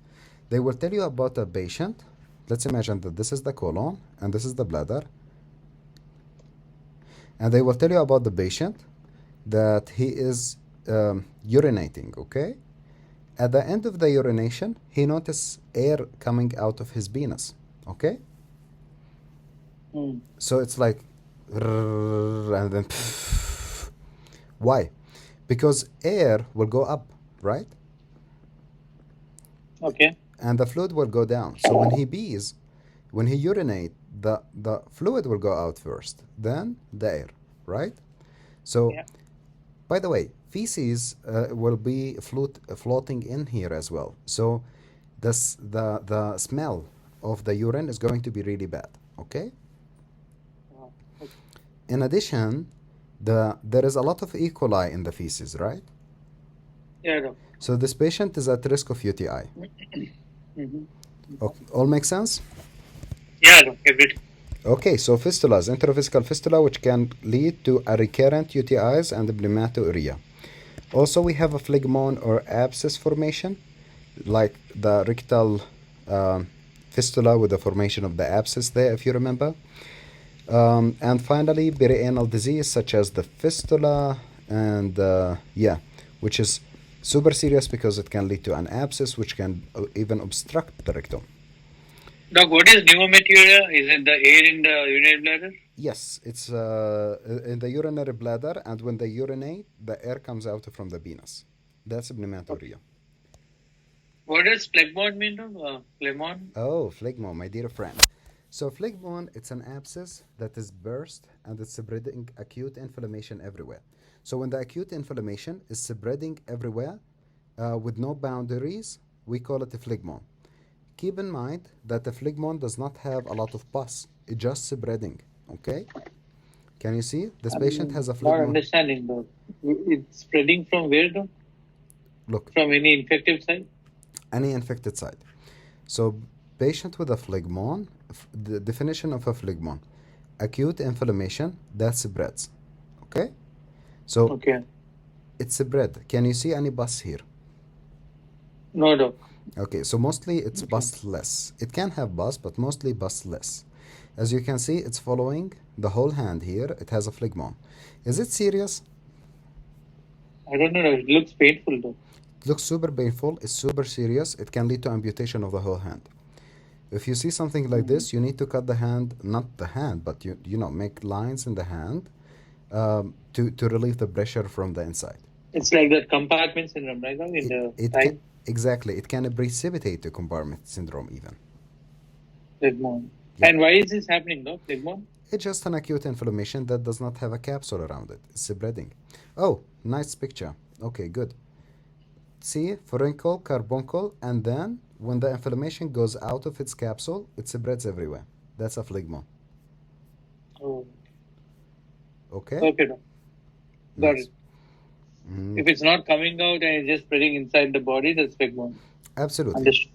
They will tell you about a patient. Let's imagine that this is the colon and this is the bladder. And they will tell you about the patient that he is urinating, okay? At the end of the urination, he notices air coming out of his penis, okay? Hmm. So it's like, and then, why? Because air will go up, right? Okay. And the fluid will go down. So when he pees, when he urinate, the fluid will go out first, then the air, right? So, Yeah. by the way, feces will be floating in here as well. So the smell of the urine is going to be really bad, okay? Okay. In addition, there is a lot of E. coli in the feces, right? Yeah, doc. So this patient is at risk of UTI. Mm-hmm. Okay, all makes sense? Yeah, doc. Everything. Okay, so fistulas, intravesical fistula, which can lead to a recurrent UTIs and pneumaturia. Also, we have a phlegmon or abscess formation, like the rectal fistula with the formation of the abscess there, if you remember. And finally, perianal disease such as the fistula, and which is super serious because it can lead to an abscess, which can even obstruct the rectum. Doc, what is pneumaturia? Is it the air in the urinary bladder? Yes, it's in the urinary bladder, and when they urinate, the air comes out from the penis. That's pneumaturia. What does phlegmon mean, doc? Phlegmon? Oh, phlegmon, my dear friend. So phlegmon, it's an abscess that is burst and it's spreading acute inflammation everywhere. So when the acute inflammation is spreading everywhere with no boundaries, we call it a phlegmon. Keep in mind that the phlegmon does not have a lot of pus. It's just spreading. Okay? Can you see? This patient has a Not phlegmon. understanding, doc. It's spreading from where, doc? Look, From any infective site? any infected site. So patient with a phlegmon, the definition of a phlegmon, acute inflammation that spreads. Okay? So Okay. it's spread. Can you see any pus here? No, doc. Okay, so mostly it's busless. It can have bus, but mostly busless. As you can see, it's following the whole hand here. It has a phlegmon. Is it serious? I don't know. It looks painful, though. It looks super painful. It's super serious. It can lead to amputation of the whole hand. If you see something like this, you need to cut the hand, not the hand, but make lines in the hand to relieve the pressure from the inside. It's like that compartment syndrome, right? Doc? In the side? Exactly. It can precipitate to compartment syndrome even. Phlegmon. Yeah. And why is this happening, doc? Phlegmon? It's just an acute inflammation that does not have a capsule around it. It's spreading. Oh, nice picture. Okay, good. See, furuncle, carbuncle, and then when the inflammation goes out of its capsule, it spreads everywhere. That's a phlegmon. Oh. Okay? Okay, doc. Got Nice. it. If it's not coming out and it's just spreading inside the body, that's phlegmon. Absolutely. Understood.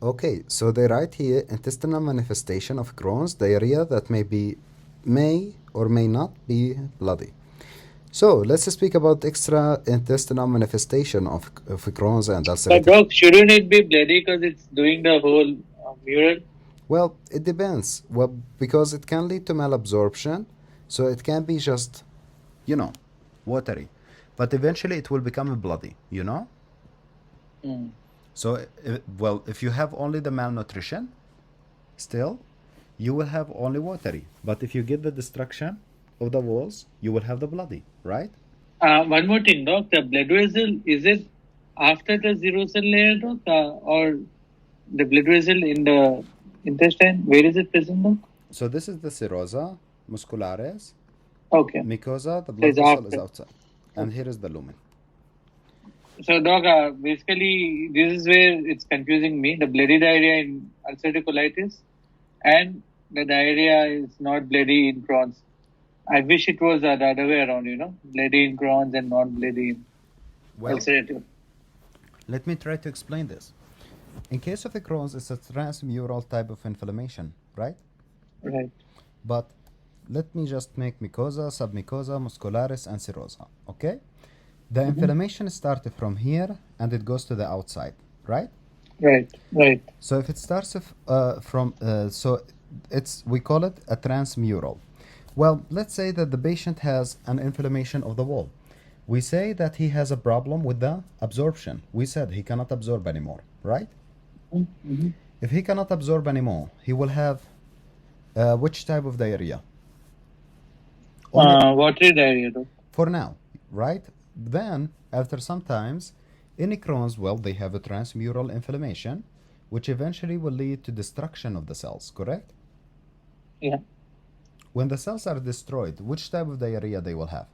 Okay, so they write here intestinal manifestation of Crohn's diarrhea that may or may not be bloody. So let's speak about extra intestinal manifestation of Crohn's and But ulcerative. doc, shouldn't it be bloody because it's doing the whole mural? Well, it depends. Well, because it can lead to malabsorption, so it can be just, watery, but eventually it will become bloody. So, if you have only the malnutrition, still, you will have only watery. But if you get the destruction of the walls, you will have the bloody, right? One more thing, doc. The blood vessel, is it after the zero cell layer, doc? Or the blood vessel in the intestine? Where is it present, doc? So this is the serosa muscularis. Okay. Mucosa, the blood It's vessel is after. outside. And here is the lumen. So, doc, basically, this is where it's confusing me. The bloody diarrhea in ulcerative colitis and the diarrhea is not bloody in Crohn's. I wish it was the other way around, bloody in Crohn's and not bloody in ulcerative. Let me try to explain this. In case of the Crohn's, it's a transmural type of inflammation, right? Right. But let me just make mucosa, submucosa, muscularis, and serosa, okay? The inflammation starts from here and it goes to the outside, right? Right. So if it starts we call it a transmural. Well, let's say that the patient has an inflammation of the wall. We say that he has a problem with the absorption. We said he cannot absorb anymore, right? If he cannot absorb anymore, he will have which type of diarrhea? Watery diarrhea, though. For now, right? Then, after some times, in Crohn's, they have a transmural inflammation, which eventually will lead to destruction of the cells, correct? Yeah. When the cells are destroyed, which type of diarrhea they will have?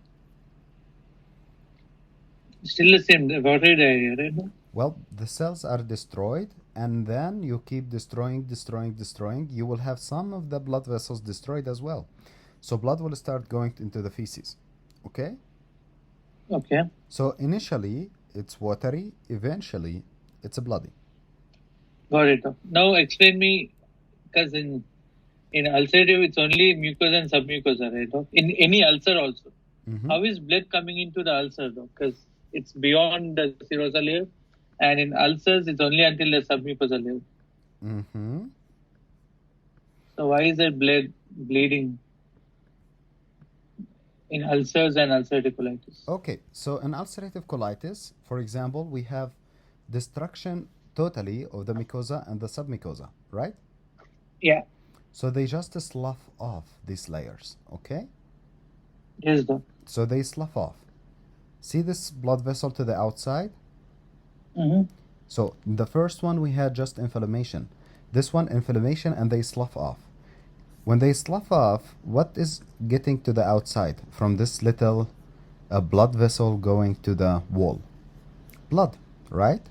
Still the same, the watery diarrhea, right? Doc? Well, the cells are destroyed, and then you keep destroying. You will have some of the blood vessels destroyed as well. So blood will start going into the feces, okay? Okay. So initially it's watery, eventually it's bloody. Got it, doc. Now explain me, because in ulcerative it's only mucosa and submucosa, right, doc? In any ulcer also. Mm-hmm. How is blood coming into the ulcer, though? Because it's beyond the serosa layer, and in ulcers, it's only until the submucosa layer. Mm-hmm. So why is there blood bleeding in ulcers and ulcerative colitis? Okay, so in ulcerative colitis, for example, we have destruction totally of the mucosa and the submucosa, right? Yeah. So they just slough off these layers, okay? Yes, doc. So they slough off. See this blood vessel to the outside? Mm-hmm. So the first one we had just inflammation. This one inflammation and they slough off. When they slough off, what is getting to the outside from this little blood vessel going to the wall? Blood, right?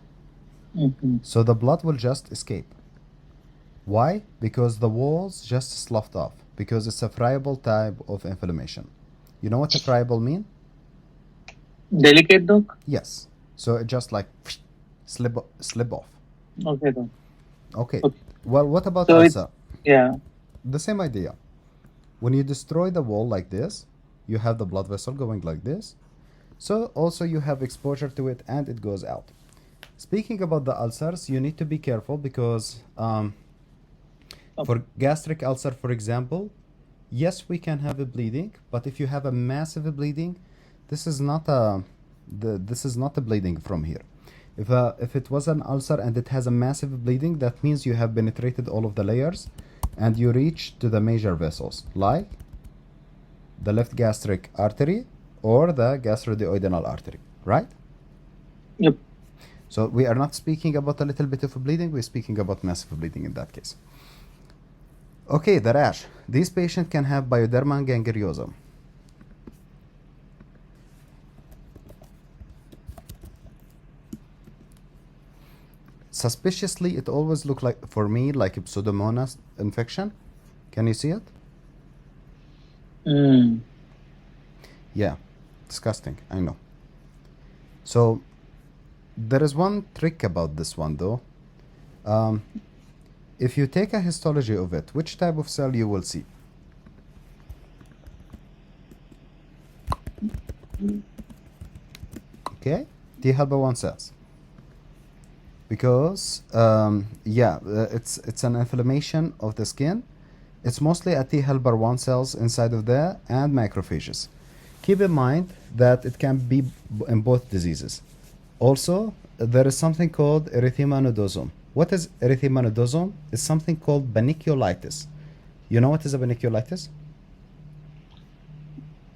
Mm-hmm. So the blood will just escape. Why? Because the walls just sloughed off. Because it's a friable type of inflammation. You know what a friable mean? Delicate, doc? Yes. So it just like slip off. Okay, doc. Okay. Okay. Well, what about So it's, ulcer? yeah. The same idea. When you destroy the wall like this, you have the blood vessel going like this. So also you have exposure to it and it goes out. Speaking about the ulcers, you need to be careful because for gastric ulcer, for example, yes, we can have a bleeding, but if you have a massive bleeding, this is not a bleeding from here. If it was an ulcer and it has a massive bleeding, that means you have penetrated all of the layers and you reach to the major vessels, like the left gastric artery or the gastroduodenal artery, right? Yep. So we are not speaking about a little bit of bleeding, we're speaking about massive bleeding in that case. Okay, the rash. These patients can have bioderma gangliosum. Suspiciously, it always looked like, for me, like a pseudomonas infection. Can you see it? Mm. Yeah, disgusting, I know. So, there is one trick about this one though. If you take a histology of it, which type of cell you will see? Okay, T helper 1 cells. Because it's an inflammation of the skin. It's mostly a T helper 1 cells inside of there and macrophages. Keep in mind that it can be in both diseases. Also, there is something called erythema nodosum. What is erythema nodosum? It's something called paniculitis. You know what is a paniculitis?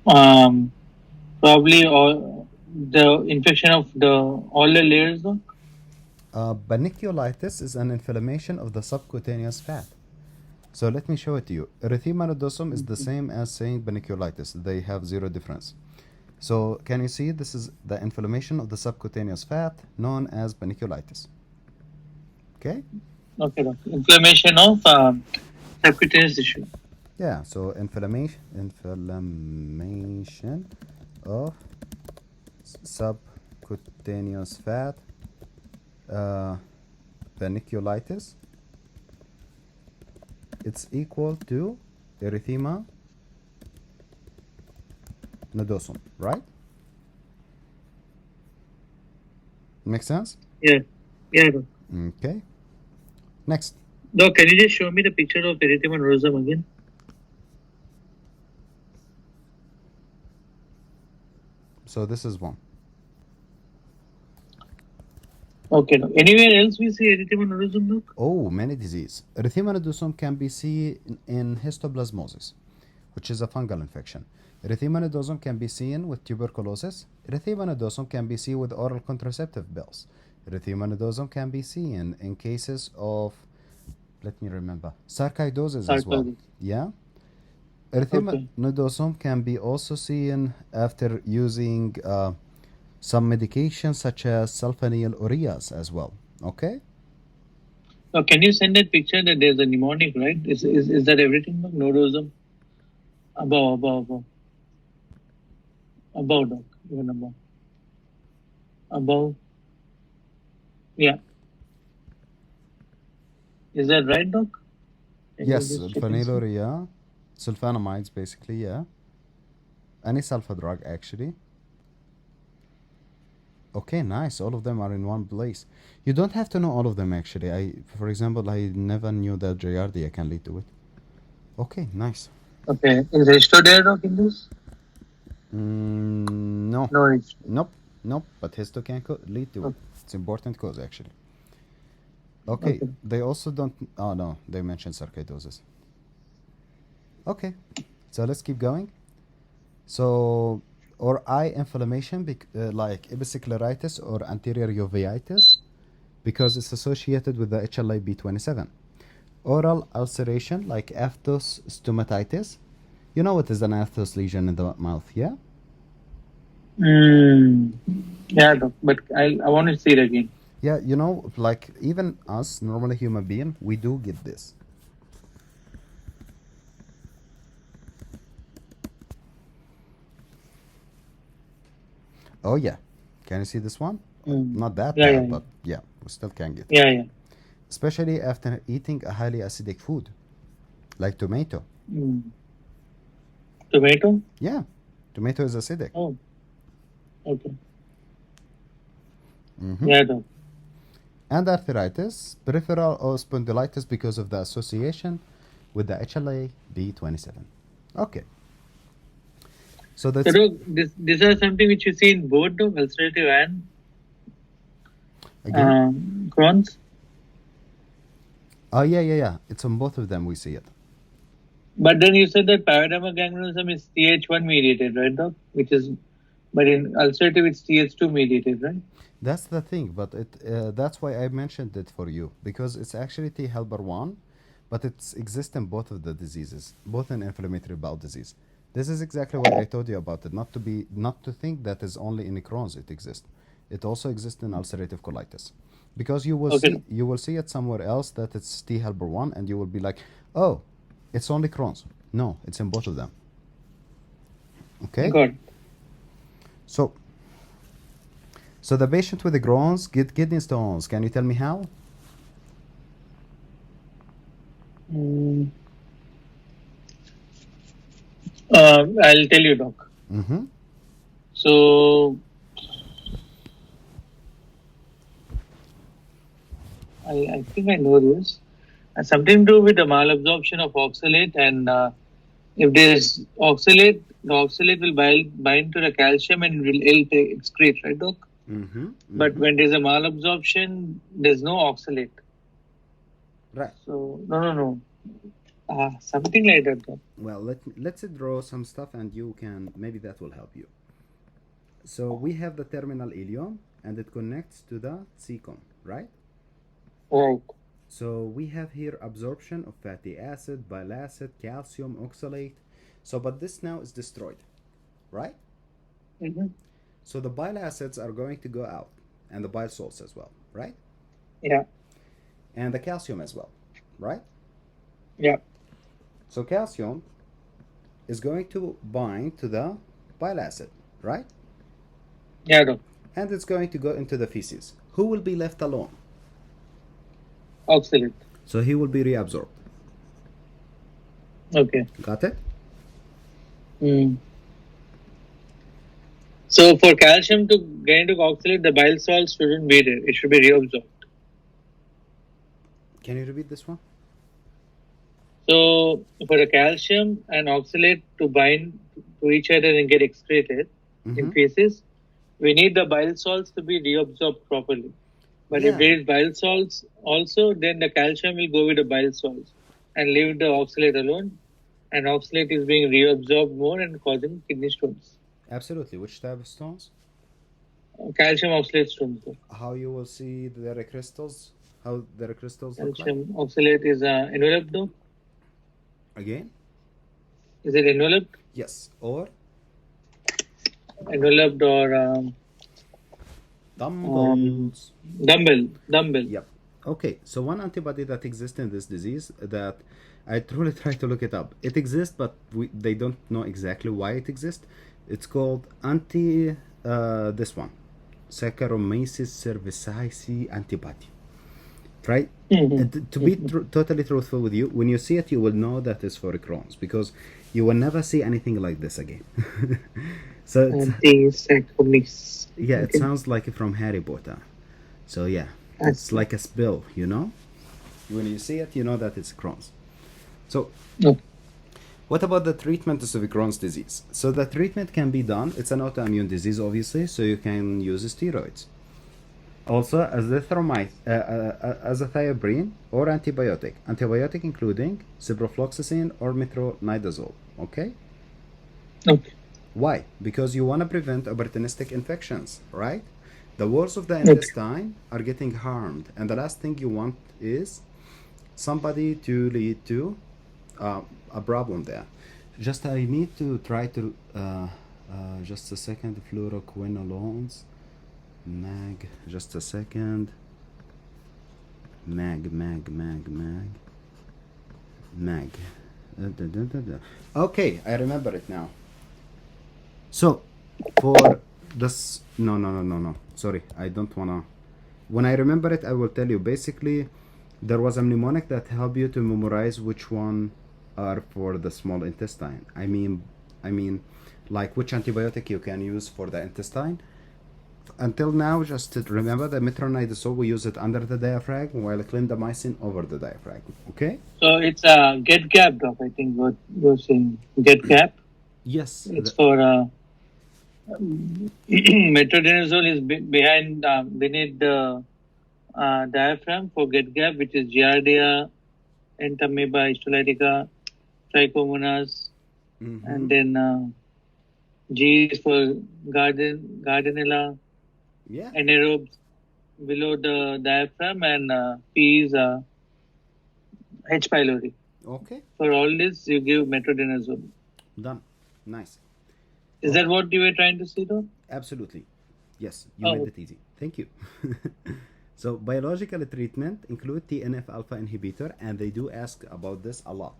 Probably all the infection of all the layers, though. Paniculitis is an inflammation of the subcutaneous fat. So let me show it to you. Erythema nodosum is the same as saying paniculitis. They have zero difference. So can you see this is the inflammation of the subcutaneous fat known as paniculitis. Okay? Okay, doc. Inflammation of subcutaneous tissue. Yeah, so inflammation of subcutaneous fat, paniculitis, it's equal to erythema nodosum, right? Make sense? Yeah. Yeah, doc. Okay. Next. Doc, can you just show me the picture of erythema nodosum again? So this is one. Okay, doc. Anywhere else we see erythema nodosum, doc? Oh, many disease. Erythema nodosum can be seen in histoplasmosis, which is a fungal infection. Erythema nodosum can be seen with tuberculosis. Erythema nodosum can be seen with oral contraceptive pills. Erythema nodosum can be seen in cases of, let me remember, sarcoidosis as well. Sarcoidosis. Yeah. Erythema Okay. nodosum can be also seen after using some medications such as sulfonylureas as well. Okay. Now, can you send that picture that there's a mnemonic, right? Is that everything, doc? Nodosum? Above, doc. Even above. above. Yeah. Is that right, Doc? Can you Yes, just check and see? phenylurea, sulfonamides basically, yeah. Any sulfa drug actually. Okay, nice. All of them are in one place. You don't have to know all of them actually. For example, I never knew that Giardia can lead to it. Okay, nice. Okay. Is H2 there, Doc, in this? No, No, it's nope, nope. But histo can lead to it. okay. It's important cause actually. Okay, Okay. they also don't. Oh no, they mentioned sarcoidosis. Okay, so let's keep going. So, or eye inflammation, like episcleritis or anterior uveitis, because it's associated with the HLA-B27. Oral ulceration, like aphthous stomatitis. You know what is an aphthous lesion in the mouth, yeah? Mm. Yeah, Doc. But I want to see it again. Yeah, you know, like even us, normal human being, we do get this. Oh yeah, can you see this one? Mm. Not that Yeah, yeah, bad, yeah. but yeah, we still can get it. Yeah, yeah. Especially after eating a highly acidic food, like tomato. Mm. Tomato? Yeah, tomato is acidic. Oh, okay. Mm-hmm. Yeah, Doc. And arthritis, peripheral or spondylitis because of the association with the HLA B27. Okay, so So, that's Doc, these are something which you see in both, Doc, ulcerative and again. Crohn's. Oh yeah. It's on both of them we see it. But then you said that pyoderma gangrenosum is Th1 mediated, right, Doc? But in ulcerative it's Th2 mediated, right? That's the thing, but that's why I mentioned it for you because it's actually T helper one, but it's exists in both of the diseases, both in inflammatory bowel disease. This is exactly what I told you about it. Not to think that is only in Crohn's it exists. It also exists in ulcerative colitis, because Okay, Doc. you will see it somewhere else that it's T helper one, and you will be like, oh, it's only Crohn's. No, it's in both of them. Okay, Got it. so so the patient with the Crohn's get kidney stones. Can you tell me how? Mm. I'll tell you, Doc. Mm-hmm. So I think I know this. Something to do with the malabsorption of oxalate, and if there's oxalate, the oxalate will bind to the calcium and it'll excrete, right, Doc? Mm-hmm. But Mm-hmm. when there's a malabsorption, there's no oxalate. Right. So no. Something like that, Doc. Well, let's draw some stuff, and you can maybe that will help you. So we have the terminal ileum, and it connects to the cecum, right? Right. So we have here absorption of fatty acid, bile acid, calcium, oxalate. So, but this now is destroyed, right? Mm-hmm. So the bile acids are going to go out, and the bile salts as well, right? Yeah. And the calcium as well, right? Yeah. So calcium is going to bind to the bile acid, right? Yeah, Doc. And it's going to go into the feces. Who will be left alone? Oxalate. So he will be reabsorbed. Okay. Got it? Mm. So for calcium to get into oxalate, the bile salts shouldn't be there. It should be reabsorbed. Can you repeat this one? So for the calcium and oxalate to bind to each other and get excreted in feces, we need the bile salts to be reabsorbed properly. But if there is bile salts also, then the calcium will go with the bile salts and leave the oxalate alone. And oxalate is being reabsorbed more and causing kidney stones. Absolutely. Which type of stones? Calcium oxalate stones. How you will see their crystals? How their crystals look like? Calcium oxalate is enveloped though. Again? Is it enveloped? Yes. Or Enveloped or dumbbells. dumbbell. Yep. Okay. So one antibody that exists in this disease that I truly try to look it up. It exists, but they don't know exactly why it exists. It's called this one, Saccharomyces cerevisiae antibody. Right? Mm-hmm. To be totally truthful with you, when you see it, you will know that it's for Crohn's because you will never see anything like this again. So it's, Anti-Saccharomyces. yeah, it Okay. sounds like from Harry Potter. So yeah, That's it's like a spill, you know. When you see it, you know that it's Crohn's. So okay. what about the treatment of Crohn's disease? So the treatment can be done. It's an autoimmune disease, obviously, so you can use steroids. Also, azathioprine or antibiotic including ciprofloxacin or metronidazole. Okay, Okay. why? Because you want to prevent opportunistic infections, right? The walls of the Okay. intestine are getting harmed, and the last thing you want is somebody to lead to a problem there. Just I need to try to just a second. Fluoroquinolones. Mag, just a second. Mag. Okay, I remember it now. So, for this, no. Sorry, I don't wanna. When I remember it, I will tell you. Basically, there was a mnemonic that helped you to memorize which one are for the small intestine. I mean, like which antibiotic you can use for the intestine. Until now, just to remember the metronidazole, we use it under the diaphragm, while clindamycin over the diaphragm. Okay? So it's get gap, doc. I think what you're saying. Get gap. Yes. It's for metronidazole is behind beneath the diaphragm for get gap, which is Giardia, Entamoeba, Histolytica, Trichomonas, and then G is for Gardnerella, Yeah. anaerobes below the diaphragm, and P is H. pylori. Okay. For all this, you give metronidazole. Done. Nice. Is that what you were trying to say, though? Absolutely. Yes, you Oh, made it easy. Thank you. So biological treatment include TNF alpha inhibitor, and they do ask about this a lot.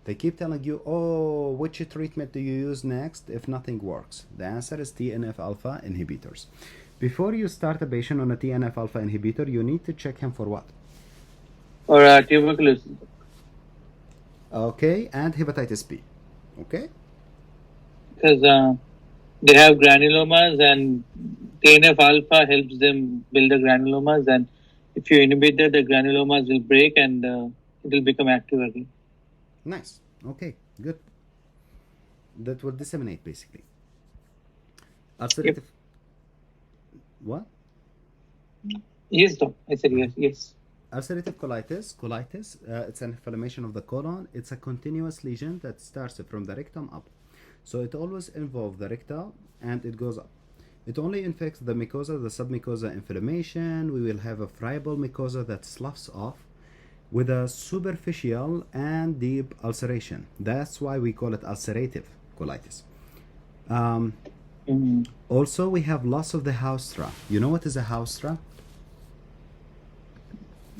They keep telling you, oh, which treatment do you use next if nothing works? The answer is TNF alpha inhibitors. Before you start a patient on a TNF alpha inhibitor, you need to check him for what? or tuberculosis. Okay, and hepatitis B. Okay? Because they have granulomas, and TNF alpha helps them build the granulomas, and if you inhibit that, the granulomas will break and it will become active again. Nice. Okay, good. That will disseminate basically. Ulcerative. What? Yes, doc. I said yes. Ulcerative colitis, it's an inflammation of the colon. It's a continuous lesion that starts from the rectum up. So it always involves the rectum and it goes up. It only infects the mucosa, the submucosa inflammation. We will have a friable mucosa that sloughs off with a superficial and deep ulceration. That's why we call it ulcerative colitis. Also, we have loss of the haustra. You know what is a haustra?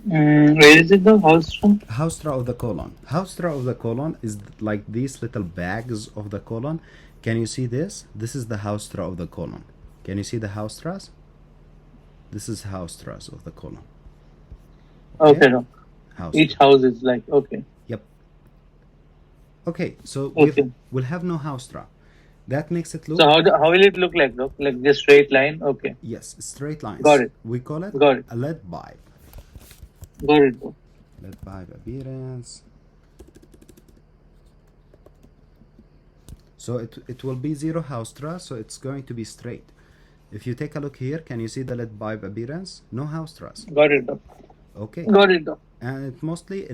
Where is it, the haustra? Haustra of the colon. Haustra of the colon is like these little bags of the colon. Can you see this? This is the haustra of the colon. Can you see the haustras? This is haustras of the colon. Okay, doc. Haustra. Each house is like, okay. Yep. Okay, so Okay. we'll have no haustra. That makes it look. So how will it look like, doc? Like this straight line? Okay. Yes, straight lines. Got it. We call it Got it. a lead pipe. Got it, doc. Lead pipe appearance. So it will be zero haustra, so it's going to be straight. If you take a look here, can you see the lead pipe appearance? No haustras. Got it, doc. Okay. Got it, doc. And it mostly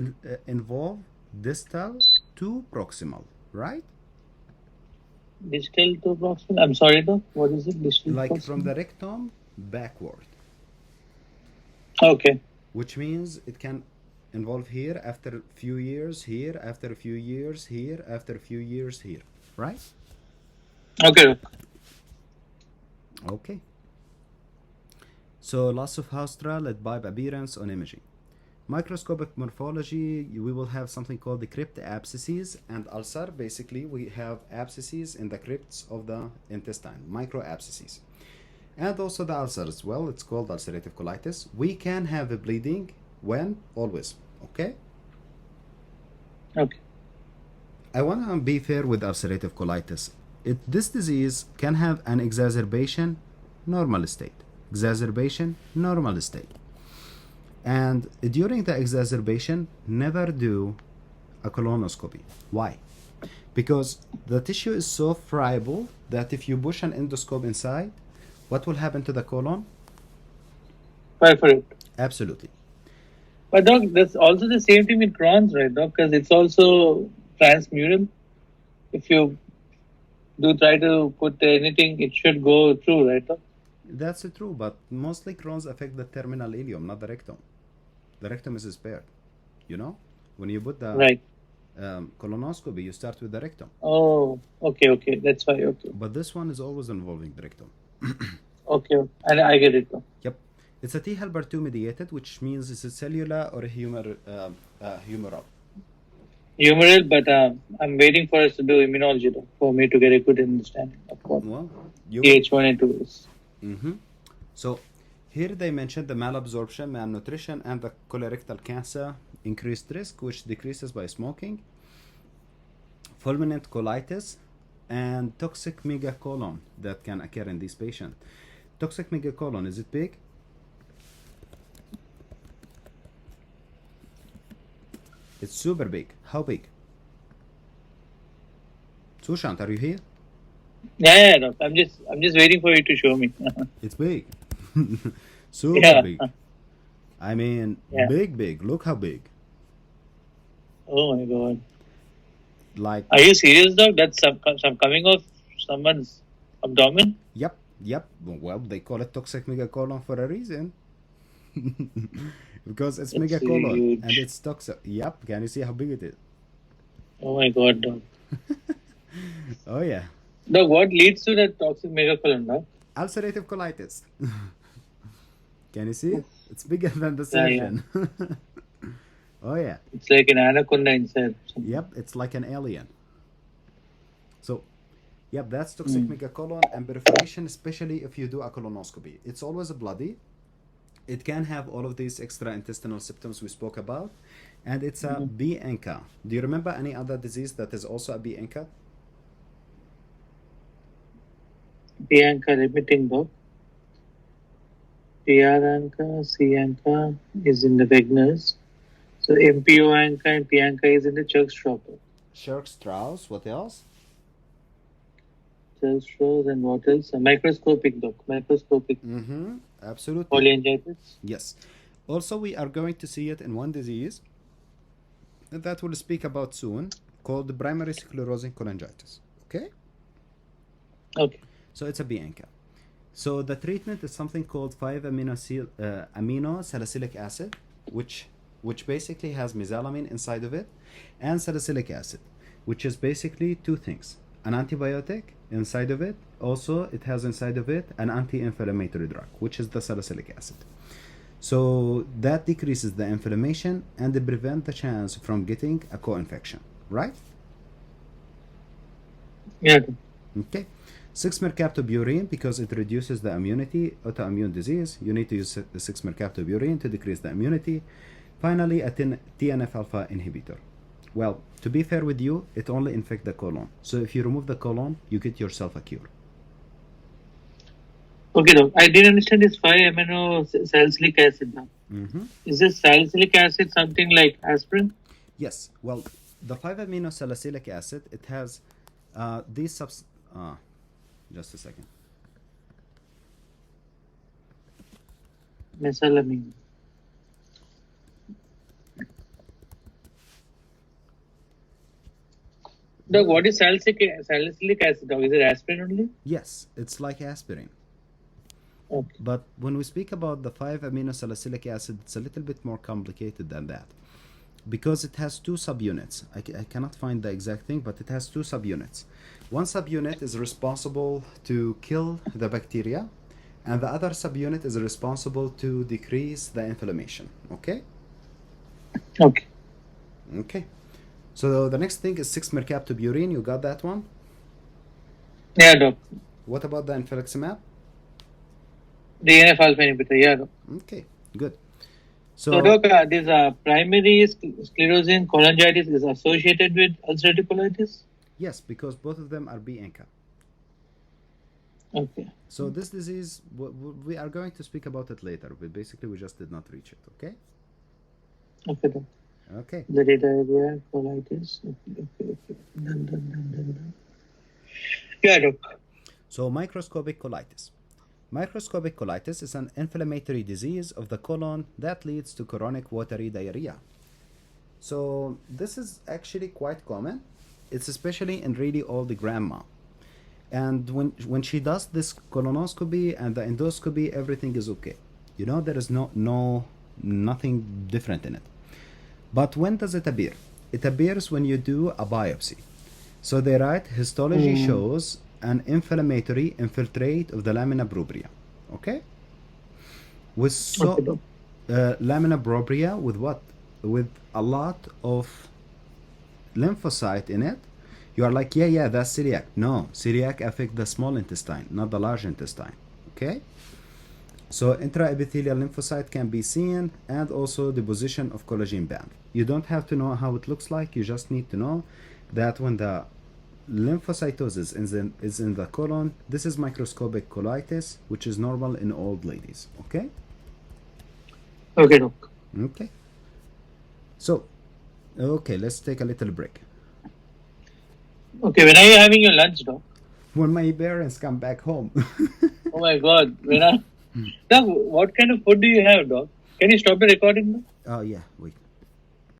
involve distal to proximal, right? Distal to proximal. I'm sorry, doc. What is it? Distal to Like proximal? from the rectum backward, Okay. which means it can involve here after a few years, here after a few years, here after a few years, here, right? Okay, doc. Okay. So loss of haustra, lead pipe appearance on imaging. Microscopic morphology, we will have something called the crypt abscesses and ulcer. Basically, we have abscesses in the crypts of the intestine, micro abscesses. And also the ulcers. Well, it's called ulcerative colitis. We can have a bleeding when? Always. Okay? Okay. I want to be fair with ulcerative colitis. This disease can have an exacerbation, normal state. Exacerbation, normal state. And during the exacerbation, never do a colonoscopy. Why? Because the tissue is so friable that if you push an endoscope inside, what will happen to the colon? Try for it. Absolutely. But doc, that's also the same thing with Crohn's, right, doc? Because it's also transmural. If you do try to put anything, it should go through, right, doc? That's true, but mostly Crohn's affect the terminal ileum, not the rectum. The rectum is spared. You know, when you put the Right. colonoscopy, you start with the rectum. Oh, okay. That's why, okay. But this one is always involving the rectum. Okay. And I get it, doc. Yep. It's a T helper 2 mediated, which means it's a cellular or a humoral. Humoral, but I'm waiting for us to do immunology, doc, for me to get a good understanding of what Well, you TH1 and 2 is. So here they mentioned the malabsorption, malnutrition, and the colorectal cancer increased risk, which decreases by smoking, fulminant colitis, and toxic megacolon that can occur in these patients. Toxic megacolon, is it big? It's super big. How big? Sushant, are you here? Yeah, doc. I'm just waiting for you to show me. It's big. Super Yeah. big. I mean, Yeah. big. Look how big. Oh my god. Like, Are you serious, doc? That's some coming off someone's abdomen? yep. Well, they call it toxic megacolon for a reason. Because it's It's megacolon huge. and it's toxic. Yep. Can you see how big it is? Oh my god, doc. Oh, yeah. Doc, what leads to that toxic megacolon, doc? Ulcerative colitis. Can you see? It's bigger than the Yeah, surgeon. Oh, yeah. It's like an anaconda inside. Yep. It's like an alien. So, yep, that's toxic megacolon and perforation, especially if you do a colonoscopy. It's always bloody. It can have all of these extra intestinal symptoms we spoke about, and it's a B-ANCA. Do you remember any other disease that is also a B-ANCA? P-ANCA, repeating, doc. PR-ANCA, C-ANCA is in the Wegener's. So MPO-ANCA and P-ANCA is in the Church-Strauss. Church-Strauss, what else? Church-Strauss and what else? Microscopic, doc. Microscopic Absolutely. polyangiitis. Yes. Also, we are going to see it in one disease that we'll speak about soon, called primary sclerosing cholangitis. Okay? Okay. So it's a B-ANCA. So the treatment is something called 5-amino salicylic acid, which basically has mesalamine inside of it, and salicylic acid, which is basically two things: an antibiotic inside of it. Also, it has inside of it an anti-inflammatory drug, which is the salicylic acid. So that decreases the inflammation and it prevents the chance from getting a co-infection, right? Yeah, doc. Okay. 6-mercaptopurine, because it reduces the immunity, autoimmune disease. You need to use the 6-mercaptopurine to decrease the immunity. Finally, a TNF-alpha inhibitor. Well, to be fair with you, it only infects the colon. So if you remove the colon, you get yourself a cure. Okay, doc. I didn't understand this 5-amino salicylic acid, doc. Is this salicylic acid something like aspirin? Yes. Well, the 5-amino salicylic acid, it has these just a second. Mesalamine. Doc, what is salicylic acid, doc? Is it aspirin only? Yes, it's like aspirin. Okay. But when we speak about the 5-amino salicylic acid, it's a little bit more complicated than that, because it has two subunits. I cannot find the exact thing, but it has two subunits. One subunit is responsible to kill the bacteria, and the other subunit is responsible to decrease the inflammation. Okay? Okay. Okay. So the next thing is 6-mercaptopurine. You got that one? Yeah, doc. What about the infliximab? DNF alpha inhibitor, yeah, doc. Okay, good. So, doc, this primary sclerosing cholangitis is associated with ulcerative colitis? Yes, because both of them are B ANCA. Okay. So this disease, we are going to speak about it later, but basically we just did not reach it, okay? Okay, doc. Okay. The diarrhea, colitis. Okay. Done. Yeah, doc. So microscopic colitis. Microscopic colitis is an inflammatory disease of the colon that leads to chronic watery diarrhea. So this is actually quite common. It's especially in really old grandma. And when she does this colonoscopy and the endoscopy, everything is okay. You know, there is nothing different in it. But when does it appear? It appears when you do a biopsy. So they write histology shows an inflammatory infiltrate of the lamina propria. Okay? With lamina propria with what? With a lot of lymphocyte in it. You are like, yeah, that's celiac. No, celiac affect the small intestine, not the large intestine. Okay? So intraepithelial lymphocyte can be seen, and also the position of collagen band. You don't have to know how it looks like. You just need to know that when the lymphocytosis is in the colon, this is microscopic colitis, which is normal in old ladies. Okay? Okay, doc. Okay. So, okay, let's take a little break. Okay, when are you having your lunch, doc? When my parents come back home. Oh my God, doc, what kind of food do you have, doc? Can you stop the recording, doc? Oh, yeah, wait.